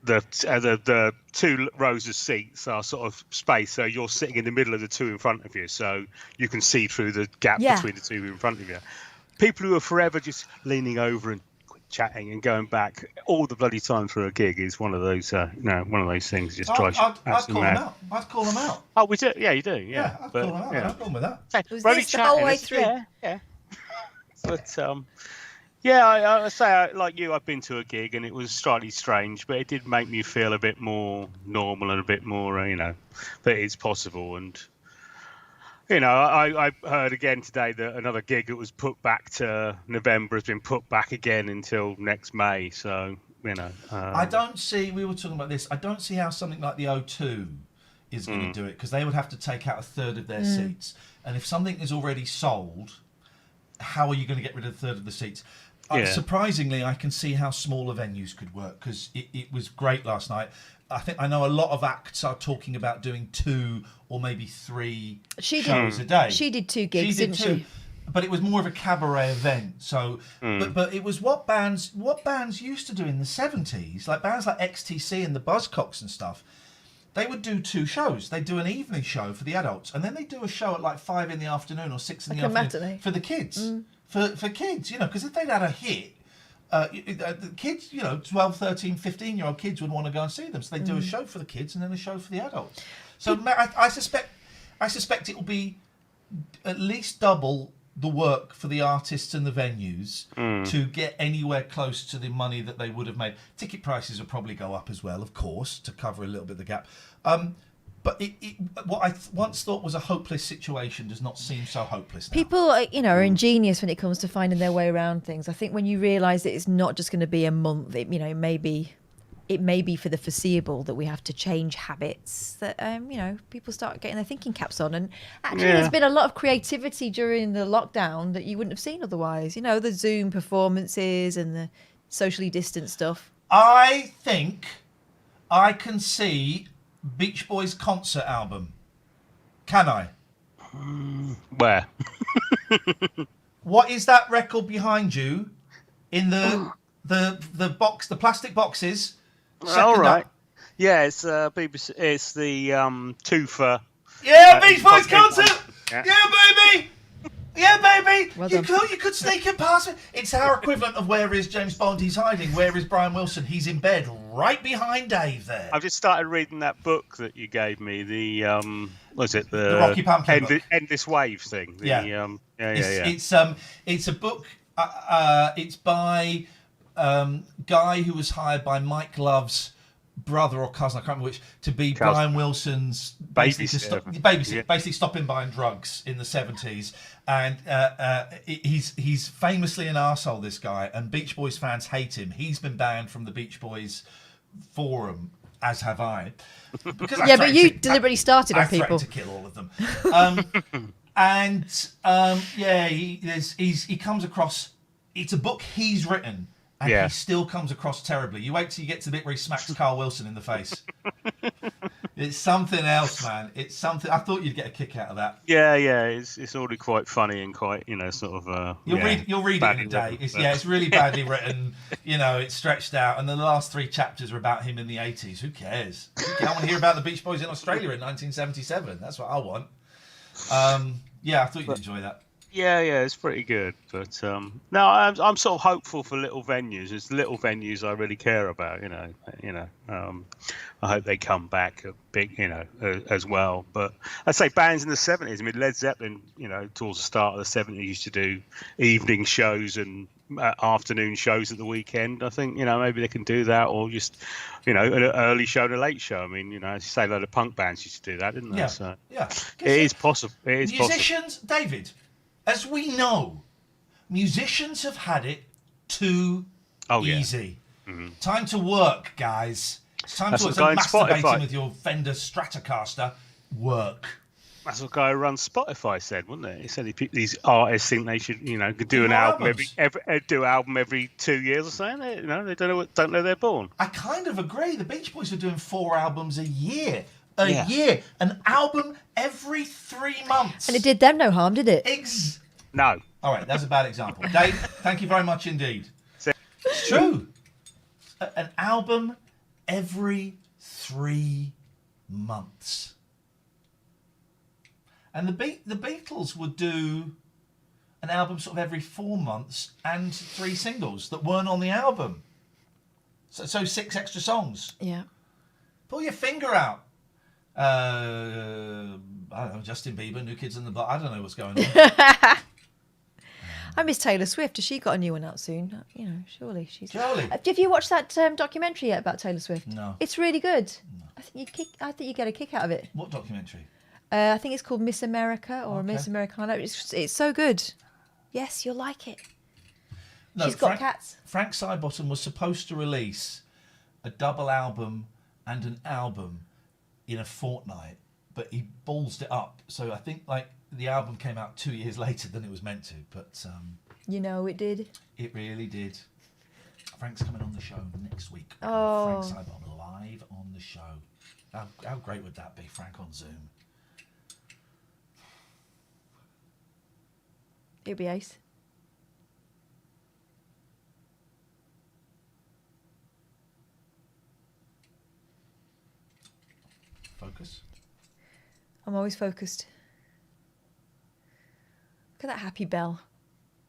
the 2 rows of seats are sort of spaced, so you're sitting in the middle of the 2 in front of you, so you can see through the gap between the 2 in front of you. People who are forever just leaning over and chatting and going back all the bloody time through a gig is one of those things. Just drives you absolutely mad. I'd call them out. Oh, we do. Yeah, you do. Yeah, I'd call them out. Yeah. No problem with that. Hey, was this the whole way through? Yeah. But I say, like you, I've been to a gig and it was slightly strange, but it did make me feel a bit more normal and a bit more, that it's possible. And, I heard again today that another gig that was put back to November has been put back again until next May. So, I don't see, we were talking about this, I don't see how something like the O2 is going to do it, because they would have to take out a third of their seats. And if something is already sold, how are you going to get rid of a third of the seats? Surprisingly, I can see how smaller venues could work, because it was great last night. I know a lot of acts are talking about doing 2 or maybe 3 shows a day. She did 2 gigs, didn't she? but it was more of a cabaret event. So, but it was what bands used to do in the 70s, like bands like XTC and the Buzzcocks and stuff. They would do 2 shows. They'd do an evening show for the adults, and then they'd do a show at like 5 in the afternoon or 6 in the afternoon matinee. for the kids. For kids, because if they'd had a hit, the kids, 12, 13, 15-year-old kids would want to go and see them. So they'd do a show for the kids and then a show for the adults. So I suspect it will be at least double the work for the artists and the venues to get anywhere close to the money that they would have made. Ticket prices will probably go up as well, of course, to cover a little bit of the gap. But what I once thought was a hopeless situation does not seem so hopeless now. People, are ingenious when it comes to finding their way around things. I think when you realise that it's not just going to be a month, it may be for the foreseeable that we have to change habits, that people start getting their thinking caps on. And actually there's been a lot of creativity during the lockdown that you wouldn't have seen otherwise, the Zoom performances and the socially distant stuff. I think I can see Beach Boys concert album. Can I? Where? What is that record behind you in the box, the plastic boxes? All right. Yeah, it's BBC. It's the Toofer. Yeah, Beach Boys concert. Yeah. Yeah, baby. Yeah, baby. Well you done. could sneak it past me. It's our equivalent of where is James Bond? He's hiding. Where is Brian Wilson? He's in bed, right behind Dave there. I've just started reading that book that you gave me. The The Rocky Pumpkin book. Endless Waves thing. It's a book. It's by guy who was hired by Mike Love's brother or cousin, I can't remember which, to be Brian Wilson's basically stop him buying drugs in the 70s. And he's famously an arsehole, this guy, and Beach Boys fans hate him. He's been banned from the Beach Boys forum, as have I. Because but you deliberately started on people. I threatened to kill all of them. He comes across, it's a book he's written, and he still comes across terribly. You wait till you get to the bit where he smacks Carl Wilson in the face. It's something else, man. It's something. I thought you'd get a kick out of that. Yeah. It's already quite funny and quite, sort of. You'll read it in a day. It's really badly written. It's stretched out, and the last 3 chapters are about him in the 80s. Who cares? I want to hear about the Beach Boys in Australia in 1977. That's what I want. I thought you'd enjoy that. Yeah, it's pretty good. But no, I'm sort of hopeful for little venues. It's little venues I really care about. I hope they come back big, as well. But I'd say bands in the 70s. I mean, Led Zeppelin, towards the start of the 70s, used to do evening shows and afternoon shows at the weekend. I think maybe they can do that, or just an early show and a late show. I mean, as you say, a lot of punk bands used to do that, didn't they? Yeah. It is possible. Musicians, David, as we know, musicians have had it too easy. Mm-hmm. Time to work, guys. It's time to work. So masturbating with your Fender Stratocaster, work. That's what the guy who runs Spotify said, wasn't it? He said these artists think they should, do an album every 2 years or something. They don't know they're born. I kind of agree. The Beach Boys are doing 4 albums a year. Year, an album every 3 months, and it did them no harm, did it? No. All right, that's a bad example. Dave, thank you very much indeed. It's true. An album every 3 months, and the Beatles would do an album sort of every 4 months and 3 singles that weren't on the album. So 6 extra songs. Yeah. Pull your finger out. I don't know, Justin Bieber, New Kids on the Block. I don't know what's going on. I miss Taylor Swift. Has she got a new one out soon? Surely she's. Surely. Have you watched that documentary yet about Taylor Swift? No. It's really good. No. I think you get a kick out of it. What documentary? I think it's called Miss America or Miss Americana. It's so good. Yes, you'll like it. No, she's got cats. Frank Sidebottom was supposed to release a double album and an album in a fortnight, but he ballsed it up. So I think the album came out 2 years later than it was meant to. But it did. It really did. Frank's coming on the show next week. Oh. Frank Sidebottom live on the show. How great would that be, Frank on Zoom? It'd be ace. Focus. I'm always focused. Look at that happy bell.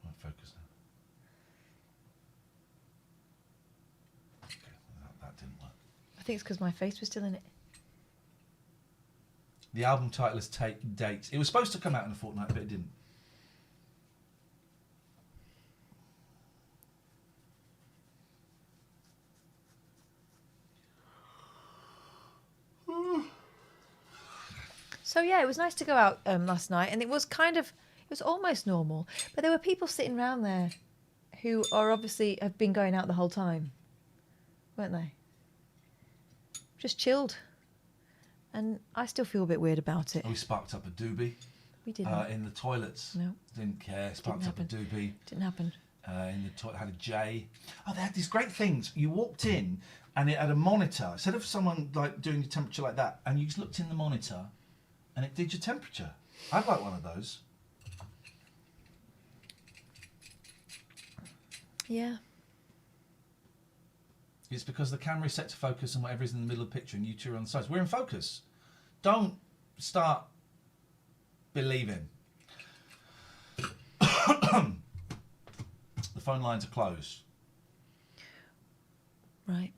Won't focus now. Okay, that didn't work. I think it's because my face was still in it. The album title is Dates. It was supposed to come out in a fortnight, but it didn't. So yeah, it was nice to go out last night, and it was almost normal. But there were people sitting around there who are obviously have been going out the whole time, weren't they? Just chilled, and I still feel a bit weird about it. We sparked up a doobie. We didn't. In the toilets. No. Didn't care. Sparked up a doobie. Didn't happen. In the toilet had a J. Oh, they had these great things. You walked in, and it had a monitor. Instead of someone like doing your temperature like that, and you just looked in the monitor, and it did your temperature. I'd like one of those. Yeah. It's because the camera is set to focus on whatever is in the middle of the picture, and you two are on the sides. We're in focus. Don't start believing. The phone lines are closed. Right.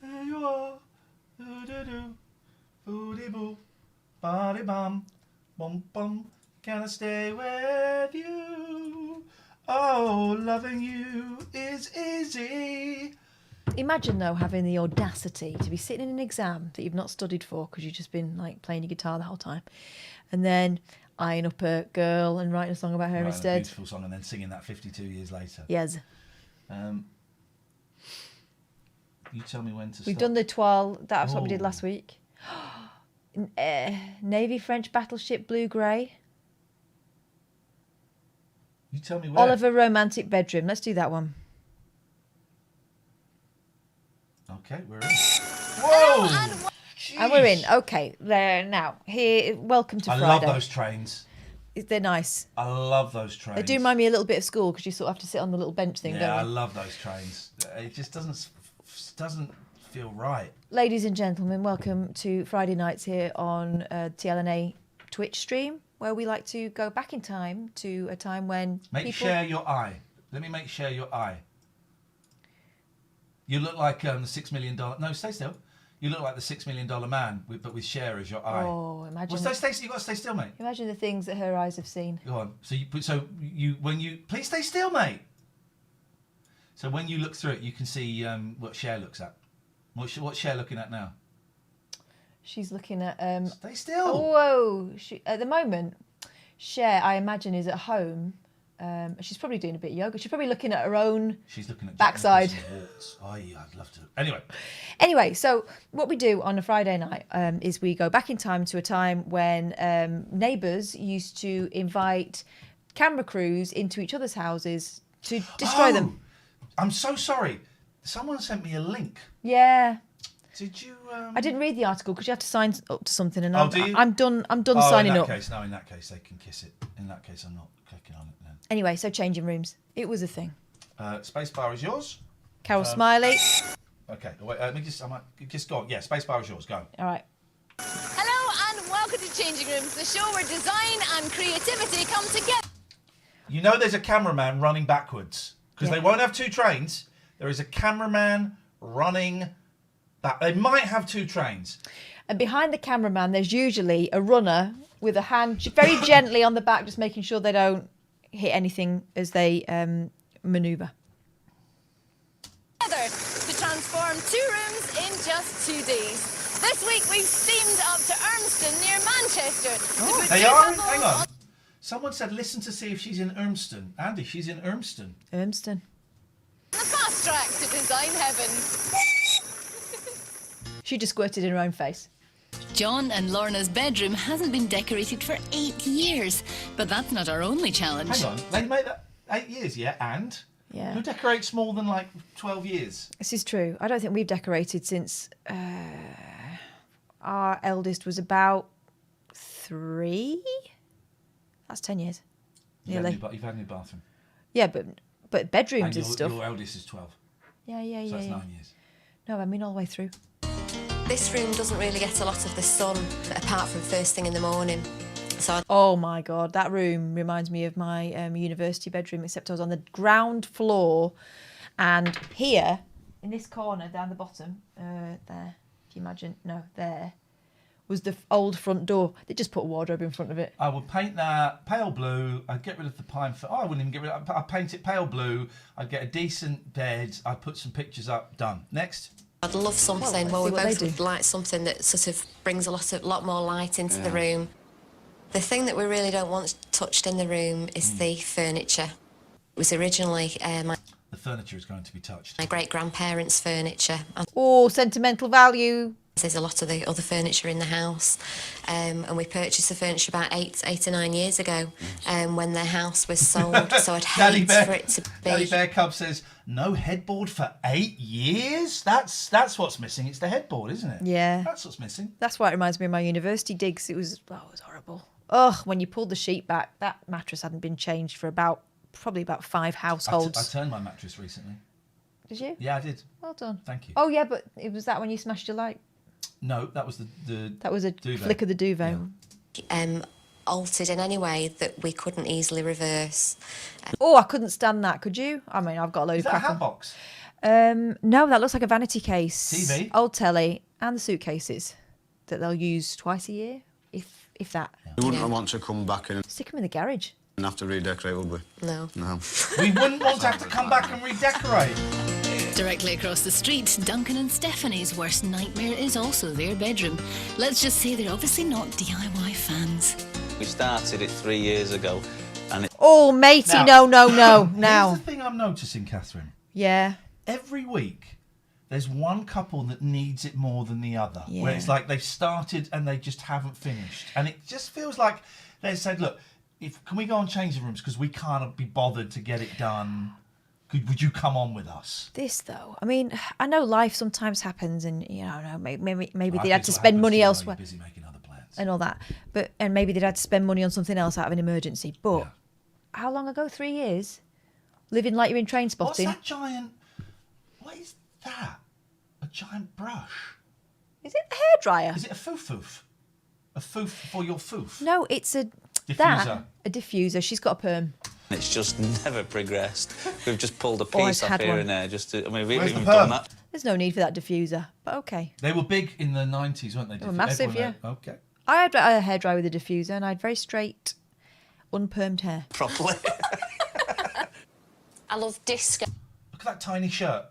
There you are. Do-do-do. Booty-boo. Body-bum. Bum-bum. Can I stay with you? Oh, loving you is easy. Imagine though having the audacity to be sitting in an exam that you've not studied for because you've just been like playing your guitar the whole time, and then eyeing up a girl and writing a song about her Writing instead. a beautiful song and then singing that 52 years later. Yes. You tell me when to stop. We've done the toile. That's what we did last week. Navy French battleship blue grey. You tell me when. Oliver romantic bedroom. Let's do that one. Okay, we're in. Whoa! And we're in. Okay, there now. Here, welcome to Friday. I love those trains. They're nice. I love those trains. They do remind me a little bit of school because you sort of have to sit on the little bench thing, Yeah, don't you? I love those trains. It just doesn't feel right. Ladies and gentlemen, welcome to Friday nights here on TLNA Twitch stream, where we like to go back in time to a time when Share your eye. Let me share your eye. You look like the $6 million... No, stay still. You look like the $6 million man, but with Cher as your eye. Oh, imagine... Well, stay still. You've got to stay still, mate. Imagine the things that her eyes have seen. Go on. When you... Please stay still, mate. So when you look through it, you can see what Cher looks at. What's Cher looking at now? She's looking at... Stay still. Oh, whoa. At the moment, Cher, I imagine, is at home. She's probably doing a bit of yoga. She's probably looking at her own backside. Oh, yeah, I'd love to. Anyway, so what we do on a Friday night is we go back in time to a time when neighbours used to invite camera crews into each other's houses to destroy them. I'm so sorry. Someone sent me a link. Yeah. Did you? I didn't read the article because you have to sign up to something, and do you? I'm done signing up. In that case, they can kiss it. In that case, I'm not clicking on it then. Anyway, so changing rooms. It was a thing. Spacebar is yours. Carol Smiley. Okay, wait, let me just go. Yeah, Spacebar is yours. Go. All right. Hello and welcome to Changing Rooms, the show where design and creativity come together. You know there's a cameraman running backwards because they won't have two trains. There is a cameraman running back. They might have two trains. And behind the cameraman, there's usually a runner with a hand very gently on the back, just making sure they don't hit anything as they manoeuvre. Together to transform 2 rooms in just 2 days. This week we've steamed up to Urmston near Manchester. They are? Hang on. Someone said listen to see if she's in Urmston. Andy, she's in Urmston. Urmston. The fast track to design heaven. She just squirted in her own face. John and Lorna's bedroom hasn't been decorated for 8 years, but that's not our only challenge. Hang on, they made that 8 years, yeah, and? Yeah. Who decorates more than like 12 years? This is true. I don't think we've decorated since our eldest was about 3. That's 10 years. You've Nearly. had a new bathroom. Yeah, but bedrooms And and stuff. your eldest is 12. Yeah. So that's 9 years. No, I mean all the way through. This room doesn't really get a lot of the sun, apart from first thing in the morning. Oh my God, that room reminds me of my university bedroom, except I was on the ground floor, and here, in this corner down the bottom, there, if you imagine, no, there, was the old front door. They just put a wardrobe in front of it. I would paint that pale blue. I'd get rid of the pine. I wouldn't even get rid of it. I'd paint it pale blue. I'd get a decent bed. I'd put some pictures up. Done. Next. I'd love something we both would like something that sort of brings a lot more light into the room. The thing that we really don't want touched in the room is the furniture. It was originally the furniture is going to be touched. My great-grandparents' furniture. Oh, sentimental value. There's a lot of the other furniture in the house, and we purchased the furniture about 8 or 9 years ago, when their house was sold. So I'd hate for it to be. Daddy Bear Cub says no headboard for 8 years. That's what's missing. It's the headboard, isn't it? Yeah. That's what's missing. That's why it reminds me of my university digs. It was horrible. Ugh, when you pulled the sheet back, that mattress hadn't been changed for probably about 5 households. I turned my mattress recently. Did you? Yeah, I did. Well done. Thank you. Oh yeah, but it was that when you smashed your light. No, that was the That was a duvet. flick of the duvet. Yeah. Altered in any way that we couldn't easily reverse. Oh, I couldn't stand that. Could you? I mean, I've got a load Is of that a crap. hat box? No, that looks like a vanity case. TV? Old telly and the suitcases that they'll use twice a year, if that. We wouldn't want to come back and Stick them in the garage. have to redecorate, would we? No. No. We wouldn't want to have to come back and redecorate. Directly across the street, Duncan and Stephanie's worst nightmare is also their bedroom. Let's just say they're obviously not DIY fans. We started it 3 years ago, and Oh, matey, no. Now. Here's the thing I'm noticing, Catherine. Yeah. Every week, there's one couple that needs it more than the other. Yeah. Where it's like they've started and they just haven't finished. And it just feels like they said, look, can we go and change the rooms because we can't be bothered to get it done. Would you come on with us? This though, I mean, I know life sometimes happens, and maybe they had to That's what spend happens money to you while elsewhere. you're busy making other plans. And all that, and maybe they'd had to spend money on something else out of an emergency. But how long ago? 3 years, living like you're in Train Spotting. What's that giant? What is that? A giant brush? Is it a hairdryer? Is it a foof? A foof for your foof? No, it's a Diffuser. a diffuser. She's got a perm. it's just never progressed. We've just pulled a Always piece off had here one. and there just to. I mean, we've Where's the even perm? done that. There's no need for that diffuser, but okay. They were big in the 90s, weren't they? They were massive, Everyone had- Okay. I had a hairdryer with a diffuser, and I had very straight, unpermed hair. Properly. I love disco. Look at that tiny shirt.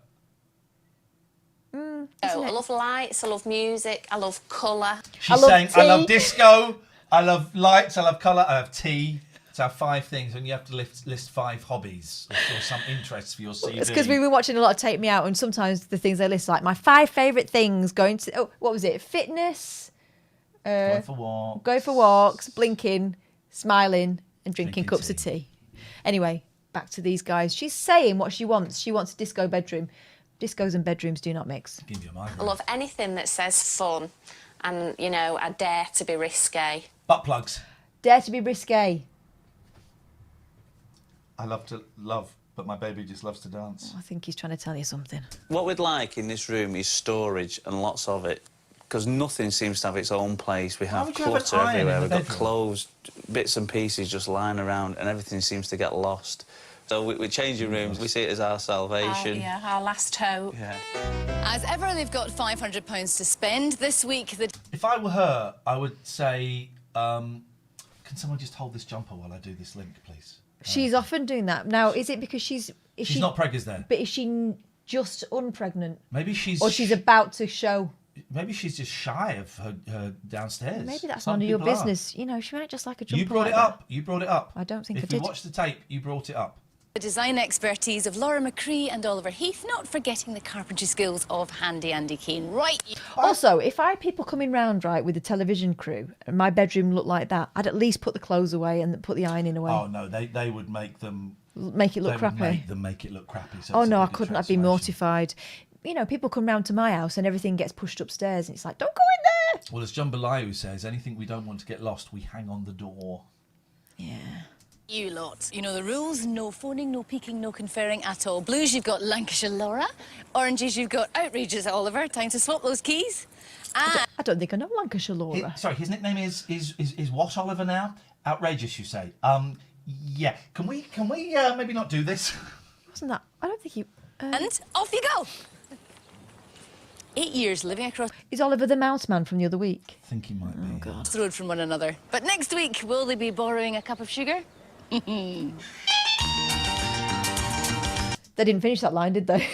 I love lights, I love music, I love colour. She's saying, I love disco, I love lights, I love colour, I love tea. So 5 things, and you have to list 5 hobbies or some interests for your CV. It's because we've been watching a lot of Take Me Out, and sometimes the things they list, like my 5 favourite things, going to, what was it? Fitness, Going for walks. Go for walks, blinking, smiling, and drinking cups of tea. Anyway, back to these guys. She's saying what she wants. She wants a disco bedroom. Discos and bedrooms do not mix. Give you a migraine. I love anything that says fun and, I dare to be risque. Butt plugs. Dare to be risque. I love to love, but my baby just loves to dance. I think he's trying to tell you something. What we'd like in this room is storage and lots of it, because nothing seems to have its own place. We have would you have an clutter iron in everywhere. the We've got bedroom? clothes, bits and pieces just lying around, and everything seems to get lost. So we're changing rooms. We see it as our salvation. Our last hope. Yeah. As ever, they've got £500 to spend. This week, If I were her, I would say, can someone just hold this jumper while I do this link, please? She's often doing that. Now, is it because she's not preggers then? But is she just unpregnant? Maybe she's... Or she's about to show? Maybe she's just shy of her downstairs. Maybe that's Some none of your people are. business. She might just like a jumper. You brought like it that. up. You brought it up. I don't think if I did. If you watched the tape, you brought it up. the design expertise of Laura McCree and Oliver Heath, not forgetting the carpentry skills of Handy Andy Keane. Right. Also, if I had people coming round, right, with the television crew, and my bedroom looked like that, I'd at least put the clothes away and put the ironing away. Oh, no, they would make them... Make it look crappy. Make them make it look crappy. So Oh, it's a no, I bigger couldn't. I'd be transformation. mortified. People come round to my house and everything gets pushed upstairs, and it's like, don't go in there. Well, as John Belayu says, anything we don't want to get lost, we hang on the door. You lot. You know the rules. No phoning, no peeking, no conferring at all. Blues, you've got Lancashire Laura. Oranges, you've got Outrageous Oliver. Time to swap those keys. I don't think I know Lancashire Laura. Sorry, his nickname is what, Oliver, now? Outrageous, you say? Yeah. Can we maybe not do this? Wasn't that? I don't think you. And off you go. 8 years living across Is Oliver the mouse man from the other week? I think he might be. God. the road from one another. But next week, will they be borrowing a cup of sugar? They didn't finish that line, did they?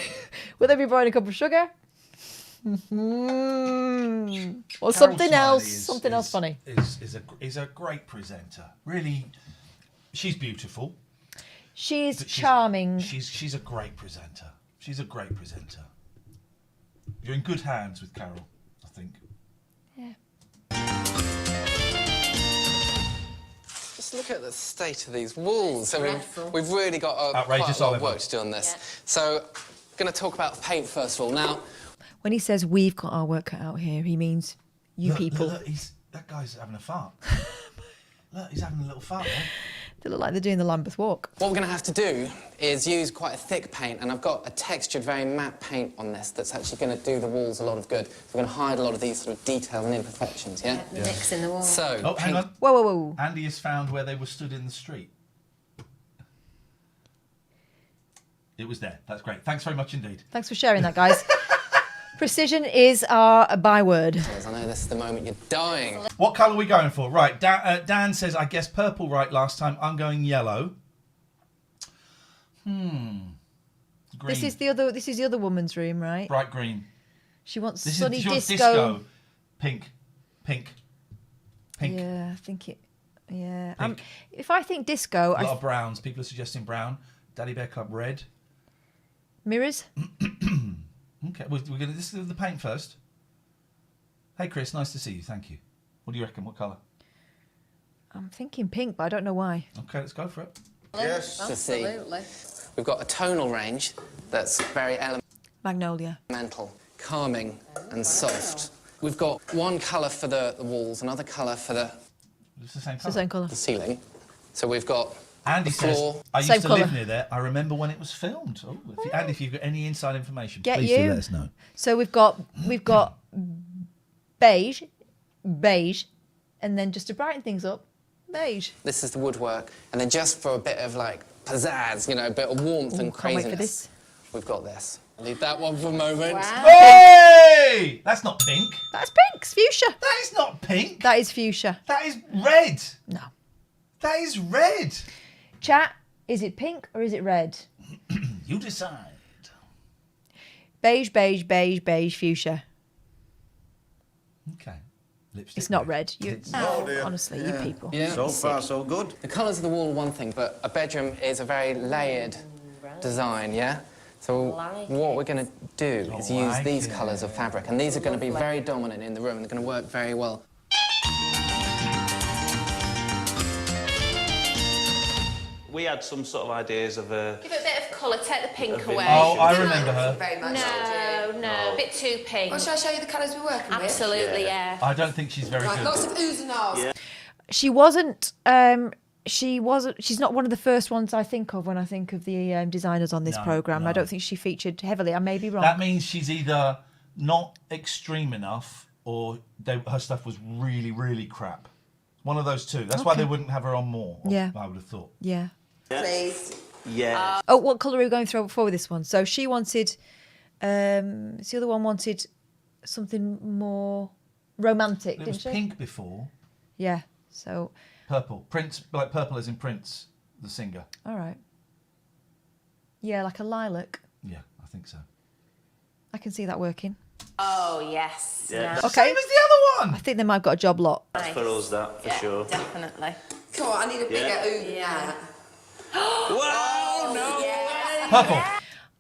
Will they be borrowing a cup of sugar? Or something else. Something else funny. Is a great presenter. Really, she's beautiful. She's charming. She's a great presenter. She's a great presenter. You're in good hands with Carol, I think. Yeah. Just look at the state of these walls. I mean, we've really got Outrageous quite a lot of Oliver. work to do on this. So, going to talk about paint first of all. Now, When he says we've got our work cut out here, he means you people. Look, that guy's having a fart. Look, he's having a little fart there. They look like they're doing the Lambeth Walk. what we're going to have to do is use quite a thick paint, and I've got a textured, very matte paint on this that's actually going to do the walls a lot of good. We're going to hide a lot of these sort of detail and imperfections, yeah? Nicks in the wall. So, Oh, hang on. Whoa. Andy has found where they were stood in the street. It was there. That's great. Thanks very much indeed. Thanks for sharing that, guys. Precision is our byword. I know this is the moment you're dying. What colour are we going for? Right, Dan says, I guess purple right last time. I'm going yellow. Green. This is the other woman's room, right? Bright green. She wants This sunny is your disco. Pink. Yeah, I think it. Yeah. Pink. If I think disco, A lot of browns. People are suggesting brown. Daddy Bear Club red. mirrors. Okay, we're going to. This is the paint first. Hey, Chris, nice to see you. Thank you. What do you reckon? What colour? I'm thinking pink, but I don't know why. Okay, let's go for it. Yes. To see. We've got a tonal range that's very Magnolia. elemental, calming and soft. We've got one colour for the walls, another colour for the It's the same It's the colour. same colour. the ceiling. So we've got Andy the says, floor. I used Same to colour. live near there. I remember when it was filmed. Oh, Andy, if you've got any inside information, Get please you. do let us know. So we've got beige, and then just to brighten things up, beige. This is the woodwork, and then just for a bit of like pizzazz, you know, a bit of warmth and Can't wait craziness. for this. We've got this. Leave that one for a moment. Hey! That's not pink. That's pink. It's fuchsia. That is not pink. That is fuchsia. That is red. No. That is red. Chat, is it pink or is it red? You decide. Beige, fuchsia. Okay. Lipstick It's not red. You, Oh, dear. honestly, you people. Yeah. So far, so good. The colours of the wall are one thing, but a bedroom is a very layered design, yeah? So what we're going to do is use these colours of fabric, and these are going to be very dominant in the room, and they're going to work very well. We had some sort of ideas of a... Give it a bit of colour, take the pink away. Oh, I remember her. Very much no, a bit too pink. Well, shall I show you the colours we're working with? Absolutely, yeah. I don't think she's very Right, good. lots of oohs and ahs. Yeah. She wasn't. She's not one of the first ones I think of when I think of the designers on this No, programme. no. I don't think she featured heavily. I may be wrong. That means she's either not extreme enough or her stuff was really, really crap. One of those two. That's why Okay. they wouldn't have her on more, Yeah. I would have thought. Yeah. Please. Yeah. Oh, what colour are we going for with this one? So she wanted. The other one wanted something more romantic, It didn't was she? pink before. Yeah. So Purple. Prince, like purple as in Prince, the singer. all right. Yeah, like a lilac. Yeah, I think so. I can see that working. Oh, yes. Yeah. No. Okay. Same as the other one. I think they might have got a job lot. That's for us, that, for Yeah, sure. definitely. Come on, I need a bigger Yeah. ooh than that. Wow, no yeah. Purple.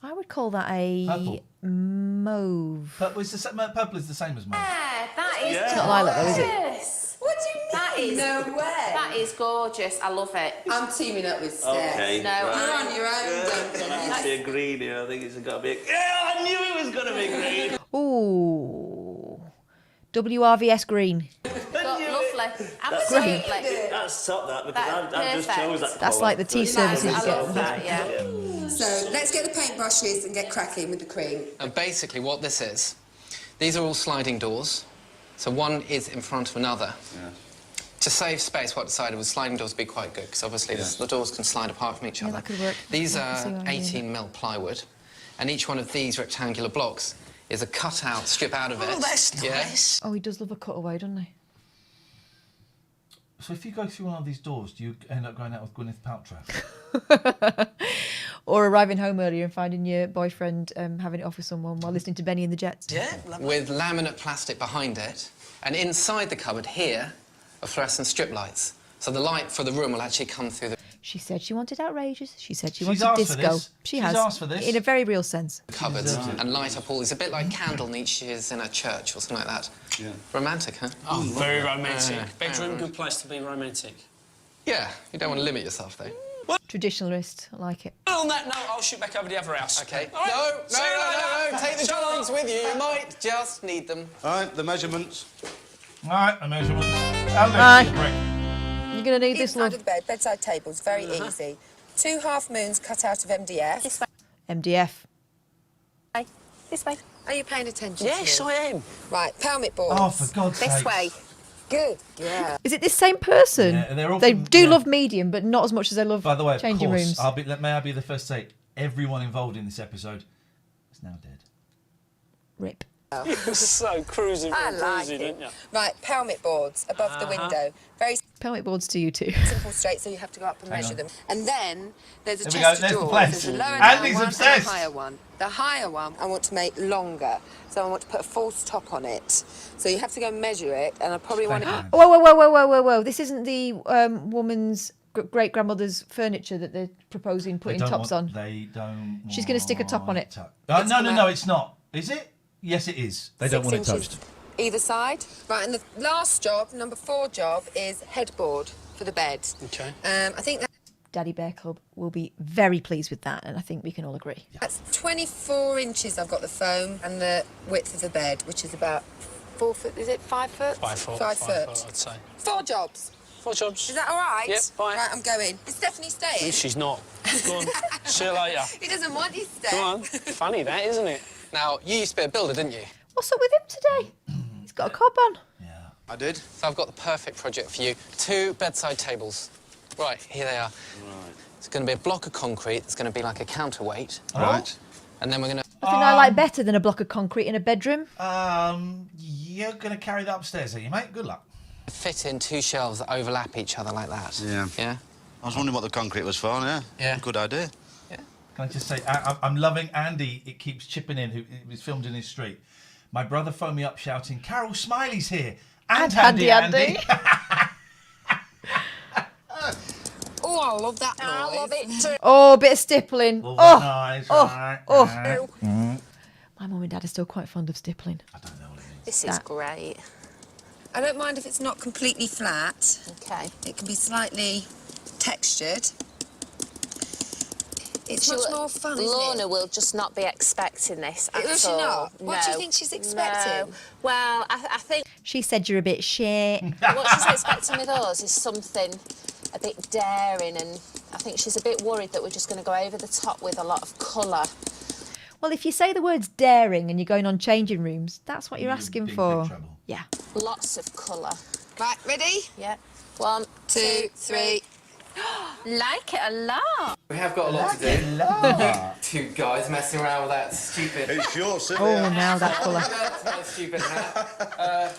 I would call that a Purple. mauve. Purple is the same as mauve. Yeah, that is Yeah. It's not lilac though, is it? gorgeous. What do you mean? That is No way. That is gorgeous. I love it. I'm teaming up with Steph. Okay. No, right. You're on your own, Duncan. I have to be a green here. I think it's got to be. Yeah, I knew it was going to be green. Ooh. WRVS green. I knew Lovely. Absolutely. That's top that, because That's I've just perfect. chose that That's colour. like the tea services you I get. love that, yeah. So let's get the paintbrushes and get cracking with the cream. And basically what this is, these are all sliding doors. So one is in front of another. Yeah. To save space, what I decided was sliding doors would be quite good, because obviously the doors can slide apart from each other. that could work. These I can see are what you mean. 18mm plywood, and each one of these rectangular blocks is a cut-out strip out of it. Oh, that's nice. Oh, he does love a cutaway, doesn't he? So if you go through one of these doors, do you end up going out with Gwyneth Paltrow? Or arriving home earlier and finding your boyfriend having it off with someone while listening to Benny and the Jets. Yeah, with laminate plastic behind it, and inside the cupboard here are fluorescent strip lights. So the light for the room will actually come through the She said she wanted outrageous. She said she She's wanted asked for disco. this. She's She's asked for this. in a very real sense. cupboards and light up all these, a bit like candle niches in a church or something like that. Yeah. Romantic, huh? Oh, very romantic. Bedroom, Good place to be romantic. Yeah, you don't want to limit yourself, though. Traditionalist, I like it. On that note, I'll shoot back over the other house. Okay. All right. No, take the drawings with you. You might just need them. All right, the measurements. All right, the measurements. You're going to need this, Inside love. of the bed, bedside tables, very easy. 2 half moons cut out of MDF. This way. MDF. This way. Are you paying attention Yes, to me? I am. Right, pelmet boards. Oh, for God's sake. This way. Good. Yeah. Is it this same person? Yeah, they're all they from- do yeah. love medium, but not as much as they love By the way, of changing course, rooms. may I be the first to say, everyone involved in this episode is now dead. Rip. You're so cruising, I like cruising, it. aren't you? Right, pelmet boards above the window. Very Pelmet boards to you too. simple, straight, so you have to go up and Hang measure on. them. And then there's a There we chest go, of there's the drawers. place. There's a lower Andy's down one obsessed. and a higher one. The higher one I want to make longer, so I want to put a false top on it. So you have to go and measure it, and I probably want to... Whoa. This isn't the woman's great-grandmother's furniture that they're proposing putting tops on. They don't. She's going to stick a top on it. No, it's not. Is it? Yes, it is. They don't 6 want it inches toast. either side. Right, and the last job, number 4 job, is headboard for the bed. Okay. I think Daddy Bear Club will be very pleased with that, and I think we can all agree. that's 24 inches I've got the foam, and the width of the bed, which is about 4 foot, is it 5 foot? 5 foot. 5 foot. I'd say. 4 jobs. 4 jobs. Is that all right? Yep, fine. Right, I'm going. Is Stephanie staying? She's not. Go on. See you later. He doesn't want you to stay. Go on. Funny that, isn't it? Now, you used to be a builder, didn't you? What's up with him today? He's got a cob on. I did. So I've got the perfect project for you. 2 bedside tables. Right, here they are. Right. It's going to be a block of concrete. It's going to be like a counterweight. Right. And then we're going to... Nothing I like better than a block of concrete in a bedroom. You're going to carry that upstairs, are you, mate? Good luck. fit in 2 shelves that overlap each other like that. Yeah. Yeah? I was wondering what the concrete was for, yeah. Yeah. Good idea. Can I just say, I'm loving Andy. It keeps chipping in, who it was filmed in his street. My brother phoned me up shouting, Carol Smiley's here. And Andy. Oh, I love that noise. I love it too. Oh, a bit of stippling. Well, Oh, nice, oh, right, oh. right. My mum and dad are still quite fond of stippling. I don't know what it means. This is great. I don't mind if it's not completely flat. Okay. It can be slightly textured. It's much more fun, isn't Lorna it? will just not be expecting this at Will she all. not? What do you No. think she's expecting? No. Well, I think She said you're a bit shit. what she's expecting with us is something a bit daring, and I think she's a bit worried that we're just going to go over the top with a lot of colour. Well, if you say the words daring and you're going on changing rooms, that's what you're asking for. Yeah. Lots of colour. Right, ready? Yeah. 1, 2, 3. Like it a lot. We have got a lot to do. 2 guys messing around with that stupid... It's yours, isn't Oh, now that colour. that stupid hat.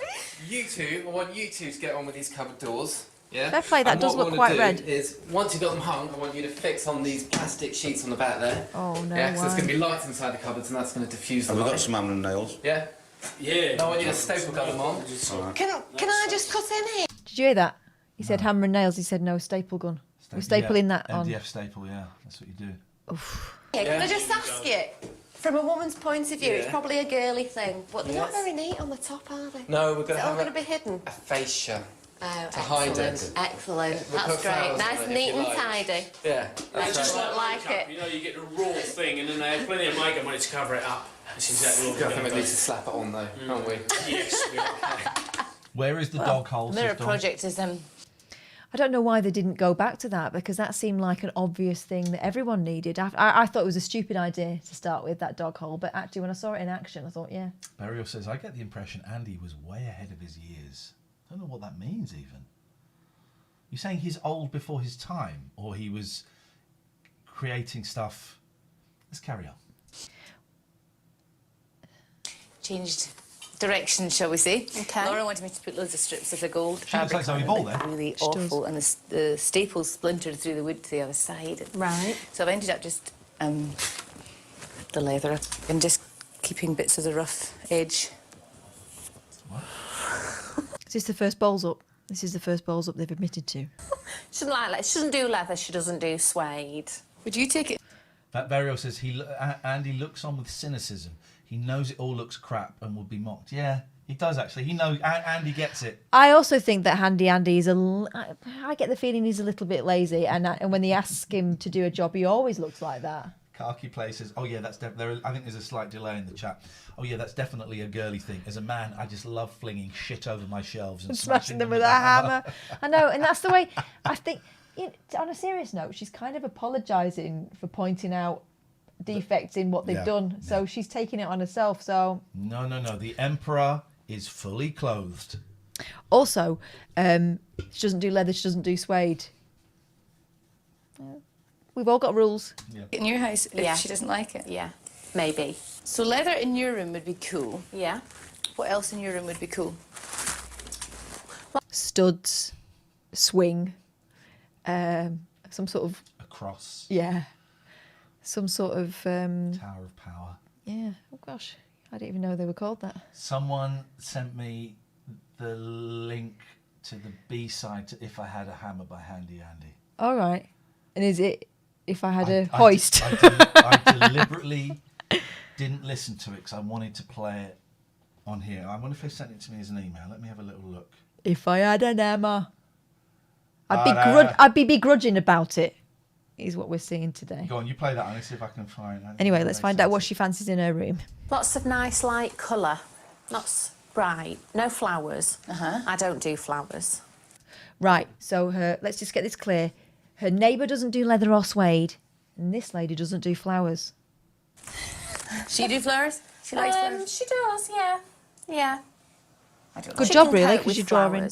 You two, I want you two to get on with these cupboard doors. Yeah? Fair play, that And does what look we quite wanna red. do is, once you've got them hung, I want you to fix on these plastic sheets on the back there. Oh, no, Yeah, because there's why? going to be lights inside the cupboards and that's going to diffuse the Have we light. got some hammer and nails? Yeah? Yeah. No, I want you to staple gun them on. Alright. Can I just cut in here? Did you hear that? He said hammer and nails. He said no, staple gun. We're stapling that on. MDF staple, yeah. That's what you do. Yeah, can I just ask you? From a woman's point of view, it's Yeah. probably a girly thing, but they're not Yes. very neat on the top, are they? No, we're Is going it to all have going to be hidden? a fascia. Oh, To hide excellent. it. Excellent. We'll That's put great. flowers on Nice, it if neat you and like. tidy. Yeah, It's that's just right. like like makeup, it. you know, you get the raw thing and then they have plenty of makeup money to cover it up. That's exactly what I we're think going we to need do. to slap it on though, aren't we? Yes, we are. Where is the dog hole? The mirror says Dawn? project is I don't know why they didn't go back to that, because that seemed like an obvious thing that everyone needed. I thought it was a stupid idea to start with, that dog hole, but actually when I saw it in action, I thought, yeah. Burial says, I get the impression Andy was way ahead of his years. I don't know what that means even. You're saying he's old before his time, or he was creating stuff? Let's carry on. changed direction, shall we say. Okay. Laura wanted me to put loads of strips of the gold She looks like Zoe Ball then. really She awful, and the staples splintered through the wood to the other side. Right. So I've ended up just the leather and just keeping bits of the rough edge. Is this the first bowls up? This is the first bowls up they've admitted to. She doesn't do leather, she doesn't do suede. Would you take it? That Burial says Andy looks on with cynicism. He knows it all looks crap and will be mocked. Yeah, he does actually. He knows. Andy gets it. I also think that Handy Andy is I get the feeling he's a little bit lazy, and when they ask him to do a job, he always looks like that. Khaki Play says, "Oh yeah, that's I think there's a slight delay in the chat. Oh yeah, that's definitely a girly thing. As a man, I just love flinging shit over my shelves and Smashing them with a hammer. I know, and that's the way. I think. On a serious note, she's kind of apologising for pointing out defects in what they've done. So she's taking it on herself. So no. The Emperor is fully clothed. Also, she doesn't do leather. She doesn't do suede. We've all got rules. Yeah. In your house, if she doesn't like it? Yeah, maybe. So leather in your room would be cool. Yeah. What else in your room would be cool? Studs, swing, some sort of... A cross. Yeah. Some sort of... Tower of Power. Yeah. Oh, gosh. I didn't even know they were called that. Someone sent me the link to the B-side to If I Had a Hammer by Handy Andy. All right. And is it If I Had a Hoist? I deliberately didn't listen to it because I wanted to play it on here. I wonder if they sent it to me as an email. Let me have a little look. If I had an hammer. I'd be begrudging about it, is what we're seeing today. Go on, you play that and let's see if I can find... Anyway, let's find out what she fancies in her room. Lots of nice light colour. Not bright. No flowers. I don't do flowers. Right, so let's just get this clear. Her neighbour doesn't do leather or suede, and this lady doesn't do flowers. She do flowers? She likes flowers? She does, yeah. Yeah. Good job, really, because you're drawing.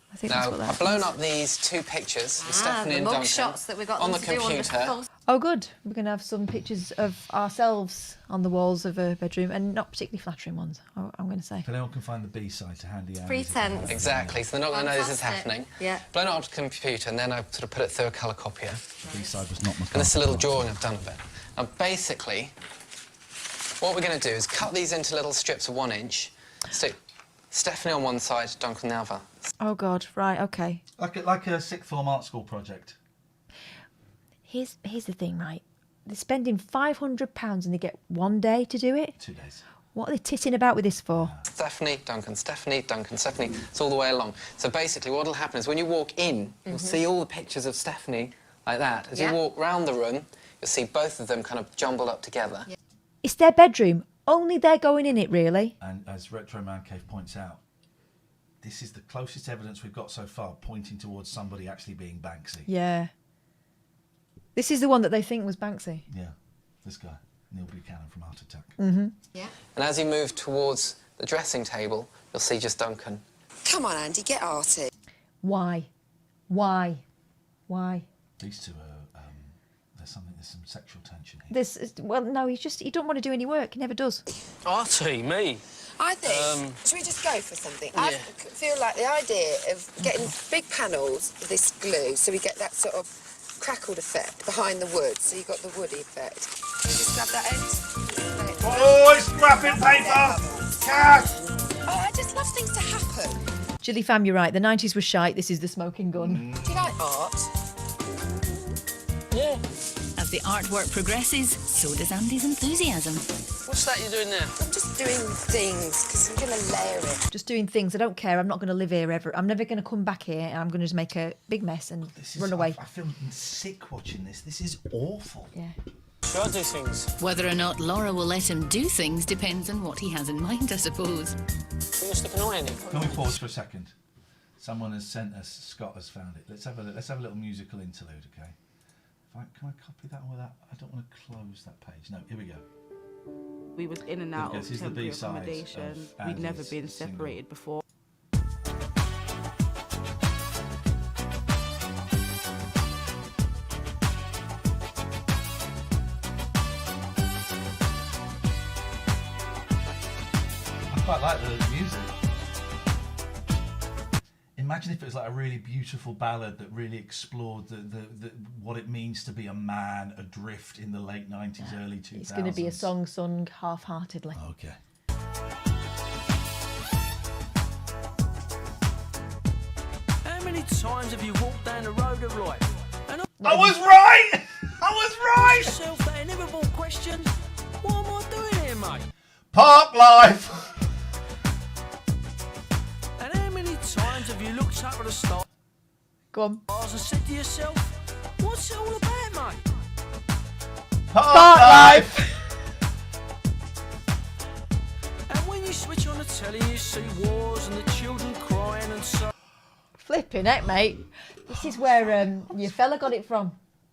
I think that's Now, what that I've blown up these two pictures of Stephanie and Duncan shots that we got on the them to do computer. Oh, good. We're going to have some pictures of ourselves on the walls of her bedroom, and not particularly flattering ones, I'm going to say. If anyone can find the B-side to Handy Andy. Pretense. Exactly, so they're not going to know this is happening. Yeah. Blown it up to the computer, and then I sort of put it through a colour copier. The B-side was not my And this is a little drawing I've done of it. Now, basically, what we're going to do is cut these into little strips of 1 inch, stick Stephanie on one side, Duncan on the other. Oh, God. Right, OK. Like a sixth form art school project. Here's the thing, right? They're spending £500 and they get 1 day to do it? 2 days. What are they titting about with this for? Stephanie, Duncan, Stephanie, Duncan, Stephanie. It's all the way along. So basically what will happen is when you walk in, you'll see all the pictures of Stephanie like that. As you walk round the room, you'll see both of them kind of jumbled up together. Yeah. It's their bedroom. Only they're going in it, really. And as Retro Man Cave points out, this is the closest evidence we've got so far pointing towards somebody actually being Banksy. Yeah. This is the one that they think was Banksy. Yeah, this guy, Neil Buchanan from Art Attack. Mm-hmm. Yeah. And as you move towards the dressing table, you'll see just Duncan. Come on, Andy, get arty. Why? Why? Why? These two are, there's some sexual tension here. Well, no, he don't want to do any work. He never does. Artie, me? I think, should we just go for something? I feel like the idea of getting big panels of this glue so we get that sort of crackled effect behind the wood, so you got the woody effect. Can you just grab that end? Oh, it's scrapping paper! Cash! Oh, I just love things to happen. Jilly Fam, you're right. The 90s was shite. This is the smoking gun. Do you like art? Yeah. As the artwork progresses, so does Andy's enthusiasm. What's that you're doing there? I'm just doing things, because I'm going to layer it. Just doing things. I don't care. I'm not going to live here ever. I'm never going to come back here, and I'm going to just make a big mess and run away. I feel sick watching this. This is awful. Yeah. Sure, I'll do things. Whether or not Laura will let him do things depends on what he has in mind, I suppose. Can you stick an eye in it? Can we pause for a second? Someone has sent us. Scott has found it. Let's have a little musical interlude, okay? Can I copy that or that? I don't want to close that page. No, here we go. We was in and out of This is the temporary B-sides accommodation. of We'd never Andy's been single. separated before. I quite like the music. Imagine if it was like a really beautiful ballad that really explored the what it means to be a man adrift in the late 90s, early 2000s. It's going to be a song sung half-heartedly. Okay. How many times have you walked down the road of life? And I was right! I was right! Yourself that inevitable question, what am I doing here, mate? Park life! And how many times have you looked up at the stars Go on. and said to yourself, what's it all about, mate? Park life! And when you switch on the telly, you see wars and the children crying and so. Flipping heck, mate. This is where your fella got it from.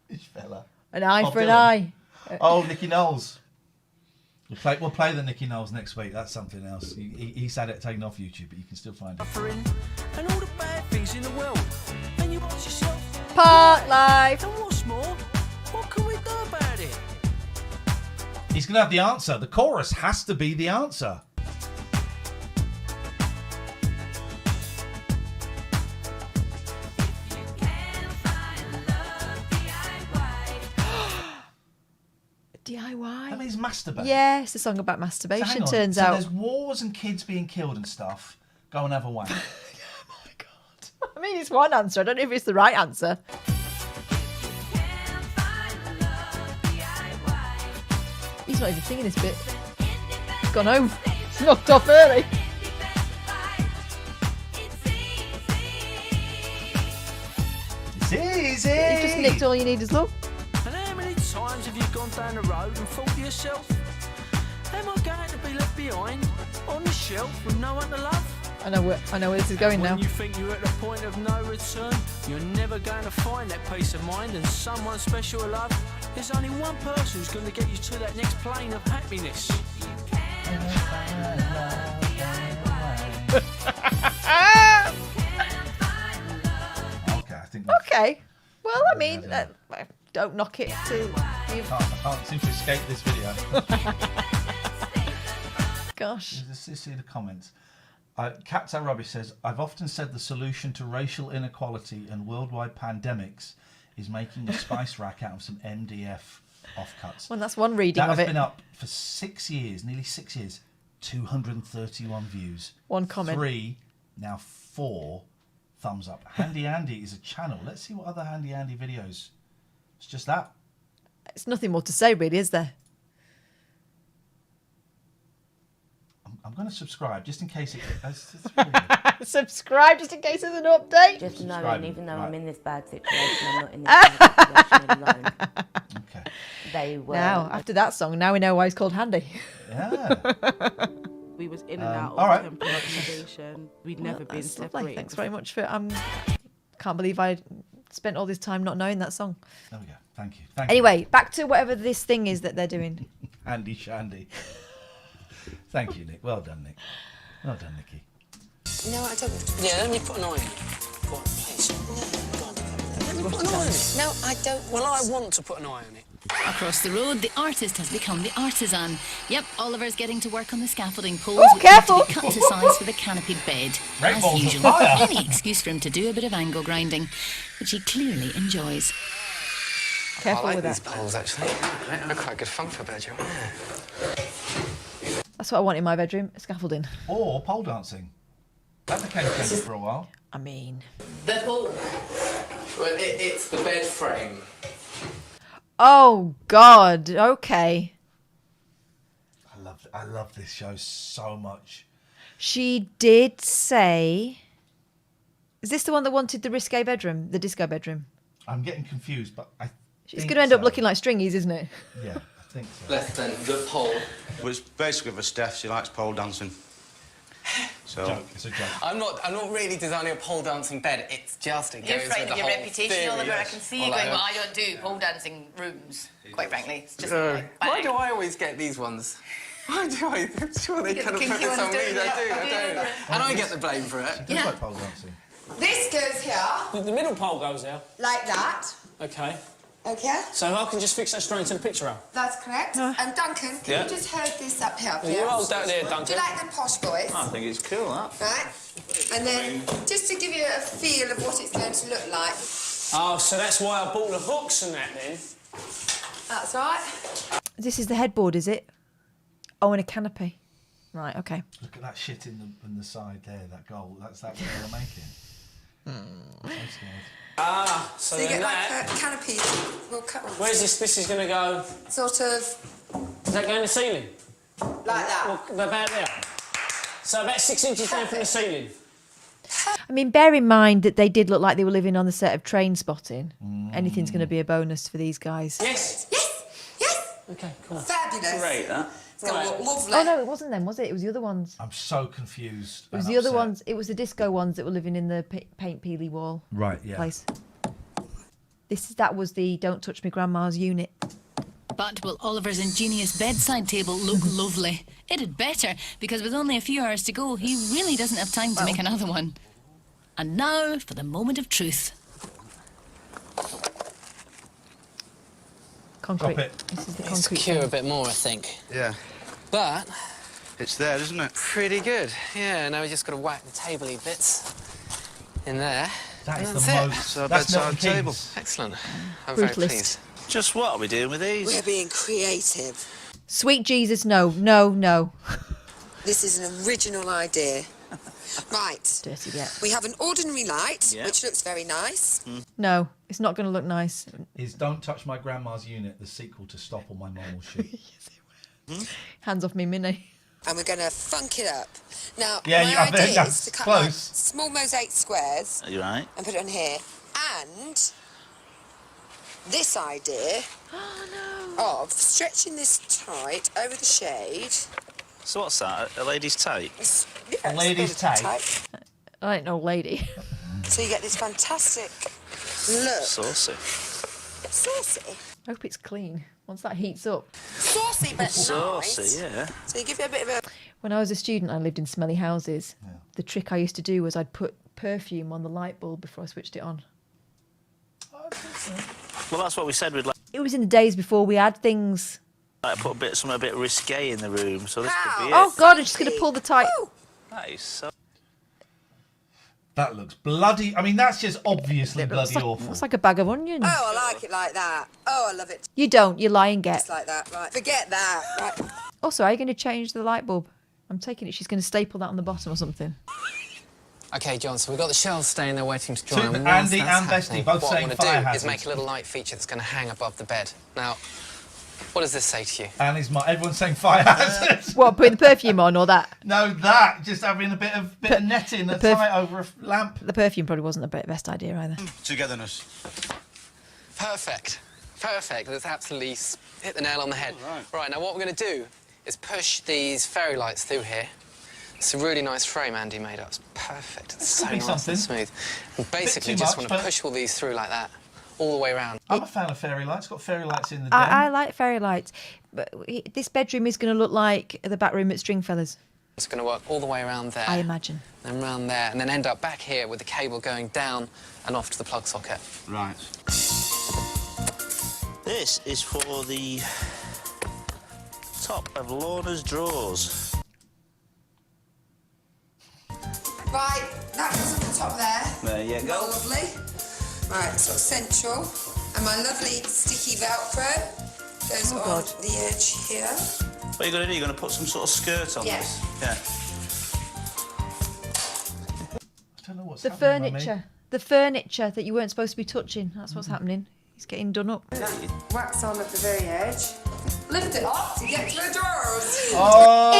Which fella? An eye Oh, for an Dylan. eye. Oh, Nicky Knowles. We'll play the Nicky Knowles next week. That's something else. He's had it taken off YouTube, but you can still find it. And all the bad things in the world. And you ask yourself, Park life. and what's more, what can we do about it? He's going to have the answer. The chorus has to be the answer. DIY. That means masturbate. Yeah, it's a song about So masturbation, hang on. turns So out. there's wars and kids being killed and stuff. Go and have a wank. I mean, it's one answer. I don't know if it's the right answer. He's not even singing this bit. He's gone home. He's knocked off early. It's easy. He just nicked All You Need Is Love. And how many times have you gone down the road and thought to yourself, am I going to be left behind on the shelf with no one to love? I know where this is going When now. you think you're at the point of no return, you're never going to find that peace of mind and someone special to love. There's only one person who's going to get you to that next plane of happiness. Okay, I think. Okay. Well, I mean, don't knock it to you. I can't seem to escape this video. Gosh. Let's see the comments. Captain Rubbish says, I've often said the solution to racial inequality and worldwide pandemics is making a spice rack out of some MDF offcuts. Well, that's one reading that of has it. been up for 6 years, nearly 6 years. 231 views. One comment. 3, now 4 thumbs up. Handy Andy is a channel. Let's see what other Handy Andy videos. It's just that. It's nothing more to say, really, is there? I'm going to subscribe just in case it. Subscribe just in case there's an update. Just knowing, Subscribe, even though right. I'm in this bad situation, I'm not in this bad situation alone. Okay. They were. Now, after that song, now we know why it's called Handy. Yeah. We was in and out all of right. temporary accommodation. We'd never been That's lovely. separated. Thanks very much for. Can't believe I spent all this time not knowing that song. There we go. Thank you. Thank Anyway, back to whatever this thing is that they're doing. you. Handy Shandy. Thank you, Nick. Well done, Nick. Well done, Nicky. No, I don't. Yeah, let me put an eye in it. Go on, please. Let me put an eye on it. No, I don't. Well, I want to put an eye on it. Across the road, the artist has become the artisan. Yep, Oliver's getting to work on the scaffolding poles, Oh, which have to careful. be cut to size for the canopied bed. Rainbows As of usual, fire. any excuse for him to do a bit of angle grinding, which he clearly enjoys. Careful I like with these that. poles, actually. They're quite good fun for a bedroom. That's what I want in my bedroom, scaffolding. Or pole dancing. That became trendy for a while. I mean... They're poles. Well, it's the bed frame. Oh, God. Okay. I love this show so much. She did say... Is this the one that wanted the risque bedroom? The disco bedroom? I'm getting confused, but It's going to end up looking like stringies, isn't it? Yeah, I think so. Less than the pole. Well, it's basically for Steph. She likes pole dancing. So it's a joke. I'm not really designing a pole dancing bed. It's just it You're goes afraid with of the your whole reputation, theory. Oliver. I can see you Well, going, well, I don't do pole dancing rooms, quite frankly. It's just like, Why do I always get these ones? Why do I? I'm sure they You get could the have put kinky this on ones, me. don't you? I do. And I get the blame for it. She does like pole dancing. This goes here, The middle pole goes there. like that. Okay. Okay? So I can just fix that straight into the picture out. That's correct. And Duncan, can Yeah. you just hold this up here, please? You hold that there, Do Duncan. you like the posh boys? I think it's cool, that. Right? And then, just to give you a feel of what it's going to look like. Oh, so that's why I bought the hooks and that then. That's right. This is the headboard, is it? Oh, and a canopy. Right, okay. Look at that shit in the side there, that goal. That's what they're making. I'm so scared. Ah, so So you then get that... like a canopy. We'll cut one. Where's this? This is going to go... Sort of Is that going to the ceiling? like that. Well, about there. So about 6 inches down from the ceiling. I mean, bear in mind that they did look like they were living on the set of Train Spotting. Anything's going to be a bonus for these guys. Yes. Okay, cool. Fabulous. Great, that. It's going to look lovely. Oh, no, it wasn't them, was it? It was the other ones. I'm so confused. It was and the other upset. ones. It was the disco ones that were living in the paint peely wall Right, yeah. place. That was the Don't Touch Me Grandma's unit. But will Oliver's ingenious bedside table look lovely? It had better, because with only a few hours to go, he really doesn't have time to make another one. And now for the moment of truth. Concrete. Drop it. This is the It's concrete. cure thing. a bit more, I think. yeah, But it's there, isn't it? pretty good. Yeah, now we just got to whack the tabley bits in there. That is and the that's it. most. So That's bedside Milton table. Keynes. Excellent. I'm very Brutalist. pleased. Just what are we doing with these? We're being creative. Sweet Jesus, no, no, no. This is an original idea. Right. Dirty get. We have an ordinary light, Yeah. which looks very nice. No, it's not going to look nice. Is Don't Touch My Grandma's Unit the sequel to Stop All My Normal Shit? Hands off me, Minnie. And we're going to funk it up. Now, Yeah, my I think idea that's is to cut close. like small mosaic squares Are you right? and put it on here. And this idea of stretching this tight over the shade. So what's that? A lady's tight? Yeah, A lady's it's a bit of tight? I ain't no lady. So you get this fantastic look. Saucy. Saucy. I hope it's clean once that heats up. Saucy, but Saucy, nice. yeah. So you give it a bit of a... When I was a student, I lived in smelly houses. Yeah. The trick I used to do was I'd put perfume on the light bulb before I switched it on. Well, that's what we said. We'd like It was in the days before we had things. put something a bit risque in the room, so this could be Oh it. God, I'm just going to pull the tight. That is so... That looks bloody. I mean, that's just obviously bloody like, awful. Looks like a bag of onions. Oh, I like it like that. Oh, I love it. You don't. You lie and get. Just like that. Right. Forget that. Right. Also, are you going to change the light bulb? I'm taking it. She's going to staple that on the bottom or something. Okay, John, so we've got the shelves staying there waiting to dry. So and Andy once that's and Bestie happening, both what I saying want to fire do is hazards. make a little light feature that's going to hang above the bed. Now, what does this say to you? And everyone's saying fire hazards. What, putting the perfume on or that? No, that. Just having a bit of netting that's tight over a lamp. The perfume probably wasn't the best idea either. Togetherness. Perfect. Perfect. That's absolutely hit the nail on the head. Right, now what we're going to do is push these fairy lights through here. It's a really nice frame Andy made up. It's perfect. It's so could be nice something. and smooth. And basically too just much, want to but- push all these through like that, all the way around. I'm a fan of fairy lights. It's got fairy lights in the den. I like fairy lights, but this bedroom is going to look like the back room at Stringfellas. It's going to work all the way around there. I imagine. Then round there, and then end up back here with the cable going down and off to the plug socket. Right. This is for the top of Lorna's drawers. Right, that goes on the top there. There you go. Lovely. Right, sort of central. And my lovely sticky Velcro goes on the edge here. What are you going to do? You're going to put some sort of skirt on Yeah. this? Yeah. I don't know what's The happening, furniture. The furniture that you weren't supposed to be touching. That's what's happening. It's getting done up. Wax on at the very edge. Lift it up to get to the drawers. Oh!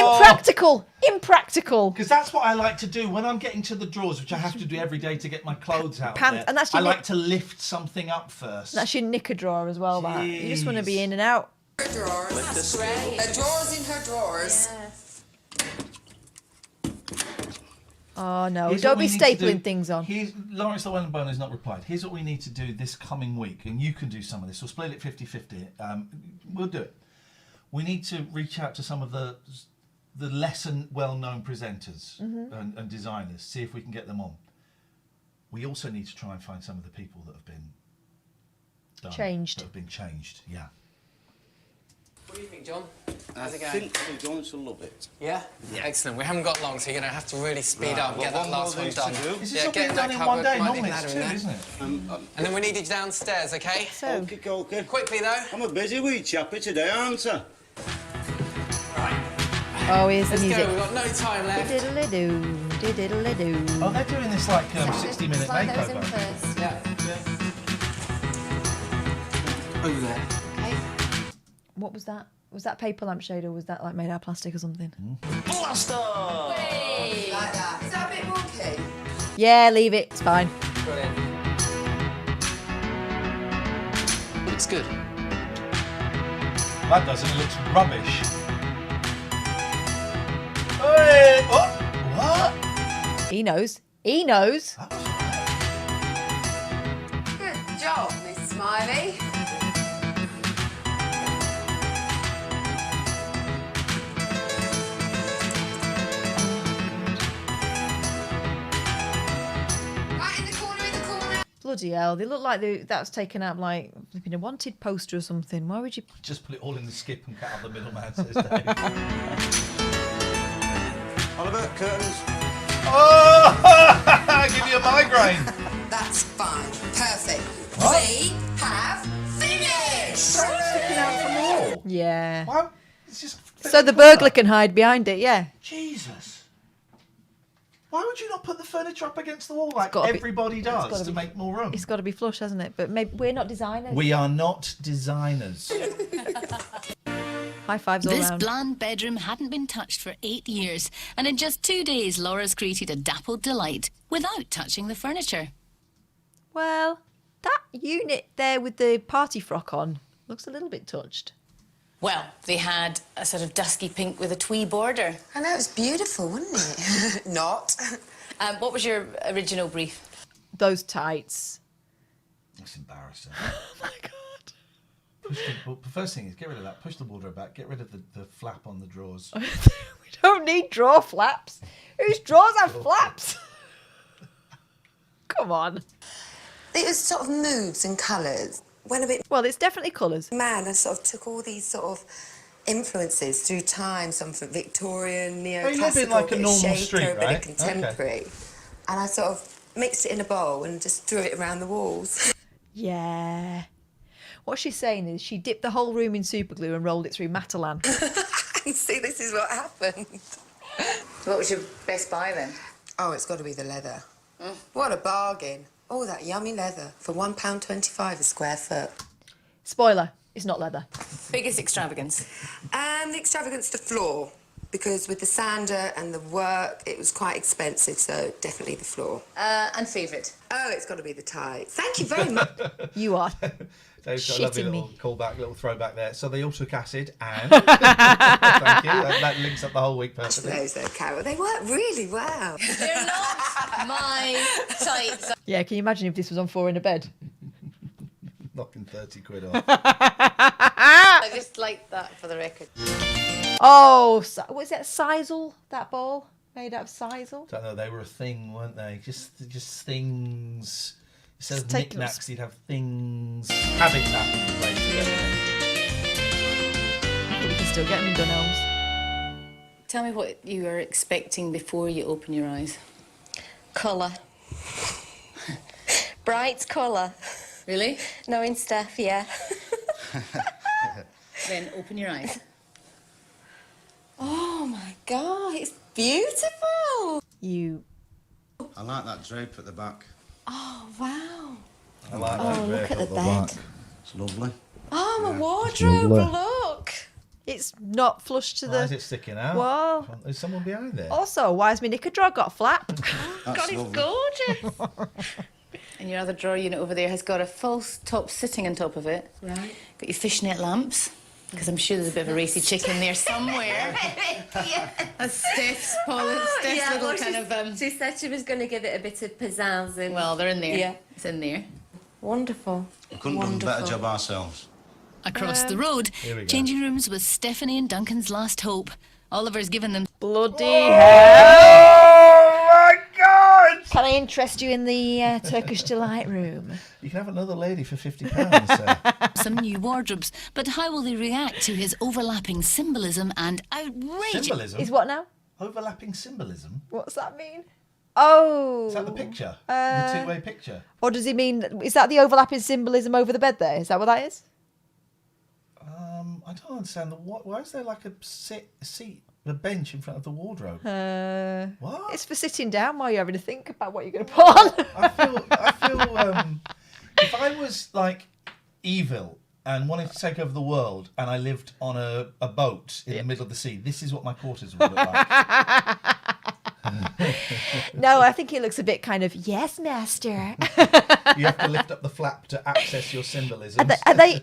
Impractical. Because that's what I like to do when I'm getting to the drawers, which I have to do every day to get my clothes out. Pants, there. and that's I your like to lift something up first. That's your knicker drawer as well, that. You just want to be in and out. Her drawers. That's great. Her drawers in her drawers. Oh, no. Here's Don't what be we need to stapling do. things on. Lawrence Llewellyn-Bowen has not replied. Here's what we need to do this coming week, and you can do some of this. We'll split it 50-50. We'll do it. We need to reach out to some of the less well-known presenters and designers, see if we can get them on. We also need to try and find some of the people that have been changed. That have been changed, yeah. What do you think, John? I How's it going? think we're going to love it. Yeah? Excellent. We haven't got long, so you're going to have to really speed up and get that last one done. This is something done in one day, normally it's two, isn't it? And then we need you downstairs, okay? Okay. Quickly, though. I'm a busy wee chappy today, aren't I? Oh, here's the Let's music. go. We've got no time left. Diddle-a-doo, diddle-a-doo. Oh, they're doing this like 60-minute makeover. Yeah. Over there. What was that? Was that paper lampshade or was that like made out of plastic or something? Blaster! Like that. Is that a bit wonky? Yeah, leave it. It's fine. Brilliant. Looks good. That doesn't. It looks rubbish. Hey! What? He knows. He knows. Good job, Miss Smiley. Bloody hell. They look like that was taken out like flipping a wanted poster or something. Why would you... Just put it all in the skip and cut out the middleman, says Dave. Oliver, curtains. Oh! I give you a migraine. That's fine. Perfect. What? We have finished. Sticking out from the wall. Yeah. Why? It's just So the burglar can hide behind it, yeah. Jesus. Why would you not put the furniture up against the wall like gotta be- everybody does to make more room? It's got to be flush, hasn't it? But maybe we're not designers. We are not designers. High fives all This round. bland bedroom hadn't been touched for 8 years, and in just 2 days, Laura's created a dappled delight without touching the furniture. Well, that unit there with the party frock on looks a little bit touched. Well, they had a sort of dusky pink with a twee border. I know, it was beautiful, wasn't it? Not. What was your original brief? Those tights. That's embarrassing. Oh my god. The first thing is get rid of that. Push the wardrobe back. Get rid of the flap on the drawers. We don't need drawer flaps. Whose drawers have flaps? Come on. It was sort of moods and colours. Went a bit... Well, it's definitely colours. Man, I sort of took all these sort of influences through time, some from Victorian, neoclassical, you live in like a bit of normal shaker, street, a bit right? of contemporary. And I sort of mixed it in a bowl and just threw it around the walls. Yeah. What she's saying is she dipped the whole room in super glue and rolled it through Matalan. And see, this is what happened. What was your best buy then? Oh, it's got to be the leather. What a bargain. Oh, that yummy leather for £1.25 a square foot. Spoiler, it's not leather. Biggest extravagance? The extravagance, the floor. Because with the sander and the work, it was quite expensive, so definitely the floor. And favourite? Oh, it's got to be the tie. Thank you very much. You are. Dave's got a lovely Shitting little me. callback, little throwback there. So they all took acid and... Thank you. That links up the whole week perfectly. Those though, Carol, they work really well. They're not my type. Yeah, can you imagine if this was on 4 in a bed? Knocking 30 quid off. I just like that for the record. Oh, was it sisal, that ball? Made out of sisal? Don't know, they were a thing, weren't they? Just things. Instead of take knickknacks, you'd have things. Habitat was the place to get them. I think we can still get them in Dunelms. Tell me what you were expecting before you open your eyes. Colour. Bright colour. Really? Knowing Steph, yeah. Then open your eyes. Oh my God, it's beautiful. I like that drape at the back. Oh, wow. I like Oh, that look drape at the the bed. back. It's lovely. Oh, my Yeah. wardrobe, Lovely. look. It's not flush to the... Why is it sticking out? Wall. There's someone behind there. Also, why has my knicker drawer got a flap? God, it's gorgeous. And your other drawer unit over there has got a false top sitting on top of it. Right. Got your fishnet lamps, because I'm sure there's a bit of a racy chick in there somewhere. That's Steph's little kind of... She said she was going to give it a bit of pizzazz. And... Well, they're in there. Yeah. It's in there. Wonderful. We couldn't have done a better job ourselves. Across the road, Here we go. changing rooms was Stephanie and Duncan's last hope. Oliver's given them Bloody hell! Oh my God! Can I interest you in the Turkish Delight room? You can have another lady for £50. some new wardrobes. But how will they react to his overlapping symbolism and outrageous... Symbolism? Is what now? Overlapping symbolism? What's that mean? Oh. Is that the picture? The two-way picture? Or does he mean... Is that the overlapping symbolism over the bed there? Is that what that is? I don't understand. Why is there like a seat, a bench in front of the wardrobe? What? It's for sitting down while you're having to think about what you're going to put on. I feel if I was like evil and wanted to take over the world and I lived on a boat in the middle of the sea, this is what my quarters would look like. No, I think it looks a bit kind of, yes, master. You have to lift up the flap to access your symbolism. Are they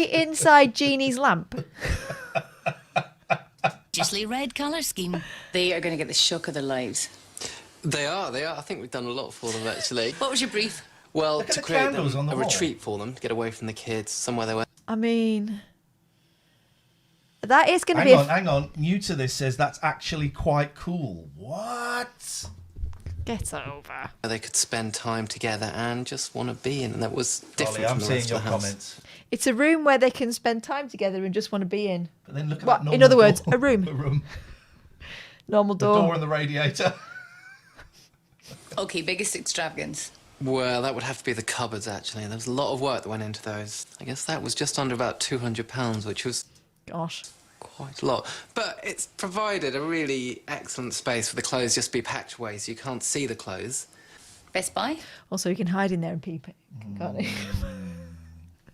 inside Jeannie's lamp? Gisely red colour scheme. They are going to get the shock of their lives. They are. I think we've done a lot for them, actually. What was your brief? Well, Look at to the create candles on them the a wall. retreat for them, to get away from the kids, somewhere they were. I mean... That is going to be... Hang on. New to this says that's actually quite cool. What? Get over. They could spend time together and just want to be in, and that was different Ollie, I'm from the seeing rest your of the house. comments. It's a room where they can spend time together and just want to be in. But then look at What? that In normal other words, door. a room. A room. Normal The door. door and the radiator. Okay, biggest extravagance. Well, that would have to be the cupboards, actually. There was a lot of work that went into those. I guess that was just under about £200, which was... Gosh. Quite a lot. But it's provided a really excellent space for the clothes just to be packed away so you can't see the clothes. Best Buy? Also, you can hide in there and peep it, can't you?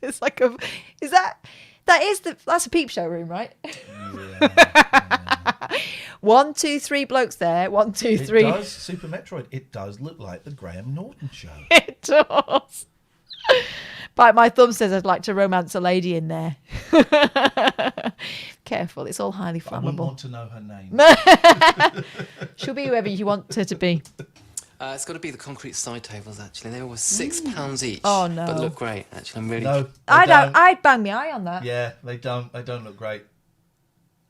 It's like a... Is that... That's a peep show room, right? Yeah. 1, 2, 3 blokes there. 1, 2, 3. It does, Super Metroid. It does look like the Graham Norton show. It does. Bite my thumb says I'd like to romance a lady in there. Careful, it's all highly I wouldn't flammable. want to know her name. She'll be whoever you want her to be. It's got to be the concrete side tables, actually. They were £6 each. Oh, no. But look great, actually. I'm really... No, I'd bang my eye on that. Yeah, they don't look great.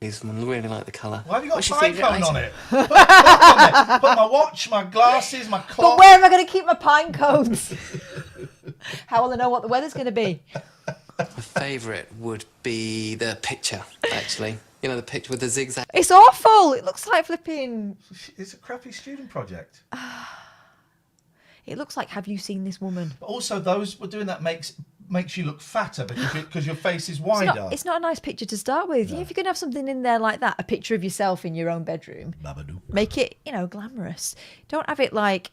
I really like the colour. Why have you got What's a your pine favourite cone on item? it? Put a clock on there. Put my watch, my glasses, my clock. But where am I going to keep my pine cones? How will I know what the weather's going to be? My favourite would be the picture, actually. You know, the picture with the zigzag. It's awful. It looks like flipping... It's a crappy student project. It looks like, have you seen this woman? But also, those doing that makes you look fatter because your face is wider. It's not a nice picture to start with. If you're going to have something in there like that, a picture of yourself in your own bedroom, make it, glamorous. Don't have it like,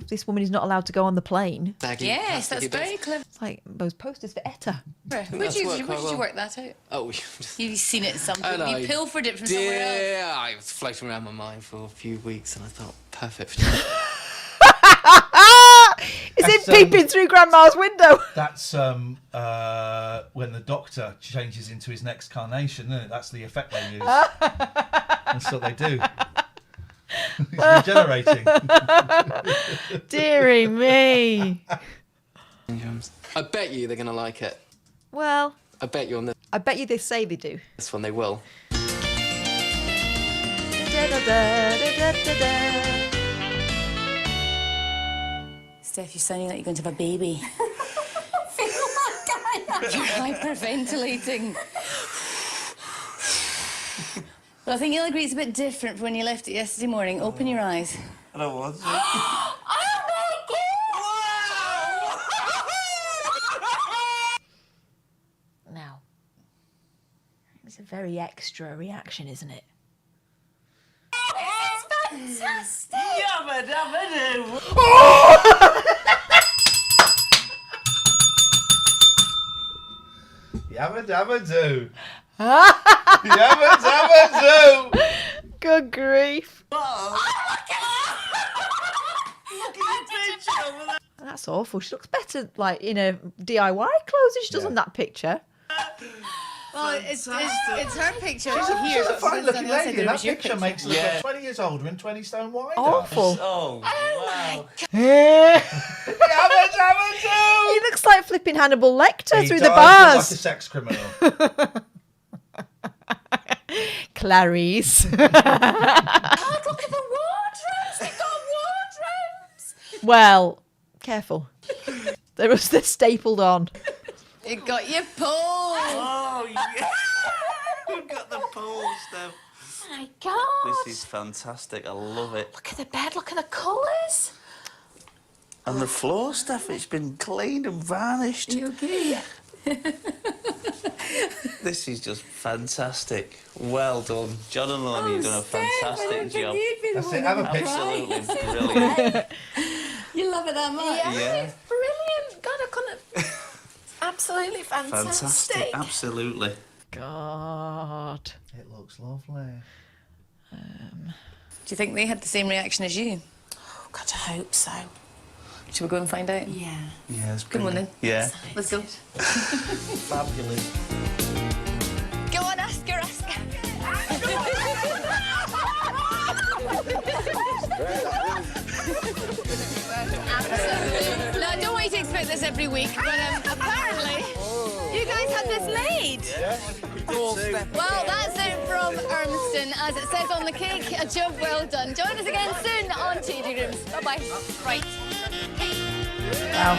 this woman is not allowed to go on the plane. Yes, that's very clever. It's like those posters for ETA. Where did you work that out? Oh, You've seen it somewhere. And You I pilfered it from somewhere else. Yeah, I was floating around my mind for a few weeks, and I thought, perfect. Is it peeping through Grandma's window? That's when the Doctor changes into his next carnation, isn't it? That's the effect they use. That's what they do. He's regenerating. Deary me. I bet you they're going to like it. Well, I bet you on this. I bet you they say they do. This one they will. Steph, you're sounding like you're going to have a baby. You're hyperventilating. Well, I think you'll agree it's a bit different from when you left it yesterday morning. Open your eyes. I don't want to. Now, it's a very extra reaction, isn't it? Fantastic! Yabba dabba doo! Yabba dabba doo. Yabba dabba zoo. Good grief. That's awful. She looks better, like, in a DIY clothes than she does on that picture. Well, it's her picture She's here. a fine looking Someone said lady. it That was your picture makes her look like 20 years older and 20 stone wider. Awful. Oh, wow. Yabba dabba zoo. He looks like flipping Hannibal Lecter He through the does look bars. like a sex criminal. Clarice. God, look at the wardrobes. They've got wardrobes. Well, careful. They're stapled on. You got your pole. Oh, yeah. We've got the pole stuff. Oh my God. This is fantastic. I love it. Look at the bed. Look at the colours. And the floor stuff, it's been cleaned and varnished. You okay? This is just fantastic. Well done. John and Lorna, you've done a fantastic job. That's it, have a picture. Absolutely brilliant. You love it that much? Yeah. It's brilliant. God, I couldn't... Absolutely fantastic. Fantastic, absolutely. God. It looks lovely. Do you think they had the same reaction as you? Oh, God, I hope so. Should we go and find out? Yeah. Yeah, it's Come on then. Yeah. Let's go. Fabulous. Go on, ask her. Now, I don't want you to expect this every week, but apparently you guys had this made. Well, that's it from Urmston. As it says on the cake, a job well done. Join us again soon on Changing Rooms. Bye-bye. Right. Wow.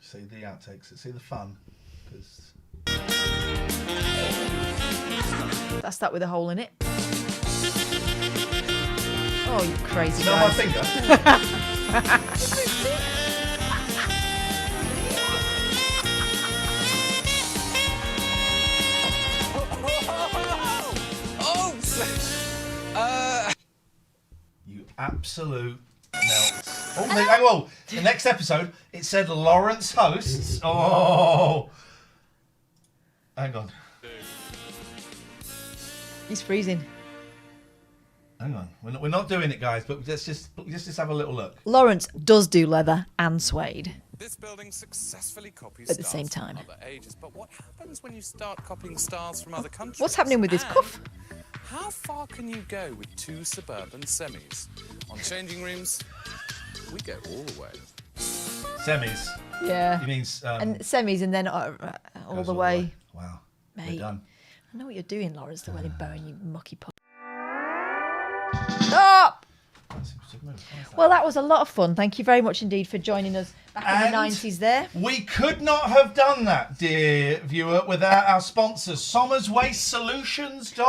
See the outtakes, see the fun. Because That's that with a hole in it. Oh, you crazy no, guy. my finger. You absolute melt. Oh, the next episode, it said Lawrence hosts. Oh. Hang on. He's freezing. Hang on. We're not doing it, guys, but let's just have a little look. Lawrence does do leather and suede This building successfully copies at the styles same time. from other ages, but what happens when you start copying styles from other countries? What's happening with his And cuff? How far can you go with two suburban semis? On Changing Rooms, we go all the way. Semis. Yeah. He means and semis and then all the way. Wow. Mate. We're done. I know what you're doing, Lawrence, the wedding bone, you mucky pup. Stop! Well, that was a lot of fun. Thank you very much indeed for joining us back in the And 90s there. We could not have done that, dear viewer, without our sponsors, SommersWasteSolutions.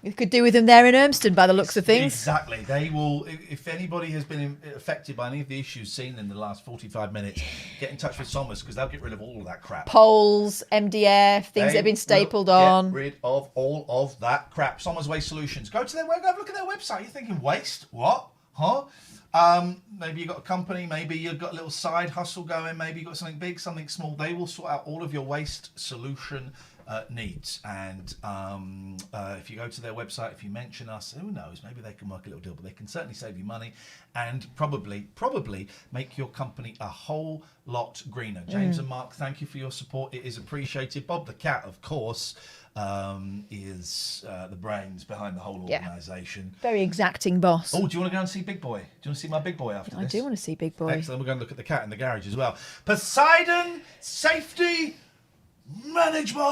You could do with them there in Urmston by the looks of things. Exactly. They will, if anybody has been affected by any of the issues seen in the last 45 minutes, get in touch with Sommers because they'll get rid of all of that crap. Poles, MDF, things that have been stapled on. Get rid of all of that crap. Sommers Waste Solutions. Go to their web, go have a look at their website. You're thinking, waste? What? Huh? Maybe you've got a company, maybe you've got a little side hustle going, maybe you've got something big, something small. They will sort out all of your waste solution needs. And if you go to their website, if you mention us, who knows, maybe they can work a little deal, but they can certainly save you money and probably make your company a whole lot greener. James and Mark, thank you for your support. It is appreciated. Bob the Cat, of course, is the brains behind the whole organisation. Very exacting boss. Oh, do you want to go and see Big Boy? Do you want to see my Big Boy after this? I do want to see Big Boy. Excellent. We're going to look at the cat in the garage as well. Poseidon Safety Management!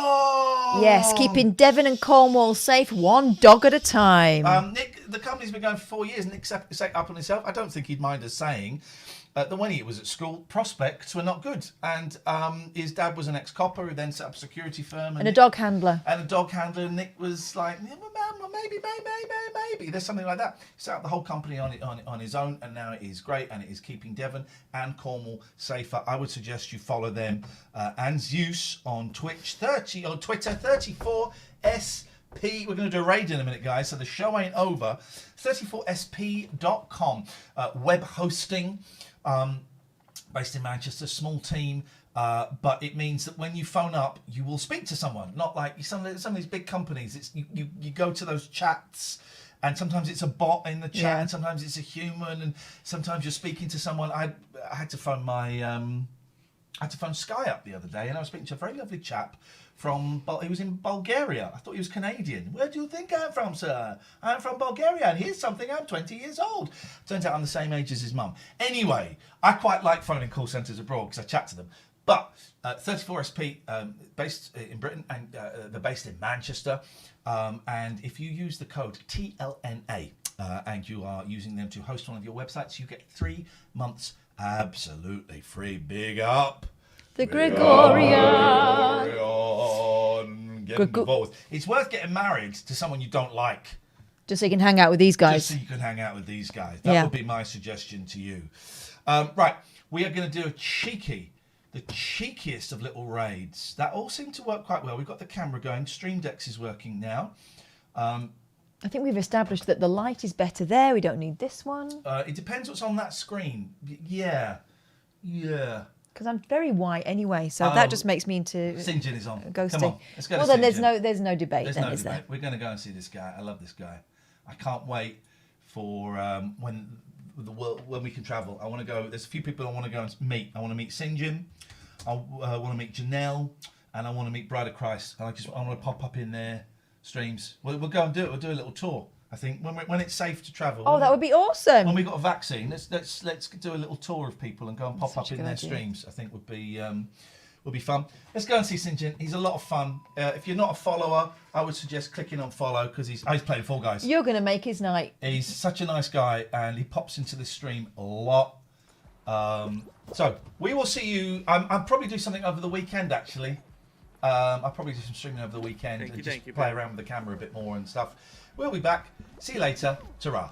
Yes, keeping Devon and Cornwall safe one dog at a time. Nick, the company's been going for 4 years. Nick set up on himself. I don't think he'd mind us saying that when he was at school, prospects were not good. And his dad was an ex-copper who then set up a security firm. And a dog handler. And a dog handler. Nick was like, maybe. There's something like that. He set up the whole company on his own, and now it is great, and it is keeping Devon and Cornwall safer. I would suggest you follow them and Zeus on Twitch, on Twitter, 34SP. We're going to do a raid in a minute, guys, so the show ain't over. 34sp.com, web hosting. based in Manchester, small team. But it means that when you phone up, you will speak to someone. Not like some of these big companies. It's you go to those chats, and sometimes it's a bot in the chat, and sometimes it's a human, and sometimes you're speaking to someone. I had to phone Sky up the other day, and I was speaking to a very lovely chap he was in Bulgaria. I thought he was Canadian. Where do you think I'm from, sir? I'm from Bulgaria, and here's something, I'm 20 years old. Turns out I'm the same age as his mum. Anyway, I quite like phoning call centres abroad because I chat to them. But 34SP, based in Britain, and they're based in Manchester. And if you use the code TLNA and you are using them to host one of your websites, you get 3 months absolutely free. Big up. The Gregorian. Get involved. It's worth getting married to someone you don't like. Just so you can hang out with these guys. Just so you can hang out with these guys. That would be my suggestion to you. Right, we are going to do the cheekiest of little raids. That all seemed to work quite well. We've got the camera going. Stream Decks is working now. I think we've established that the light is better there. We don't need this one. It depends what's on that screen. Yeah. Because I'm very white anyway, so that just makes me into St. John is on. Ghosting. Come on, let's go. Well, then there's no debate. There's then, no is debate. there? We're going to go and see this guy. I love this guy. I can't wait for when we can travel. I want to go. There's a few people I want to go and meet. I want to meet St. John. I want to meet Janelle, and I want to meet Bride of Christ. And I want to pop up in their streams. We'll go and do it. We'll do a little tour. I think when it's safe to travel. Oh, that would be awesome. When we got a vaccine, let's do a little tour of people and go and pop up in their streams. I think would be fun. Let's go and see St. John. He's a lot of fun. If you're not a follower, I would suggest clicking on follow because he's playing Fall Guys. You're going to make his night. He's such a nice guy, and he pops into the stream a lot. So we will see you. I'll probably do something over the weekend. Actually, I'll probably do some streaming over the weekend and just play around with the camera a bit more and stuff. We'll be back. See you later. Ta-ra.